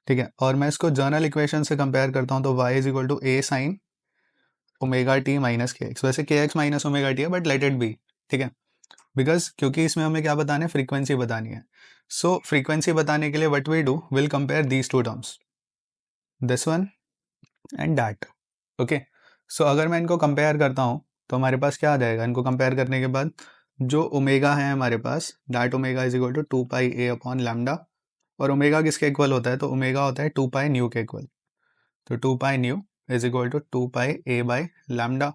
ठीक है। और मैं इसको जर्नल इक्वेशन से कंपेयर करता हूँ तो y is equal to A sine omega T minus K X. वैसे K X minus omega T है, बट लेट इट बी, ठीक है, बिकॉज क्योंकि इसमें हमें क्या बताना है, फ्रीक्वेंसी बतानी है। सो फ्रीक्वेंसी बताने के लिए what we do, will compare these two terms, this one and that, okay. So अगर मैं इनको कंपेयर करता हूँ तो हमारे पास क्या आ जाएगा, इनको कंपेयर करने के बाद जो ओमेगा है हमारे पास, that omega is equal to 2 pi A upon lambda. और ओमेगा किसके इक्वल होता है, तो ओमेगा होता है 2 पाई न्यू के इक्वल। तो 2 pi nu is equal to 2 pi A by lambda.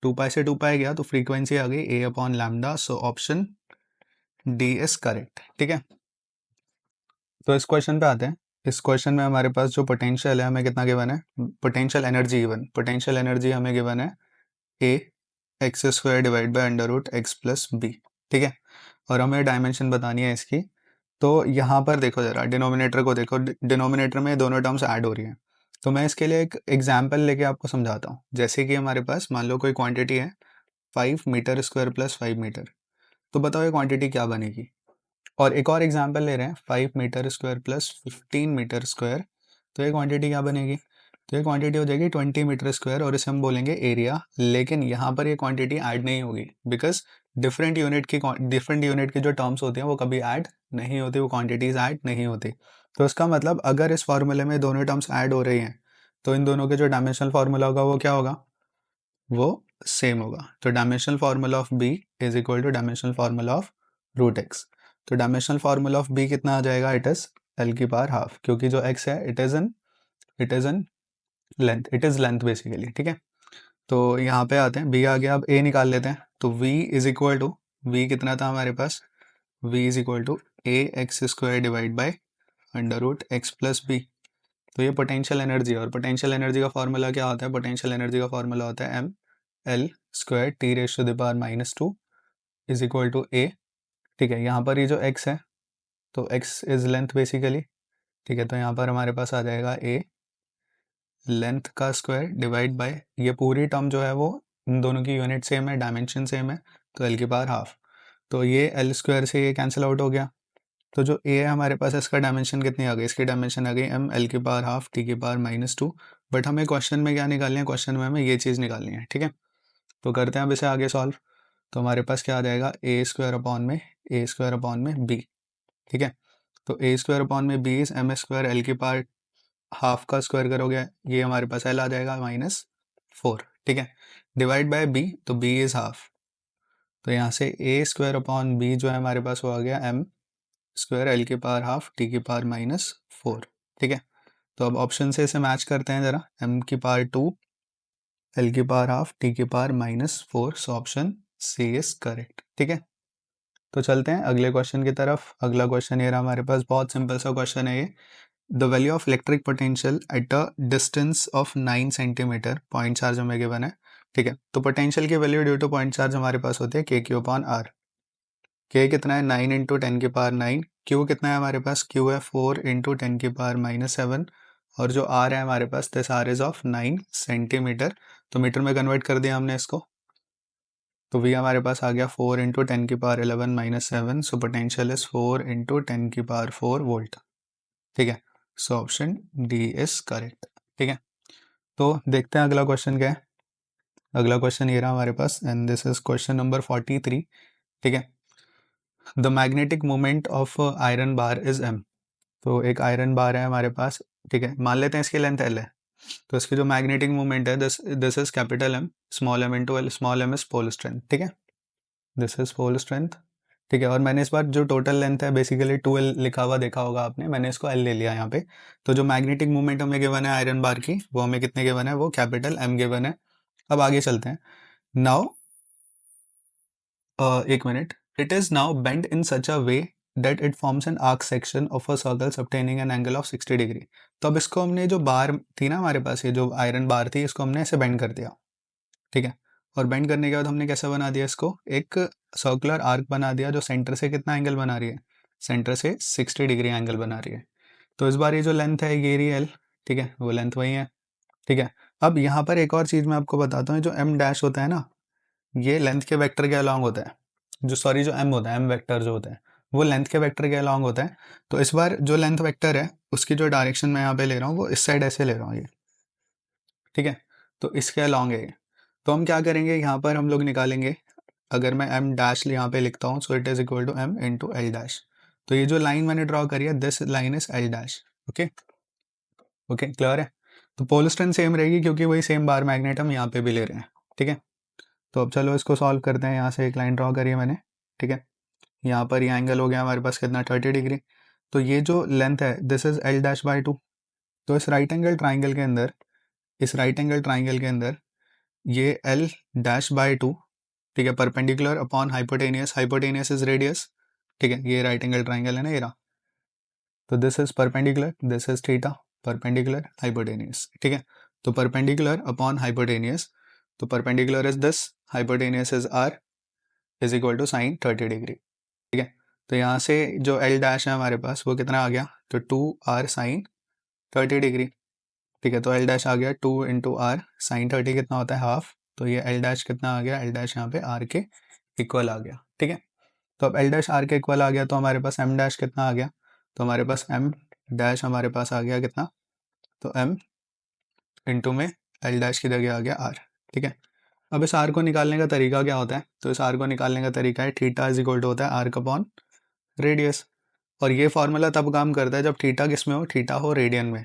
2 pi से 2 पाई गया तो फ्रीक्वेंसी आ गई A upon lambda. So option D is correct, ठीक है। तो इस क्वेश्चन पे आते हैं। इस क्वेश्चन में हमारे पास जो पोटेंशियल है हमें कितना गिवन है, potential energy given, potential energy हमें गिवन है A x square divide by under root x plus B, ठीक है। और हमें डायमेंशन बतानी है इसकी। तो यहाँ पर देखो जरा, डिनोमिनेटर को देखो, डिनोमिनेटर में दोनों टर्म्स ऐड हो रही हैं। तो मैं इसके लिए एक एग्जाम्पल लेके आपको समझाता हूँ। जैसे कि हमारे पास मान लो कोई क्वांटिटी है 5 मीटर स्क्वायर प्लस 5 मीटर, तो बताओ ये क्वांटिटी क्या बनेगी। और एक और एग्जांपल ले रहे हैं 5 metre square plus 15 metre square, तो ये क्वांटिटी क्या बनेगी, तो ये क्वांटिटी हो जाएगी 20 मीटर स्क्वायर, और इसे हम बोलेंगे एरिया। लेकिन यहाँ पर ये क्वांटिटी ऐड नहीं होगी, बिकॉज डिफरेंट यूनिट की जो टर्म्स होती हैं वो कभी ऐड नहीं होती, वो क्वांटिटीज ऐड नहीं होती। तो इसका मतलब अगर इस फॉर्मूले में दोनों टर्म्स ऐड हो रही हैं तो इन दोनों के जो डायमेंशनल फार्मूला होगा वो क्या होगा, वो सेम होगा। तो dimensional formula of B is equal to dimensional formula of root X. तो डायमेंशनल फार्मूला ऑफ बी कितना आ जाएगा, इट इज एल की पावर हाफ, क्योंकि जो एक्स है it is in length, it is length basically, ठीक है। तो यहाँ पे आते हैं, बी आ गया, अब ए निकाल लेते हैं। तो v is equal to, V कितना था हमारे पास, v is equal to A x square divide by under root x plus B. तो ये पोटेंशियल एनर्जी है, और पोटेंशियल एनर्जी का फॉर्मूला क्या होता है, पोटेंशियल एनर्जी का फॉर्मूला होता है M L square T raise to the power -2 is equal to A. ठीक है, यहाँ पर ये जो x है, तो x इज लेंथ बेसिकली, ठीक है। तो यहाँ पर हमारे पास आ जाएगा a लेंथ का स्क्वायर डिवाइड बाय, ये पूरी टर्म जो है वो इन दोनों की यूनिट सेम है, डायमेंशन सेम है, तो एल की पावर हाफ। तो ये एल स्क्वायर से ये कैंसिल आउट हो गया। तो जो ए है हमारे पास, इसका डायमेंशन कितनी आ गई, इसकी डायमेंशन आ गई एम एल की पावर हाफ टी की पावर -2। बट हमें क्वेश्चन में क्या निकालनी है, क्वेश्चन में हमें ये चीज़ निकालनी है, ठीक है। तो करते हैं अब इसे आगे सॉल्व। तो हमारे पास क्या आ जाएगा, ए स्क्वायर अपॉन में बी, ठीक है। तो ए स्क्वायर अपॉन में B is M square L की पावर हाफ का स्क्वायर करोगे, ये हमारे पास एल आ जाएगा -4, ठीक है। डिवाइड बाय बी, तो बी इज हाफ, तो यहाँ से ए स्क्वायर अपॉन बी जो है हमारे पास वो आ गया एम स्क्वायर एल की पावर हाफ टी की पावर -4, ठीक है। तो अब ऑप्शन से इसे मैच करते हैं ज़रा, एम की पावर 2 एल की पावर हाफ टी की power -4, so option C is correct, ठीक है। तो चलते हैं अगले क्वेश्चन की तरफ। अगला क्वेश्चन ये रहा हमारे पास, बहुत सिंपल सा क्वेश्चन है ये। The value of electric potential at a distance of 9 centimetre, point charge हमें गिवन है, ठीक है। तो पोटेंशियल की value due two point charge हमारे पास होती है के क्यू अपॉन आर। के कितना है, 9 इंटू 10 की पावर 9। क्यू कितना है हमारे पास, क्यू है 4 इंटू 10 की पावर -7। और जो आर है हमारे पास, this R is of 9 centimetre. तो मीटर में कन्वर्ट कर दिया हमने इसको, तो वी हमारे पास आ गया 4 इंटू 10 की power 11 -7। So potential is 4 into 10 की पावर 4 वोल्ट, ठीक है। So option D is correct, ठीक है। तो देखते हैं अगला क्वेश्चन क्या है। अगला क्वेश्चन ये रहा हमारे पास, and this is question number 43, ठीक है। The magnetic moment of iron bar is M. तो एक आयरन बार है हमारे पास, ठीक है। मान लेते हैं इसकी लेंथ एल है, तो इसकी जो मैग्नेटिक मोमेंट है, this is capital M, small M into L, small M is pole strength, ठीक है। दिस इज पोल स्ट्रेंथ, ठीक है। और मैंने इस बार जो टोटल लेंथ है बेसिकली 2L लिखा हुआ देखा होगा आपने, मैंने इसको L ले लिया यहाँ पे। तो जो मैग्नेटिक मोमेंट हमें गिवन है आयरन बार की, वो हमें कितने गिवन है, वो कैपिटल M गिवन है। अब आगे चलते हैं। नाउ एक मिनट, it is now bend in such a way that it forms an arc section of a circle subtending an angle of 60 degree. तो अब इसको हमने, जो बार थी ना हमारे पास, ये जो आयरन बार थी, इसको हमने ऐसे बेंड कर दिया, ठीक है। और बेंड करने के बाद हमने कैसा बना दिया इसको, एक सर्कुलर आर्क बना दिया, जो सेंटर से कितना एंगल बना रही है, सेंटर से 60 डिग्री एंगल बना रही है। तो इस बार ये जो लेंथ है ये रही एल, ठीक है, वो लेंथ वही है, ठीक है। अब यहाँ पर एक और चीज़ मैं आपको बताता हूँ, जो एम डैश होता है ना, ये लेंथ के वेक्टर के अलॉन्ग होता है। जो एम होता है, एम वेक्टर जो होता है, वो लेंथ के वेक्टर के अलॉन्ग होता है। तो इस बार जो लेंथ वेक्टर है, उसकी जो डायरेक्शन मैं यहाँ पे ले रहा हूँ, वो इस साइड ऐसे ले रहा हूँ ये, ठीक है। तो इसके अलॉन्ग है ये। तो हम क्या करेंगे, यहाँ पर हम लोग निकालेंगे, अगर मैं एम डैश यहाँ पे लिखता हूँ, so it is equal to M into L dash. तो ये जो लाइन मैंने ड्रॉ करी है, this line is L dash, okay. Okay, clear है। तो पोल स्ट्रेंथ सेम रहेगी, क्योंकि वही सेम बार मैग्नेट हम यहाँ पे भी ले रहे हैं, ठीक है। तो अब चलो इसको सॉल्व करते हैं। यहाँ से एक लाइन ड्रॉ करी है मैंने, ठीक है। यहाँ पर ये एंगल हो गया हमारे पास कितना, 30 डिग्री। तो ये जो लेंथ है, this is L dash by 2। तो इस राइट एंगल ट्राइंगल के अंदर, ये एल डैश बाई 2, ठीक है, perpendicular upon hypotenuse, hypotenuse is radius, ठीक है। ये राइट एंगल ट्राइंगल है ना, ये रहा। तो this is perpendicular, this is theta, perpendicular hypotenuse, ठीक है। तो परपेंडिकुलर अपॉन हाइपोटेनियस, तो perpendicular is this, hypotenuse is R, is equal to sine 30 degree, ठीक है। तो यहाँ से जो एल डैश है हमारे पास, वो कितना आ गया, तो 2r साइन 30 डिग्री, ठीक है। तो एल डैश आ गया 2 इंटू आर साइन 30 कितना होता है, हाफ। तो ये एल डैश कितना आ गया, एल डैश यहाँ पे आर के इक्वल आ गया, ठीक है। तो अब एल डैश आर के इक्वल आ गया, तो हमारे पास एम डैश कितना आ गया, तो हमारे पास एम डैश हमारे पास आ गया कितना, तो एम इंटू में एल डैश की जगह आ गया आर, ठीक है। अब इस आर को निकालने का तरीका क्या होता है, तो इस आर को निकालने का तरीका है, थीटा इज इक्वल टू होता है आर अपॉन रेडियस। और ये फॉर्मूला तब काम करता है जब थीटा किस में हो, थीटा हो रेडियन में,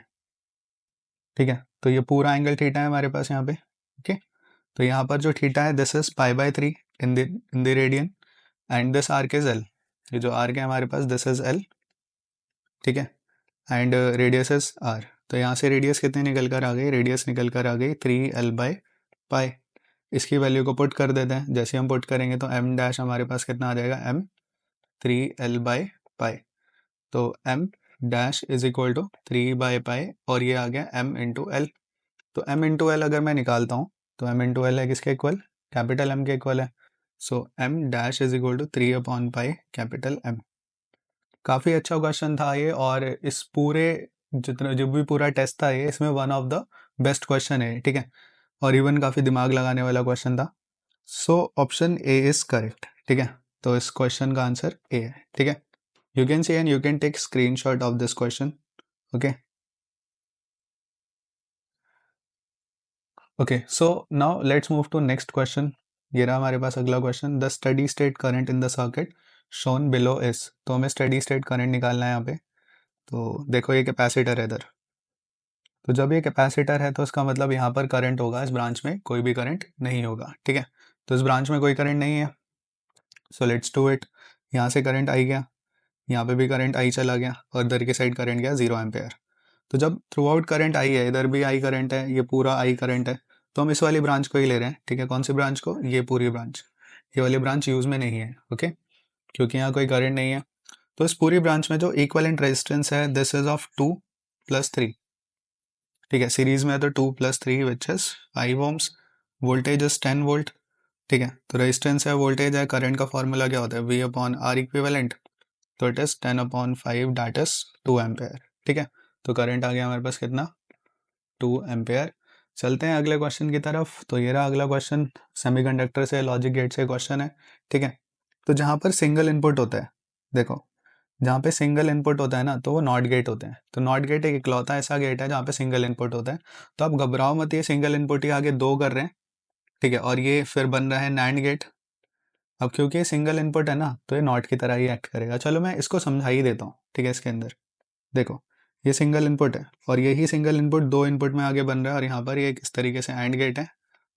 ठीक है, तो ये पूरा एंगल थीटा है हमारे पास यहाँ पे। ओके, तो यहाँ पर जो थीटा है this is π/3 in the radian and this arc is L. ये जो आर्क है हमारे पास दिस इज एल, ठीक है, एंड रेडियस इज आर। तो यहाँ से रेडियस कितनी निकल कर आ गई, रेडियस निकल कर आ गई 3l/π। इसकी वैल्यू को पुट कर देते हैं, जैसे हम पुट करेंगे तो m डैश हमारे पास कितना आ जाएगा, m 3l/π। तो m dash is equal to 3/π और ये आ गया m इंटू एल। तो m इंटू एल अगर मैं निकालता हूँ तो m इंटू एल है किसके इक्वल, कैपिटल M के इक्वल है। So m dash is equal to 3/π capital M। काफ़ी अच्छा क्वेश्चन था ये, और इस पूरे जितना जो भी पूरा टेस्ट था ये, इसमें one of the best question है, ठीक है, और इवन काफ़ी दिमाग लगाने वाला क्वेश्चन था। सो ऑप्शन ए इज करेक्ट, ठीक है, तो इस क्वेश्चन का आंसर ए है, ठीक है। You can see and you can take screenshot of this question. Okay okay, so now let's move to next question. ये रहा हमारे पास अगला question, the steady state current in the circuit shown below is. तो हमें study state current निकालना है यहाँ पे। तो देखो ये कैपेसिटर है इधर, तो जब ये कैपेसिटर है तो इसका मतलब यहाँ पर करंट होगा, इस ब्रांच में कोई भी करंट नहीं होगा, ठीक है। तो इस ब्रांच में कोई करंट नहीं है, सो लेट्स डू इट। यहाँ से करंट आई गया, यहाँ पे भी करंट आई चला गया, और इधर की साइड करंट गया 0 एम्पेयर। तो जब थ्रू आउट करंट आई है, इधर भी आई करंट है, ये पूरा आई करंट है, तो हम इस वाली ब्रांच को ही ले रहे हैं, ठीक है। कौन सी ब्रांच को, ये पूरी ब्रांच। ये वाली ब्रांच यूज़ में नहीं है, ओके, क्योंकि यहाँ कोई करंट नहीं है। तो इस पूरी ब्रांच में जो इक्विवेलेंट रेजिस्टेंस है दिस इज ऑफ 2 + 3, ठीक है, सीरीज में है तो 2 + 3 which is 5 ohms. Voltage is 10 volt, ठीक है। तो रेजिस्टेंस है, वोल्टेज है, करंट का फॉर्मूला क्या होता है, V/R इक्विवेलेंट। तो it is 10/5 that is 2 ampere, ठीक है। तो करंट आ गया हमारे पास कितना, 2 एम्पेयर। चलते हैं अगले क्वेश्चन की तरफ। तो ये रहा अगला क्वेश्चन, सेमीकंडक्टर से लॉजिक गेट से क्वेश्चन है, ठीक है। तो जहाँ पर सिंगल इनपुट होता है, देखो जहाँ पे सिंगल इनपुट होता है ना, तो वो नॉट गेट होते हैं। तो नॉट गेट एक इकलौता ऐसा गेट है जहाँ पे सिंगल इनपुट होता है। तो आप घबराओ मत, ये सिंगल इनपुट ही आगे दो कर रहे हैं, ठीक है, और ये फिर बन रहा है नैंड गेट। अब क्योंकि ये सिंगल इनपुट है ना, तो ये नॉट की तरह ही एक्ट करेगा। चलो मैं इसको समझा ही देता हूँ, ठीक है। इसके अंदर देखो, ये सिंगल इनपुट है, और यही सिंगल इनपुट दो इनपुट में आगे बन रहा है, और यहाँ पर ये इस तरीके से एंड गेट है,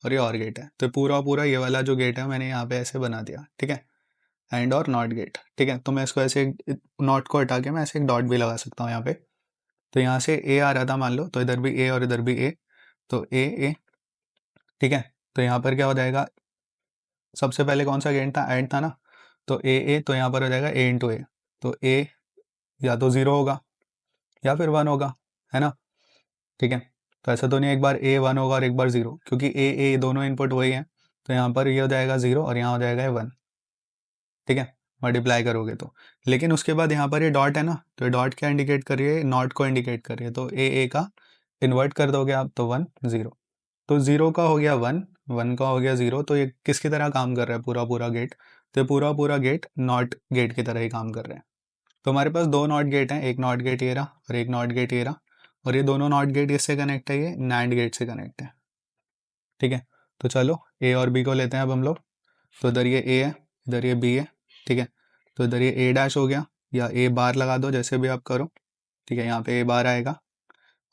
और ये और गेट है। तो पूरा पूरा ये वाला जो गेट है मैंने यहाँ पे ऐसे बना दिया, ठीक है, एंड और नॉट गेट, ठीक है। तो मैं इसको ऐसे नॉट को हटा के मैं ऐसे एक डॉट भी लगा सकता हूँ यहाँ पे। तो यहाँ से ए आ रहा था मान लो, तो इधर भी ए और इधर भी ए, तो ए ए, ठीक है। तो यहाँ पर क्या हो जाएगा, सबसे पहले कौन सा गेट था, एंड था ना, तो ए ए, तो यहाँ पर हो जाएगा ए इंटू ए। तो ए या तो 0 होगा या फिर 1 होगा, है ना, ठीक है। तो ऐसा तो नहीं एक बार ए 1 होगा और एक बार 0, क्योंकि ए ए दोनों इनपुट वही हैं। तो यहाँ पर ये हो जाएगा 0 और यहाँ हो जाएगा 1, ठीक है, मल्टीप्लाई करोगे तो। लेकिन उसके बाद यहाँ पर ये डॉट है ना, तो ये डॉट क्या इंडिकेट कर रही है, नॉट को इंडिकेट कर रही है। तो ए का इन्वर्ट कर दोगे आप तो 1 0। तो 0 का हो गया 1, 1 का हो गया 0। तो ये किसकी तरह काम कर रहा है, पूरा पूरा गेट। तो ये पूरा पूरा गेट नॉट गेट की तरह ही काम कर रहे हैं। तो हमारे पास दो नॉट गेट हैं, एक नॉट गेट ये रहा और एक नॉट गेट ये रहा, और ये दोनों नॉट गेट इससे कनेक्ट है, ये नैंड गेट से कनेक्ट है, ठीक है। तो चलो ए और बी को लेते हैं अब हम लोग। तो इधर ये ए है, इधर ये बी है, ठीक है। तो इधर ये ए डैश हो गया, या ए बार लगा दो, जैसे भी आप करो, ठीक है। यहाँ पे ए बार आएगा,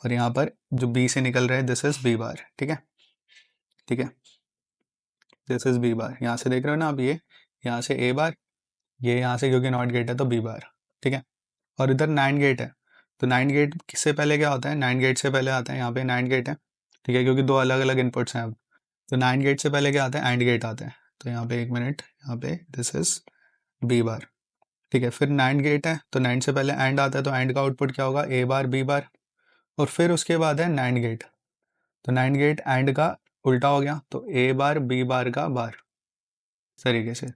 और यहाँ पर जो बी से निकल रहा है दिस इज बी बार, ठीक है, ठीक है, दिस इज बी बार। यहाँ से देख रहे हो ना आप, ये यहाँ से ए बार, ये यहाँ से क्योंकि नॉट गेट है तो बी बार, ठीक है। और इधर नाइन गेट है, तो नाइन गेट किससे पहले क्या होता है, नाइन गेट से पहले आता है, यहाँ पे नाइन गेट है, ठीक है, क्योंकि दो अलग अलग इनपुट्स हैं अब। तो नाइन गेट से पहले क्या आता है, एंड गेट आता है। तो यहाँ पे एक मिनट, यहाँ पे दिस इज बी बार, ठीक है। फिर नाइन गेट है, तो नाइन से पहले एंड आता है, तो एंड का आउटपुट क्या होगा, ए बार बी बार। और फिर उसके बाद है नाइन गेट, तो नाइन गेट एंड का उल्टा हो गया, तो ए बार बी बार का बार, इस तरीके से।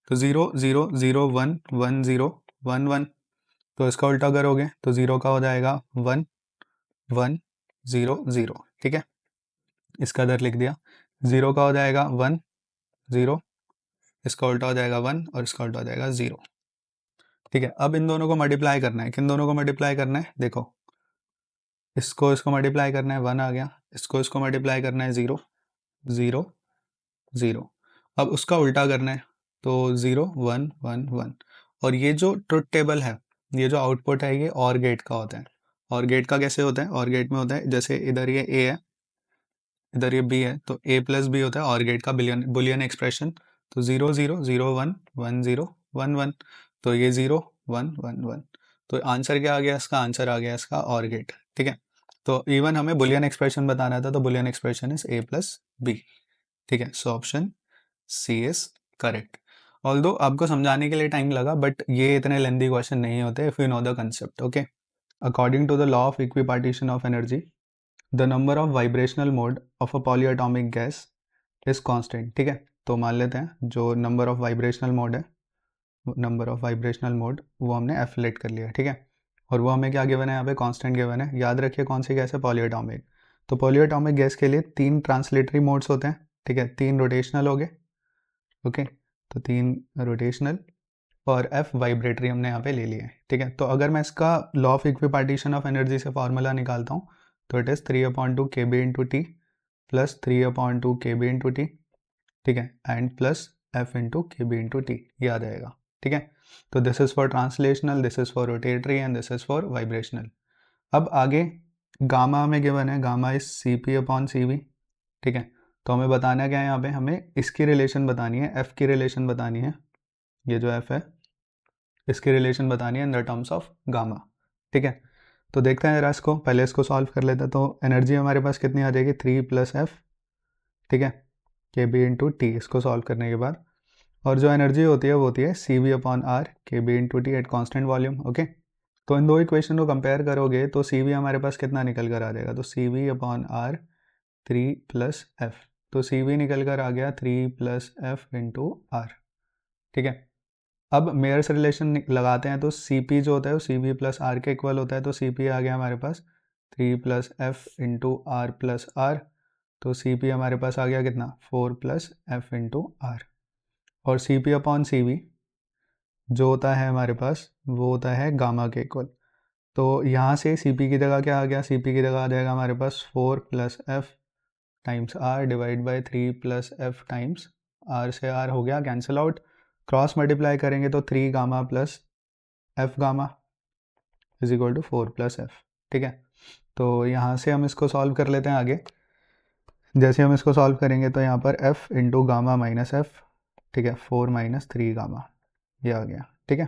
तो 0 0 0 1 1 0 1 1, तो इसका उल्टा करोगे तो 0 का हो जाएगा 1 1 0 0, ठीक है। इसका इधर लिख दिया, 0 का हो जाएगा 1 0, इसका उल्टा हो जाएगा 1 और इसका उल्टा हो जाएगा 0, ठीक है। अब इन दोनों को मल्टीप्लाई करना है, किन दोनों को मल्टीप्लाई करना है, देखो इसको मल्टीप्लाई करना है, 1 आ गया, इसको मल्टीप्लाई करना है 0 0 0। अब उसका उल्टा करना है, तो 0 1 1 1। और ये जो ट्रुथ टेबल है, ये जो आउटपुट है ये और गेट का होता है, और गेट का कैसे होता है, और गेट में होता है जैसे इधर ये ए है, इधर ये बी है, तो ए प्लस बी होता है और गेट का बुलियन एक्सप्रेशन। तो 0 0 0 1 1 0 1 1, तो ये 0 1 1 1, तो आंसर क्या आ गया इसका, आंसर आ गया इसका और गेट। ठीक है, तो इवन हमें बुलियन एक्सप्रेशन बताना था, तो Boolean expression is A plus B. ठीक है, so option C is correct. Although आपको समझाने के लिए टाइम लगा, बट ये इतने लेंथी क्वेश्चन नहीं होते if you know the concept. Okay, according to the law of equipartition of energy, the number of vibrational mode of a polyatomic gas is constant. ठीक है, तो मान लेते हैं जो नंबर ऑफ वाइब्रेशनल मोड है, नंबर ऑफ वाइब्रेशनल मोड वो हमने एफ लेट कर लिया। ठीक है, और वो हमें क्या गिवन है यहाँ पे, कांस्टेंट गिवन है। याद रखिए कौन सी गैस है, पॉलीएटॉमिक। तो पॉलीएटॉमिक गैस के लिए 3 ट्रांसलेटरी मोड्स होते हैं। ठीक है, 3 रोटेशनल हो गए। ओके, तो 3 रोटेशनल और एफ वाइब्रेटरी हमने यहाँ पे ले लिया है। ठीक है, तो अगर मैं इसका law of equipartition of energy से फार्मूला निकालता हूँ, तो it is 3/2 KB into T plus 3/2 KB into T. ठीक है, and plus F into KB into T, ये आ जाएगा। ठीक है, तो this is for translational, this is for rotatory and this is for vibrational. अब आगे गामा में गिवन है, गामा इज CP/CV। ठीक है, तो हमें बताना क्या है यहाँ पे, हमें इसकी रिलेशन बतानी है, एफ की रिलेशन बतानी है, ये जो एफ है इसकी रिलेशन बतानी है in the terms of gamma. ठीक है, तो देखते हैं जरा इसको, पहले इसको सॉल्व कर लेते हैं। तो एनर्जी हमारे पास कितनी आ जाएगी, 3 + F। ठीक है, KB इंटू टी, इसको सॉल्व करने के बाद, और जो एनर्जी होती है वो होती है CV/R, KB into T at constant volume. Okay, तो इन दो इक्वेशन को कंपेयर करोगे तो CV हमारे पास कितना निकल कर आ जाएगा, तो CV/R 3 + F, तो CV निकल कर आ गया 3 + F इंटू R। ठीक है, अब मेयर्स रिलेशन लगाते हैं, तो CP जो होता है वो CV+R के इक्वल होता है, तो CP आ गया हमारे पास 3 + F इंटू R + R, तो CP हमारे पास आ गया कितना, 4 + F इंटू R। और CP/CV जो होता है हमारे पास वो होता है गामा के इक्वल। तो यहाँ से CP की जगह क्या आ गया, CP की जगह आ जाएगा हमारे पास 4 + F times R divide by 3 + F times R, से R हो गया कैंसिल आउट, क्रॉस मल्टीप्लाई करेंगे तो 3 gamma plus F gamma is equal to 4 + F। ठीक है, तो यहाँ से हम इसको सॉल्व कर लेते हैं आगे। जैसे हम इसको सॉल्व करेंगे तो यहाँ पर F into gamma minus F, ठीक है, 4 - 3 गामा, ये आ गया। ठीक है,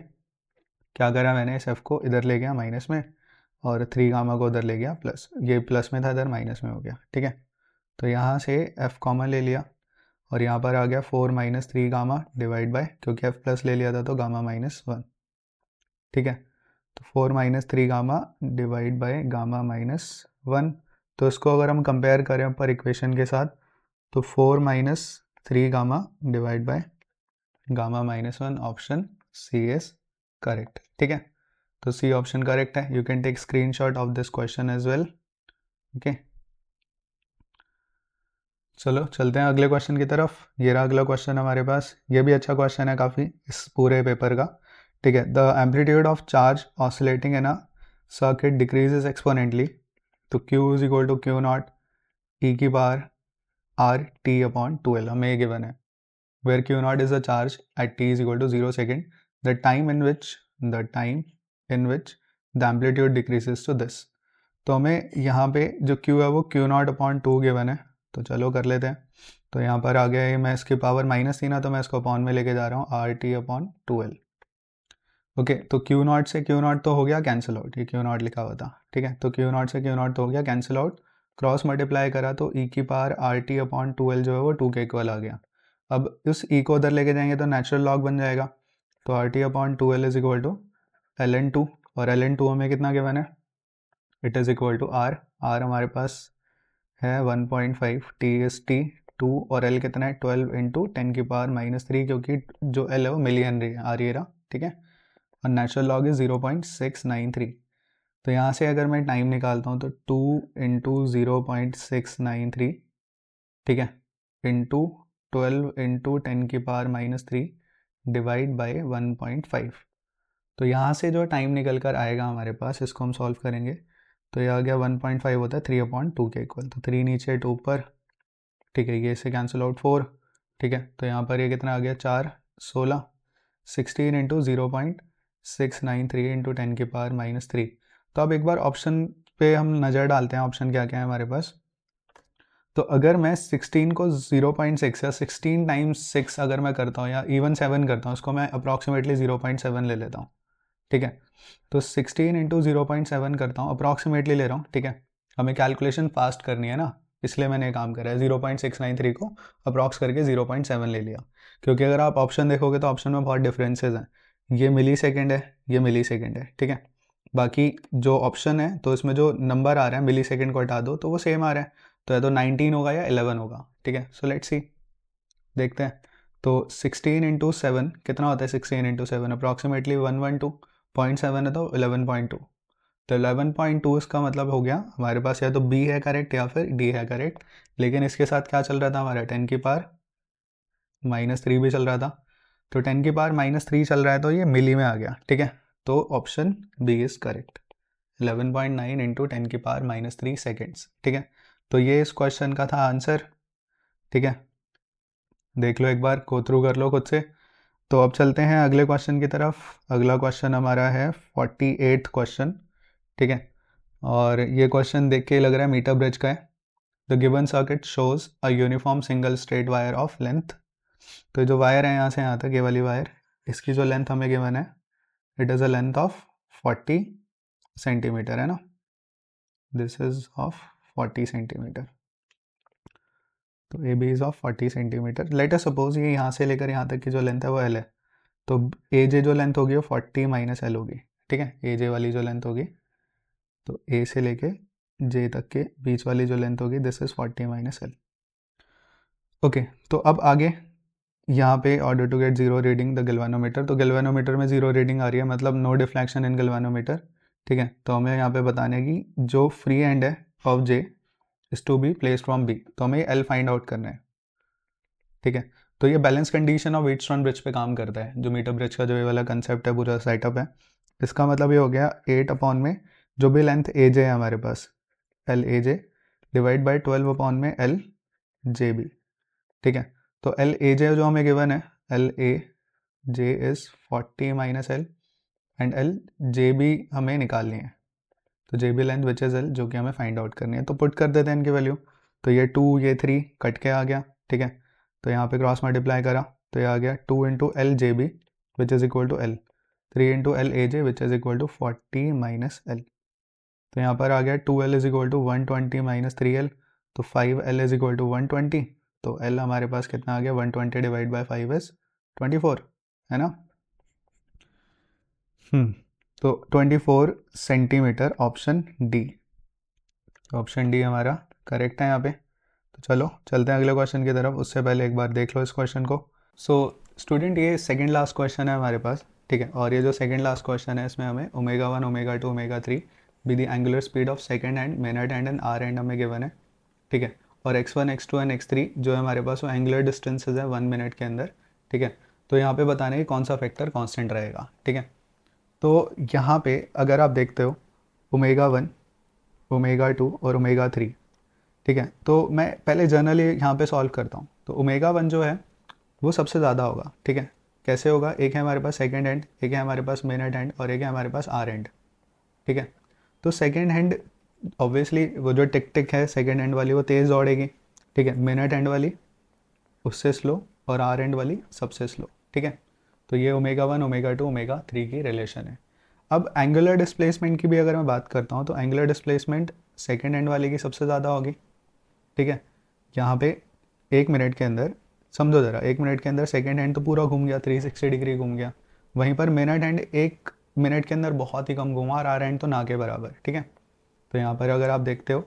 क्या करा मैंने, इस F को इधर ले गया माइनस में और 3 गामा को उधर ले गया प्लस, ये प्लस में था इधर माइनस में हो गया। ठीक है, तो यहाँ से F कॉमन ले लिया और यहाँ पर आ गया 4 - 3 गामा डिवाइड बाय, क्योंकि F प्लस ले लिया था तो गामा -1। ठीक है, तो 4 - 3 गामा डिवाइड बाय गामा -1, तो इसको अगर हम कंपेयर करें पर इक्वेशन के साथ, तो 4 - 3 gamma divide by gamma -1, option C is correct. ठीक है, तो सी ऑप्शन करेक्ट है। You can take screenshot of this question as well. Okay, चलो चलते हैं अगले क्वेश्चन की तरफ। ये रहा अगला क्वेश्चन हमारे पास, ये भी अच्छा क्वेश्चन है काफ़ी इस पूरे पेपर का। ठीक है, the amplitude of charge oscillating in a circuit decreases exponentially, तो Q is equal to Q0 e⁻RT/2L हमें ये गिवन है, where Q0 is a charge at t is equal to 0 second, the time in which the amplitude decreases to this। तो हमें यहाँ पे जो Q है वो Q0/2 गिवन है, तो चलो कर लेते हैं। तो यहाँ पर आ गया, मैं इसकी पावर माइनस थी ना, तो मैं इसको अपॉन में लेके जा रहा हूँ, RT/2L। ओके, तो Q0 से Q0 तो हो गया कैंसिल आउट, ये Q0 लिखा हुआ था। ठीक है, तो Q0 से Q0 तो हो गया कैंसिल आउट, क्रॉस मल्टीप्लाई करा तो e⁻RT/2L जो है वो 2 के इक्वल आ गया। अब इस e को उधर लेके जाएंगे तो नेचुरल लॉग बन जाएगा, तो RT/2L is equal to ln2, और ln2 हमें कितना गिवन है, it is equal to R हमारे पास है 1.5, T इज T 2, और L कितना है 12 इंटू 10⁻³ क्योंकि जो L है वो मिली हेनरी आ रही है। ठीक है, और नेचुरल लॉग इज 0.693। तो यहाँ से अगर मैं टाइम निकालता हूँ तो 2 इंटू 0.693, ठीक है, इंटू 12 इंटू 10⁻³ डिवाइड बाई 1.5। तो यहाँ से जो टाइम निकल कर आएगा हमारे पास, इसको हम सॉल्व करेंगे तो ये आ गया 1.5 होता है 3/2 के इक्वल, तो 3 नीचे 2 ऊपर। ठीक है, ये से कैंसिल आउट 4। ठीक है, तो यहाँ पर ये कितना आ गया 4 16 16 इंटू 0.693 इंटू 10⁻³ तो अब एक बार ऑप्शन पे हम नज़र डालते हैं, ऑप्शन क्या क्या है हमारे पास। तो अगर मैं 16 को 0.6 या 16 टाइम्स 6 अगर मैं करता हूँ या इवन 7 करता हूँ, उसको मैं अप्रॉक्सीमेटली 0.7 ले लेता हूँ, ठीक है। तो 16 इंटू 0.7 करता हूँ, अप्रॉक्सीमेटली ले रहा हूँ, ठीक है। हमें कैलकुलेशन फास्ट करनी है ना, इसलिए मैंने ये काम करा है। 0.693 को अप्रॉक्स करके 0.7 ले लिया, क्योंकि अगर आप ऑप्शन देखोगे तो ऑप्शन में बहुत डिफरेंसेस हैं। ये मिली सेकेंड है, ये मिली सेकेंड है, ठीक है। बाकी जो ऑप्शन है तो इसमें जो नंबर आ रहा है मिली सेकेंड को हटा दो तो वो सेम आ रहा है, तो या तो 19 होगा या 11 होगा, ठीक है। सो लेट्स सी, देखते हैं। तो 16 इंटू 7 कितना होता है? 16 इंटू 7 अप्रॉक्सीमेटली 112.7 है, तो 11.2। तो 11.2 इसका मतलब हो गया हमारे पास या तो बी है करेक्ट या फिर डी है करेक्ट। लेकिन इसके साथ क्या चल रहा था हमारा? 10 की पावर -3 भी चल रहा था। तो 10 की पावर -3 चल रहा है तो ये मिली में आ गया, ठीक है। तो option B is correct, 11.9 into 10 की पावर -3 सेकेंड्स, ठीक है। तो ये इस क्वेश्चन का था आंसर, ठीक है। देख लो एक बार, गो थ्रू कर लो खुद से। तो अब चलते हैं अगले क्वेश्चन की तरफ। अगला क्वेश्चन हमारा है 48th क्वेश्चन, ठीक है। और ये क्वेश्चन देख के लग रहा है मीटर ब्रिज का है। The given circuit shows a uniform single straight wire of length. तो जो वायर है यहाँ से यहाँ तक, ये वाली वायर, इसकी जो लेंथ हमें गिवन है, it is a length of 40 centimetre, है ना। This is of 40 centimetre. तो A B is of 40 centimetre. Let us suppose ये यहाँ से लेकर यहाँ तक की जो लेंथ है वो एल है, तो ए जे जो लेंथ होगी वो 40 माइनस एल होगी, ठीक है। ए जे वाली जो लेंथ होगी, तो ए से लेके जे तक के बीच वाली जो लेंथ होगी, this is 40 minus L. Okay, तो अब आगे यहाँ पे order to get zero reading the galvanometer, तो गैल्वेनोमीटर में जीरो रीडिंग आ रही है, मतलब नो डिफ्लेक्शन इन गैल्वेनोमीटर, ठीक है। तो हमें यहाँ पे बताने की जो फ्री एंड है of J is to be placed from B, तो हमें एल फाइंड आउट करना है, ठीक है। तो ये balance condition of Wheatstone bridge पे काम करता है, जो मीटर ब्रिज का जो ये वाला कंसेप्ट है, पूरा सेटअप है। इसका मतलब ये हो गया 8 अपॉन में जो भी लेंथ ए जे है हमारे पास, L A J divide by 12 upon में एल जे बी, ठीक है। तो एल ए जे जो हमें गिवन है, L A J is 40 minus L, and L J B हमें निकालनी है, तो J B length which is L, जो कि हमें फाइंड आउट करनी है। तो पुट कर देते हैं इनकी वैल्यू। तो ये 2 ये 3 कट के आ गया, ठीक है। तो यहाँ पे क्रॉस मल्टीप्लाई करा तो ये आ गया 2 into L J B which is equal to L, 3 into L A J which is equal to 40 minus L. तो यहाँ पर आ गया 2L is equal to 120 minus 3L, तो 5L इज़ इक्वल टू 120। तो L हमारे पास कितना आ गया? 120 डिवाइड बाई 5 इज़ 24, है ना। तो 24 centimetre, option D. Option D हमारा करेक्ट है यहाँ पे। तो चलो चलते हैं अगले क्वेश्चन की तरफ, उससे पहले एक बार देख लो इस क्वेश्चन को। सो स्टूडेंट, ये सेकंड लास्ट क्वेश्चन है हमारे पास, ठीक है। और ये जो सेकंड लास्ट क्वेश्चन है इसमें हमें omega 1 omega 2 omega 3 B the angular speed of second and minute and an hour and हमें गिवन है, ठीक है। और x1 x2 एंड x3 जो है हमारे पास वो एंगुलर डिस्टेंसेज है 1 मिनट के अंदर, ठीक है। तो यहाँ पे बताने कि कौन सा फैक्टर कांस्टेंट रहेगा, ठीक है। तो यहाँ पे अगर आप देखते हो ओमेगा 1 ओमेगा 2 और ओमेगा 3, ठीक है। तो मैं पहले जनरली यहाँ पे सॉल्व करता हूँ। तो ओमेगा 1 जो है वो सबसे ज़्यादा होगा, ठीक है। कैसे होगा? एक है हमारे पास सेकेंड हैंड, एक है हमारे पास मिनट हैंड और एक है हमारे पास आर हैंड, ठीक है। तो सेकेंड हैंड ऑब्वियसली वो जो टिक टिक है सेकेंड हैंड वाली वो तेज़ दौड़ेगी, ठीक है। मिनट हैंड वाली उससे स्लो और आर हैंड वाली सबसे स्लो, ठीक है। तो ये ओमेगा 1 ओमेगा 2 ओमेगा 3 की रिलेशन है। अब एंगुलर डिस्प्लेसमेंट की भी अगर मैं बात करता हूँ तो एंगुलर डिस्प्लेसमेंट सेकेंड हैंड वाली की सबसे ज़्यादा होगी, ठीक है। यहाँ पे 1 मिनट के अंदर, समझो ज़रा, 1 मिनट के अंदर सेकेंड हैंड तो पूरा घूम गया, 360 डिग्री घूम गया। वहीं पर मिनट हैंड 1 मिनट के अंदर बहुत ही कम घूमा और आर हैंड तो ना के बराबर, ठीक है। तो यहाँ पर अगर आप देखते हो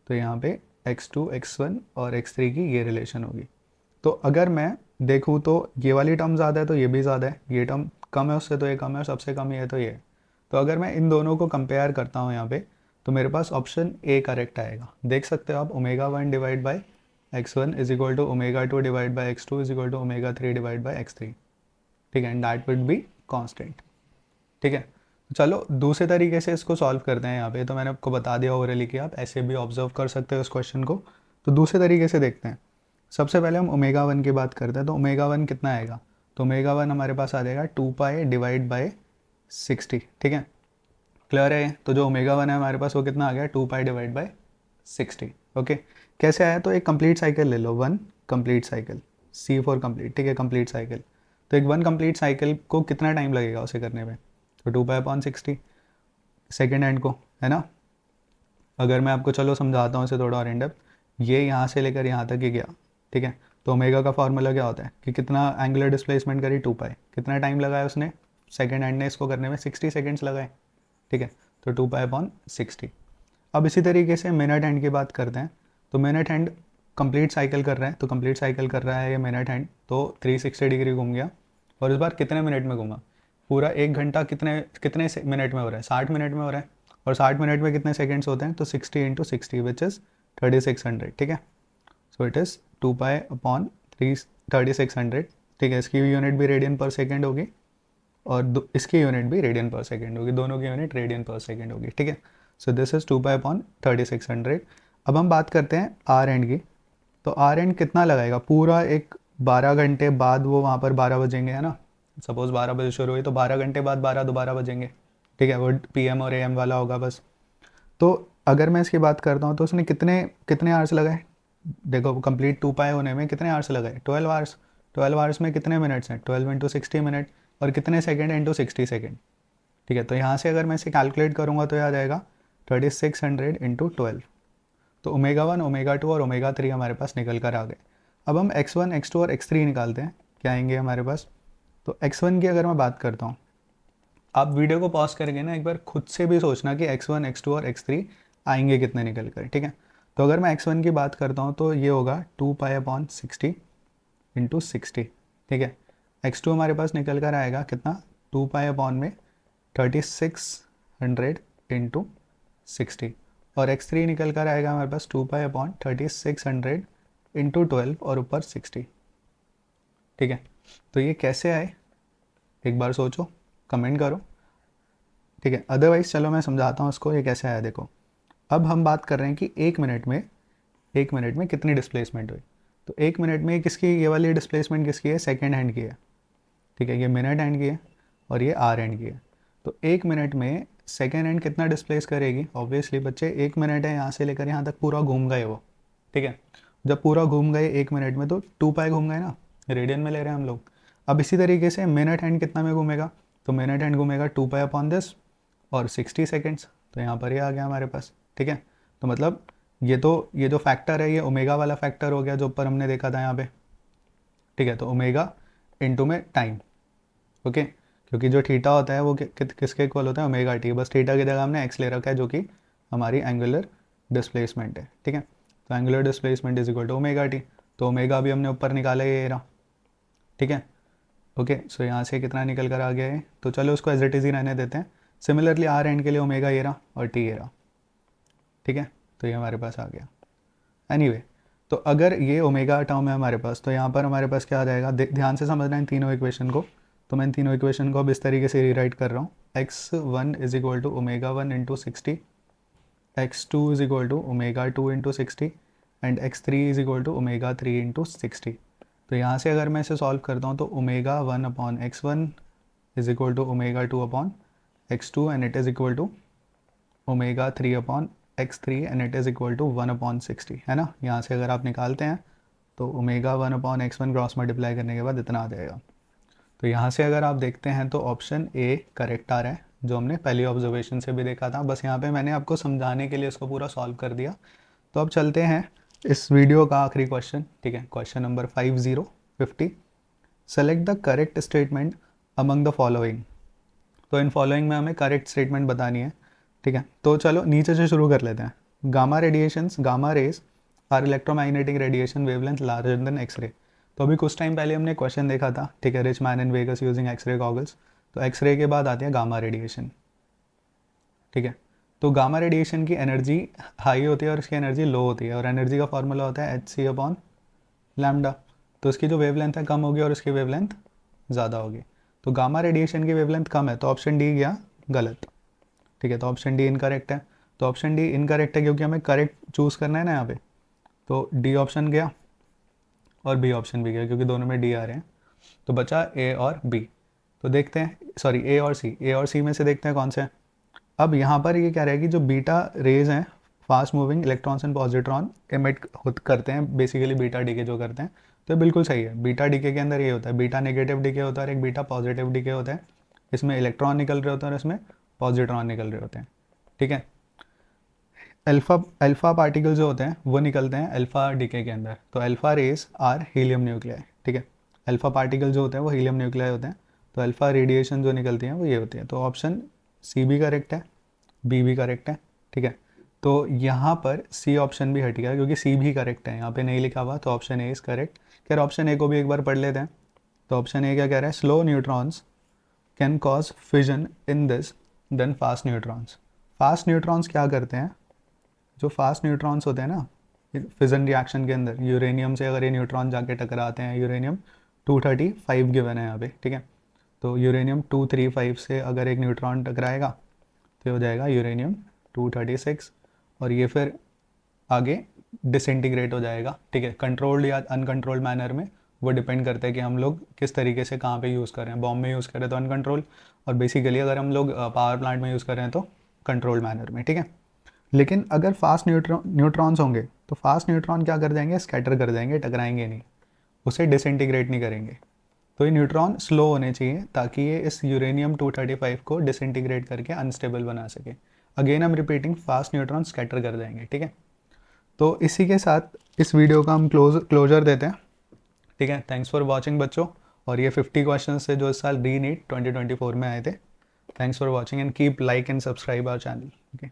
तो यहाँ पे x2 x1 और x3 की ये रिलेशन होगी। तो अगर मैं देखूँ तो ये वाली टर्म ज़्यादा है तो ये भी ज़्यादा है, ये टर्म कम है उससे तो ये कम है, और सबसे कम ही है तो ये है। तो अगर मैं इन दोनों को कंपेयर करता हूँ यहाँ पे, तो मेरे पास ऑप्शन ए करेक्ट आएगा। देख सकते हो आप, omega 1 divide by x1 is equal to omega 2 divide by x2 is equal to omega 3 divide by x3, ठीक है। And that will be constant, ठीक है। चलो दूसरे तरीके से इसको सॉल्व करते हैं। यहाँ पे तो मैंने आपको बता दिया ओवरली कि आप ऐसे भी ऑब्जर्व कर सकते हो इस क्वेश्चन को। तो दूसरे तरीके से देखते हैं। सबसे पहले हम ओमेगा 1 की बात करते हैं। तो ओमेगा 1 कितना आएगा? तो ओमेगा 1 हमारे पास आ जाएगा 2 पाई डिवाइड बाई 60, ठीक है। क्लियर है? तो जो ओमेगा 1 है हमारे पास वो कितना आ गया, 2 पाई डिवाइड बाई 60। ओके, कैसे आया? तो एक कंप्लीट साइकिल ले लो, 1 complete cycle, C for complete, ठीक है, कंप्लीट साइकिल। तो एक 1 कंप्लीट साइकिल को कितना टाइम लगेगा उसे करने में? तो 2 पाई अपॉन 60 सेकेंड हैंड को, है ना। अगर मैं आपको चलो समझाता हूँ इसे थोड़ा और इन डेप्थ, ये यहाँ से लेकर यहाँ तक ही गया, ठीक है। तो ओमेगा का फार्मूला क्या होता है कि कितना एंगुलर डिस्प्लेसमेंट करी, 2 पाई, कितना टाइम लगाया उसने, सेकेंड हैंड ने इसको करने में 60 सेकेंड्स लगाए, ठीक है। तो 2 पाई अपॉन 60। अब इसी तरीके से मिनट हैंड की बात करते हैं। तो मिनट हैंड कंप्लीट साइकिल कर रहा है, तो कंप्लीट साइकिल कर रहा है ये मिनट हैंड, तो 360 डिग्री घूम गया, और इस बार कितने मिनट में घूमा? पूरा 1 घंटा कितने कितने मिनट में हो रहा है? 60 मिनट में हो रहा है। और 60 मिनट में कितने सेकेंड्स होते हैं? तो 60 इंटू 60 विच इज़ 3600, ठीक है। So it is 2 pi upon 3600, ठीक है। इसकी यूनिट भी रेडियन पर सेकेंड होगी और इसकी यूनिट भी रेडियन पर सेकेंड होगी, दोनों की यूनिट रेडियन पर सेकेंड होगी, ठीक है। So this is 2 pi upon 3600। अब हम बात करते हैं आर एंड की। तो आर एंड कितना लगाएगा? पूरा एक 12 घंटे बाद वो वहाँ पर 12 बजेंगे, है ना। सपोज़ 12 बजे शुरू हुई तो 12 घंटे बाद 12 दोबारा बजेंगे, ठीक है। वो PM और AM वाला होगा बस। तो अगर मैं इसकी बात करता हूँ तो उसने कितने कितने आवर्स लगाए? देखो कंप्लीट 2 पाई होने में कितने आवर्स लगाए? 12 आवर्स। 12 आवर्स में कितने मिनट्स हैं? 12 इंटू 60 मिनट। और कितने सेकेंड इंटू 60 सेकेंड, ठीक है। तो यहाँ से अगर मैं इसे कैलकुलेट करूँगा तो आ जाएगा 3600 इंटू 12। तो ओमेगा 1, ओमेगा 2 और ओमेगा 3 हमारे पास निकल कर आ गए। अब हम x1, x2 और x3 निकालते हैं, क्या आएंगे हमारे पास। तो x1 की अगर मैं बात करता हूँ, आप वीडियो को पॉज करके ना एक बार खुद से भी सोचना कि x1, x2 और x3 आएंगे कितने निकल कर, ठीक है। तो अगर मैं x1 की बात करता हूँ तो ये होगा 2 पाई अपॉन 60 इंटू 60, ठीक है। x2 हमारे पास निकल कर आएगा कितना? 2 पाई अपॉन में 3600 इंटू 60। और x3 निकल कर आएगा हमारे पास 2 पाई अपॉन 3600 इंटू 12 और ऊपर 60, ठीक है। तो ये कैसे आए एक बार सोचो, कमेंट करो, ठीक है। अदरवाइज चलो मैं समझाता हूँ इसको, ये कैसे आया देखो। अब हम बात कर रहे हैं कि एक मिनट में कितनी डिस्प्लेसमेंट हुई। तो 1 मिनट में किसकी, ये वाली डिस्प्लेसमेंट किसकी है? सेकेंड हैंड की है, ठीक है। ये मिनट हैंड की है और ये आर हैंड की है। तो 1 मिनट में सेकेंड हैंड कितना डिस्प्लेस करेगी? ऑब्वियसली बच्चे 1 मिनट है, यहाँ से लेकर यहाँ तक पूरा घूम गए वो, ठीक है। जब पूरा घूम गए 1 मिनट में तो 2 पाई घूम गए ना, रेडियन में ले रहे हैं हम लोग। अब इसी तरीके से मिनट हैंड कितना में घूमेगा? तो मिनट हैंड घूमेगा 2 पाई अपॉन 10 और 60 सेकेंड्स। तो यहाँ पर ये आ गया हमारे पास, ठीक है। तो मतलब ये जो फैक्टर है ये ओमेगा वाला फैक्टर हो गया जो ऊपर हमने देखा था यहाँ पे, ठीक है। तो ओमेगा इनटू में टाइम, ओके। क्योंकि जो थीटा होता है वो किसके इक्वल होता है? Omega T. बस थीटा की जगह हमने एक्स ले रखा है जो कि हमारी एंगुलर डिस्प्लेसमेंट है, ठीक है। तो angular displacement is equal to omega T. तो ओमेगा भी हमने ऊपर निकाला ये रहा, ठीक है। ओके, सो यहाँ से कितना निकल कर आ गया है, तो चलो उसको एज इट इज ही रहने देते हैं। सिमिलरली आर एंड के लिए ओमेगा ये रहा और टी ये रहा, ठीक है। तो ये हमारे पास आ गया। एनीवे, तो अगर ये ओमेगा टर्म है हमारे पास तो यहाँ पर हमारे पास क्या आ जाएगा? ध्यान से समझना इन तीनों इक्वेशन को। तो मैं इन तीनों इक्वेशन को अब इस तरीके से रीराइट कर रहा हूँ। x1 is equal to omega 1 into 60, x2 is equal to omega 2 into 60 and x3 is equal to omega 3 into 60। तो यहाँ से अगर मैं इसे सॉल्व करता हूँ तो omega 1 upon x1 is equal to omega 2 upon x2 and it is equal to omega 3 upon x3 and it is equal to 1/60, है ना। यहाँ से अगर आप निकालते हैं तो ओमेगा 1/x1 क्रॉस मल्टीप्लाई करने के बाद इतना आ जाएगा। तो यहाँ से अगर आप देखते हैं तो ऑप्शन ए करेक्ट आ रहा है, जो हमने पहली ऑब्जर्वेशन से भी देखा था। बस यहाँ पे मैंने आपको समझाने के लिए इसको पूरा सॉल्व कर दिया। तो अब चलते हैं इस वीडियो का आखिरी क्वेश्चन, ठीक है। Question number 50 select the correct statement among the following. तो इन फॉलोइंग में हमें करेक्ट स्टेटमेंट बतानी है, ठीक है। तो चलो नीचे से शुरू कर लेते हैं। Gamma radiations, gamma rays are electromagnetic radiation wavelength larger than X ray. तो अभी कुछ टाइम पहले हमने क्वेश्चन देखा था, ठीक है, rich man in Vegas using X ray goggles. तो एक्सरे के बाद आती है गामा रेडिएशन, ठीक है। तो गामा रेडिएशन की एनर्जी हाई होती है और इसकी एनर्जी लो होती है, और एनर्जी का फॉर्मूला होता है hc/λ। तो इसकी जो वेवलेंथ है कम होगी और इसकी वेवलेंथ ज़्यादा होगी। तो गामा रेडिएशन की वेवलेंथ कम है तो ऑप्शन डी गया गलत, ठीक है। तो ऑप्शन डी इनकरेक्ट है। तो ऑप्शन डी इनकरेक्ट है क्योंकि हमें करेक्ट चूज़ करना है ना यहाँ पे। तो डी ऑप्शन गया और बी ऑप्शन भी गया क्योंकि दोनों में डी आ रहे हैं। तो बचा ए और बी। तो देखते हैं, सॉरी ए और सी में से देखते हैं कौन से हैं। अब यहाँ पर ये कह रहा है कि जो बीटा रेज हैं, fast moving electrons and positron emit करते हैं, बेसिकली बीटा डीके जो करते हैं, तो ये बिल्कुल सही है। बीटा डीके के अंदर ये होता है, बीटा नेगेटिव डीके होता है और एक बीटा पॉजिटिव डीके होता है। इसमें इलेक्ट्रॉन निकल रहे होते हैं और इसमें पॉजिट्रॉन निकल रहे होते हैं, ठीक है। अल्फा पार्टिकल जो होते हैं वो निकलते हैं अल्फा डीके के अंदर, तो alpha rays are helium nuclei, ठीक है। अल्फा पार्टिकल जो होते हैं वो हीलियम न्यूक्लियाई होते हैं, तो अल्फा रेडिएशन जो निकलती हैं वो ये होती है। तो ऑप्शन सी भी करेक्ट है, बी भी करेक्ट है, ठीक है। तो यहाँ पर सी ऑप्शन भी हट गया क्योंकि सी भी करेक्ट है, यहाँ पे नहीं लिखा हुआ, तो ऑप्शन ए इज़ करेक्ट। खैर ऑप्शन ए को भी एक बार पढ़ लेते हैं। तो ऑप्शन ए क्या कह रहा है, slow neutrons can cause fission in this than fast neutrons. Fast neutrons क्या करते हैं, जो फास्ट न्यूट्रॉन्स होते हैं ना फिजन रिएक्शन के अंदर, यूरेनियम से अगर ये न्यूट्रॉन जाके टकराते हैं, यूरेनियम 235 गिवन है यहाँ पे, ठीक है। तो यूरेनियम 235 से अगर एक न्यूट्रॉन टकराएगा तो हो जाएगा यूरेनियम 236, और ये फिर आगे डिसइंटीग्रेट हो जाएगा, ठीक है। कंट्रोल्ड या अनकंट्रोल्ड मैनर में वो डिपेंड करता है कि हम लोग किस तरीके से कहाँ पे यूज़ कर रहे हैं। बॉम्ब में यूज़ करें तो अनकंट्रोल, और बेसिकली अगर हम लोग पावर प्लांट में यूज़ कर रहे हैं तो कंट्रोल्ड मैनर में, ठीक है। लेकिन अगर फास्ट न्यूट्रॉन्स होंगे तो फास्ट न्यूट्रॉन क्या कर जाएंगे, स्कैटर कर जाएंगे, टकराएंगे नहीं, उसे डिसइंटीग्रेट नहीं करेंगे। तो ये न्यूट्रॉन स्लो होने चाहिए ताकि ये इस यूरेनियम 235 को डिसइंटीग्रेट करके अनस्टेबल बना सके। अगेन हम रिपीटिंग, फास्ट न्यूट्रॉन स्कैटर कर जाएंगे, ठीक है। तो इसी के साथ इस वीडियो का हम क्लोजर देते हैं, ठीक है। थैंक्स फॉर वॉचिंग बच्चों, और ये 50 क्वेश्चन थे जो इस साल री नीट 2024 में आए थे। Thanks for watching and keep like and subscribe our channel, okay.